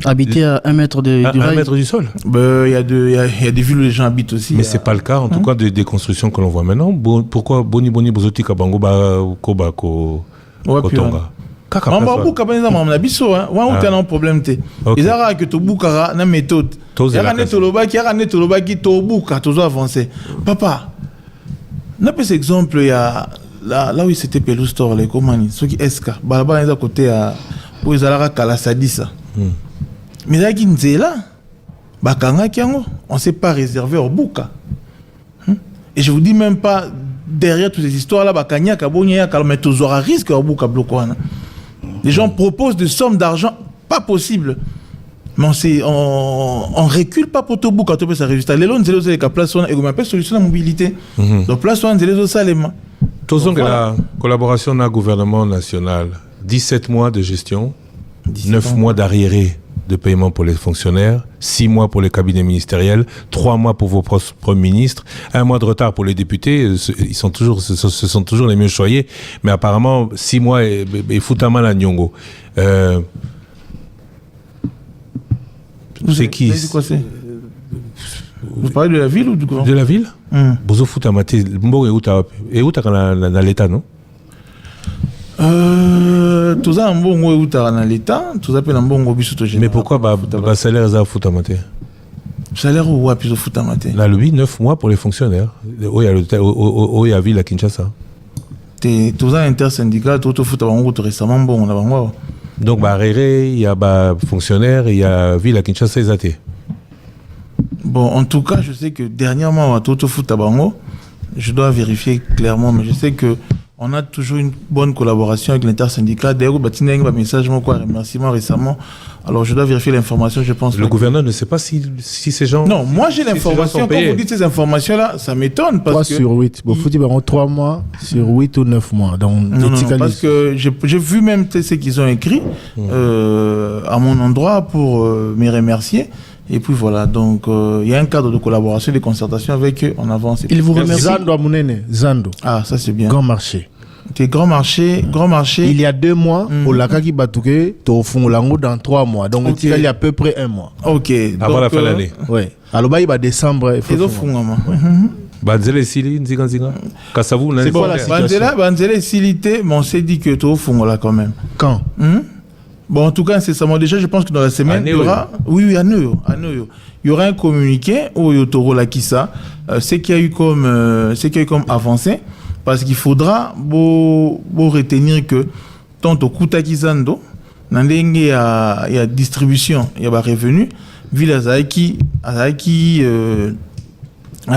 Habiter à 1 mètre du à 1 rail. mètre du sol. Il y a des villes où les gens habitent aussi. Mais c'est pas le cas, en tout cas, des constructions que l'on voit maintenant. Pourquoi Boni Bozoti Kabango Koba Kotonga Mambabu kabaniza mamna biso hein wa utana problème te izara que to bukara na méthode yara ne tolobaki to buka to avancer papa n'a pas exemple il y a là où c'était Pelou Store les comani ceux qui eska balaba à côté à où izara kala sadisa mais là qui nzela bakanga kiango on s'est pas réservé au buka et je vous dis même pas derrière toutes ces histoires là bakanya kabonya kalme to zora risque au buka blokwana. Les gens proposent des sommes d'argent pas possibles. Mais on recule pas pour tout bout quand on peut ça résultat. Les lots de zélo place on et on appelle solution de mobilité. Donc place on zélo salema. Tous la collaboration d'un gouvernement national, 17 mois de gestion, 9 mois d'arriérés de paiement pour les fonctionnaires, 6 mois pour les cabinets ministériels, 3 mois pour vos premiers ministres, 1 mois de retard pour les députés. Ce sont toujours les mieux choyés, mais apparemment 6 mois et Foutaman à Nyongo. C'est qui? Vous parlez de la ville ou du gouvernement? De la ville? Bozo Foutamate, Mbo et Outa dans l'État, non? Tout ça en bon ou dans l'État, tout ça peut en bon ou biso. Mais pourquoi salaire za Foutamate? Salaire ou à biso Foutamate? La lobby 9 mois pour les fonctionnaires. Il y a ville à Kinshasa. Tout ça intersyndical, tout Foutamate récemment bon là. Donc il y a fonctionnaires, il y a ville à Kinshasa et bon, en tout cas, je sais que dernièrement à Toto Futabango, je dois vérifier clairement, mais je sais que on a toujours une bonne collaboration avec l'intersyndicat. D'ailleurs, Batina a un message, un remerciement récemment. Alors, je dois vérifier l'information, je pense. Le gouverneur ne sait pas si ces gens... Non, moi j'ai l'information. Quand vous dites ces informations-là, ça m'étonne. 3 sur 8. Bon, faut dire 3 mois sur 8 ou 9 mois. Donc, non, parce que j'ai vu même ce qu'ils ont écrit à mon endroit pour me remercier. Et puis voilà, donc il y a un cadre de collaboration, de concertation avec eux, on avance. Il vous remercie. Zando à Mounene, Zando. Ah, ça c'est bien. Grand marché. Grand marché. Il y a 2 mois, au Lakaki Batouké, tu as dans 3 mois. Donc, il y a à peu près 1 mois. Ok. Avant la fin de l'année. Oui. Alors, il va décembre. Il faut Banzele Sili, Nziga. Kassavou, c'est quoi la situation? Banzele Silité, mais on s'est dit que tu as là quand même. Quand? Bon, en tout cas, incessamment, déjà, je pense que dans la semaine, il y aura... Oui, à Neuilly. Il y aura un communiqué au Yotoro Lakissa, ce qu'il y a eu comme avancé, parce qu'il faudra retenir que tant au Kutakizando, il y a distribution, il y a revenu, ville Azaiki a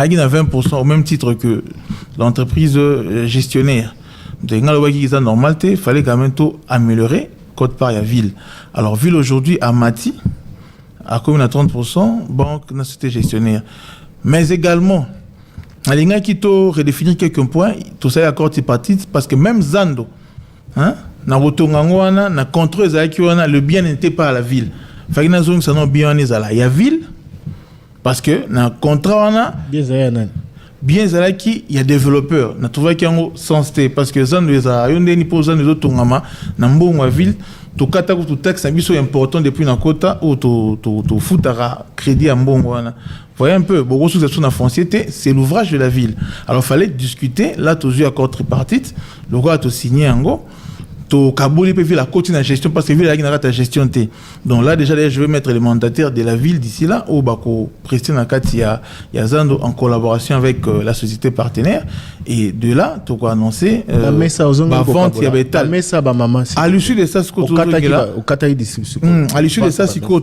20% au même titre que l'entreprise gestionnaire. Donc, normal, il fallait quand même tout améliorer. Côte part, il y a ville. Alors, ville aujourd'hui, à Mati, à commune à 30%, banque, société gestionnaire. Mais également, il y a qui redéfinir quelques points, tout ça est accord tripartite, parce que même Zando, na contrôle le bien n'était pas à la ville. Il y a ville, parce que dans le contrat on a bien zalaki il y a développeur na trouvé qu'il y a un sens parce que ça nous a yonde ni posa nous autres ngama na mbongo wa ville to kata ko to taxe biso important depuis na kota ou to futara crédit à mbongo wana. Voyez un peu, beaucoup sous la foncière, c'est l'ouvrage de la ville. Alors, il fallait discuter. Là, tu as eu accord tripartite. Le gars a signé un go. Tu as la côte de la gestion parce que la ville a ta gestion. Donc là, déjà, je vais mettre les mandataires de la ville d'ici là. Au Bako, Christian Akati, il y a Zando en collaboration avec la société partenaire. Et de là, tu as annoncé la vente, il y avait tal. À l'issue de ça, à l'issue de ça, c'est quoi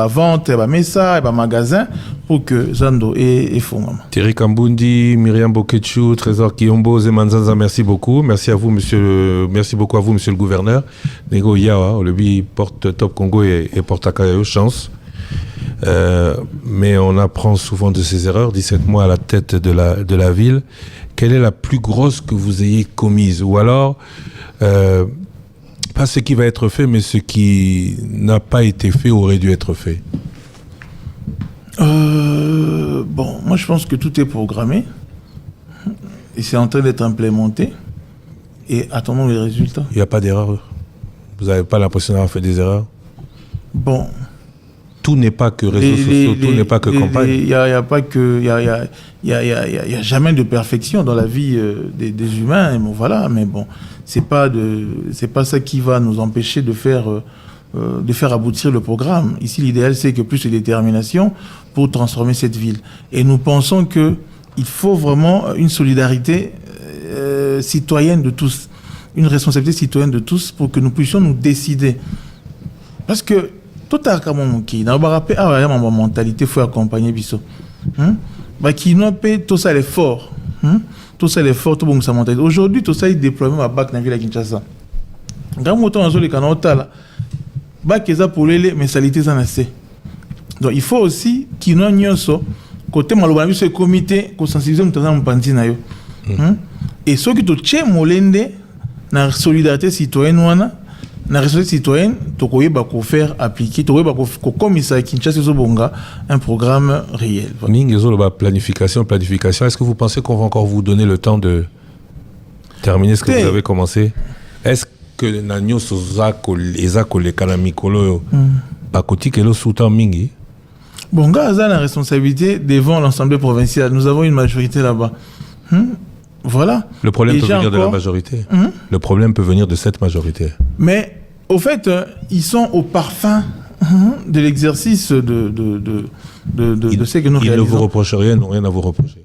vente, messa, magasin pour que Zando et Fongama. Thierry Kambundi, Myriam Boketchou, Trésor Kiyombo, Zemanzanza, merci beaucoup. Merci à vous, merci beaucoup à vous, monsieur le gouverneur. Nego Yawa, le bi porte Top Congo et porte Akayo, chance. Mais on apprend souvent de ses erreurs. 17 mois à la tête de la ville. Quelle est la plus grosse que vous ayez commise? Ou alors, pas ce qui va être fait, mais ce qui n'a pas été fait ou aurait dû être fait? Bon, moi je pense que tout est programmé. Et c'est en train d'être implémenté. Et attendons les résultats. Il n'y a pas d'erreur. Vous n'avez pas l'impression d'avoir fait des erreurs? Bon. Tout n'est pas que réseaux sociaux, tout n'est pas que campagne. Il n'y a pas que... Il y a jamais de perfection dans la vie des humains. Et bon, voilà, mais bon, c'est pas ça qui va nous empêcher de faire aboutir le programme. Ici, l'idéal, c'est que plus de détermination pour transformer cette ville. Et nous pensons qu'il faut vraiment une solidarité citoyenne de tous, une responsabilité citoyenne de tous pour que nous puissions nous décider. Parce que tout à l'heure, ma mentalité, il faut accompagner Bisso. Qui n'a pas tout ça l'effort. Tout ça l'effort, tout bon sa mentalité. Aujourd'hui, tout ça est déployé à Bac dans la ville de Kinshasa. Quand on a les canaux là, Bac est pour les mentalités en assez. Donc il faut aussi qu'il y ait un côté malobana ce comité qu'on sensibilise nous pandi na yo. Et ceux qui te tient molende na solidarité citoyenne wana na responsabilité citoyenne to koyeba ko faire appliquer to koyeba ko commissaire Kinshasa Zobonga un programme réel. Planification. Est-ce que vous pensez qu'on va encore vous donner le temps de terminer ce que vous avez commencé? Est-ce que nanyo sozako ezako le kanamikolo bakoti kelo soutan mingi? Bon, Gaza a la responsabilité devant l'Assemblée provinciale. Nous avons une majorité là-bas. Voilà. Le problème peut venir de la majorité. Le problème peut venir de cette majorité. Mais, au fait, ils sont au parfum de l'exercice de ce que nous réalisons. Ils ne vous reprochent rien, n'ont rien à vous reprocher.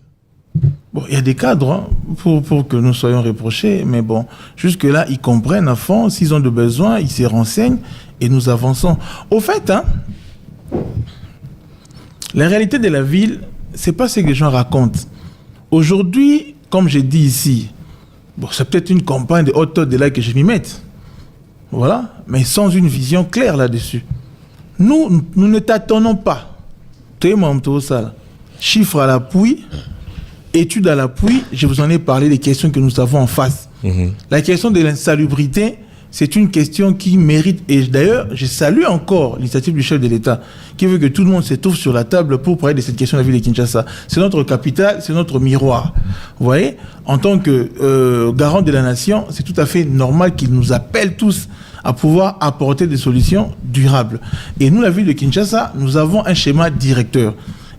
Bon, il y a des cadres pour que nous soyons reprochés, mais bon, jusque-là, ils comprennent à fond. S'ils ont de besoin, ils se renseignent et nous avançons. Au fait, la réalité de la ville, c'est pas ce que les gens racontent. Aujourd'hui, comme j'ai dit ici, bon, c'est peut-être une campagne de haute de là que je m'y mette. Voilà, mais sans une vision claire là-dessus. Nous ne tâtonnons pas. Chiffres à l'appui, études à l'appui, je vous en ai parlé des questions que nous avons en face. La question de l'insalubrité, c'est une question qui mérite, et d'ailleurs, je salue encore l'initiative du chef de l'État, qui veut que tout le monde se trouve sur la table pour parler de cette question de la ville de Kinshasa. C'est notre capitale, c'est notre miroir. Vous voyez, en tant que garant de la nation, c'est tout à fait normal qu'il nous appelle tous à pouvoir apporter des solutions durables. Et nous, la ville de Kinshasa, nous avons un schéma directeur.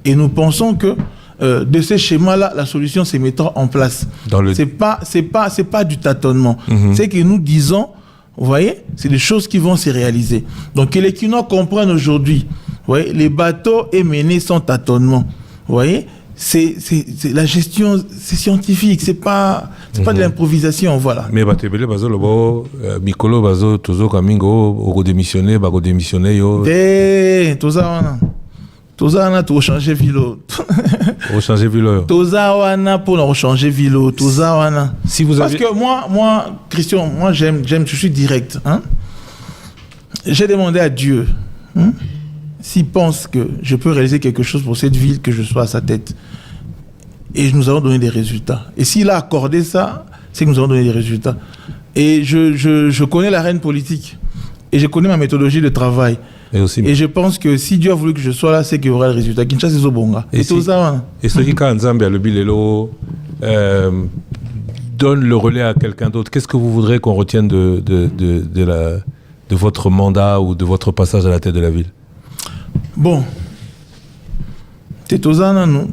Et nous pensons que de ce schéma-là, la solution se mettra en place. C'est pas du tâtonnement. C'est que nous disons, vous voyez, c'est des choses qui vont se réaliser. Donc, que les Kinois comprennent aujourd'hui, vous voyez, les bateaux est menés sans tâtonnement. Vous voyez, c'est la gestion, c'est scientifique, c'est pas de l'improvisation, voilà. Mais batebele bazo lobo mikolo bazo tozo kamingo oko démissionner yo. Toza wana to changer vilo. Changer vilo. Toza wana pour changer vilo. Toza wana. Si vous avez... Parce que moi, Christian, moi j'aime, je suis direct. J'ai demandé à Dieu s'il pense que je peux réaliser quelque chose pour cette ville, que je sois à sa tête. Et nous allons donner des résultats. Et s'il a accordé ça, c'est que nous allons donner des résultats. Et je connais l'arène politique. Et je connais ma méthodologie de travail. Et je pense que si Dieu a voulu que je sois là, c'est qu'il y aura le résultat. Kinshasa, c'est Zobonga. Et ce qui, quand Nzambe a le bilelo, donne le relais à quelqu'un d'autre, qu'est-ce que vous voudrez qu'on retienne de votre mandat ou de votre passage à la tête de la ville? Bon. Tetozana, non.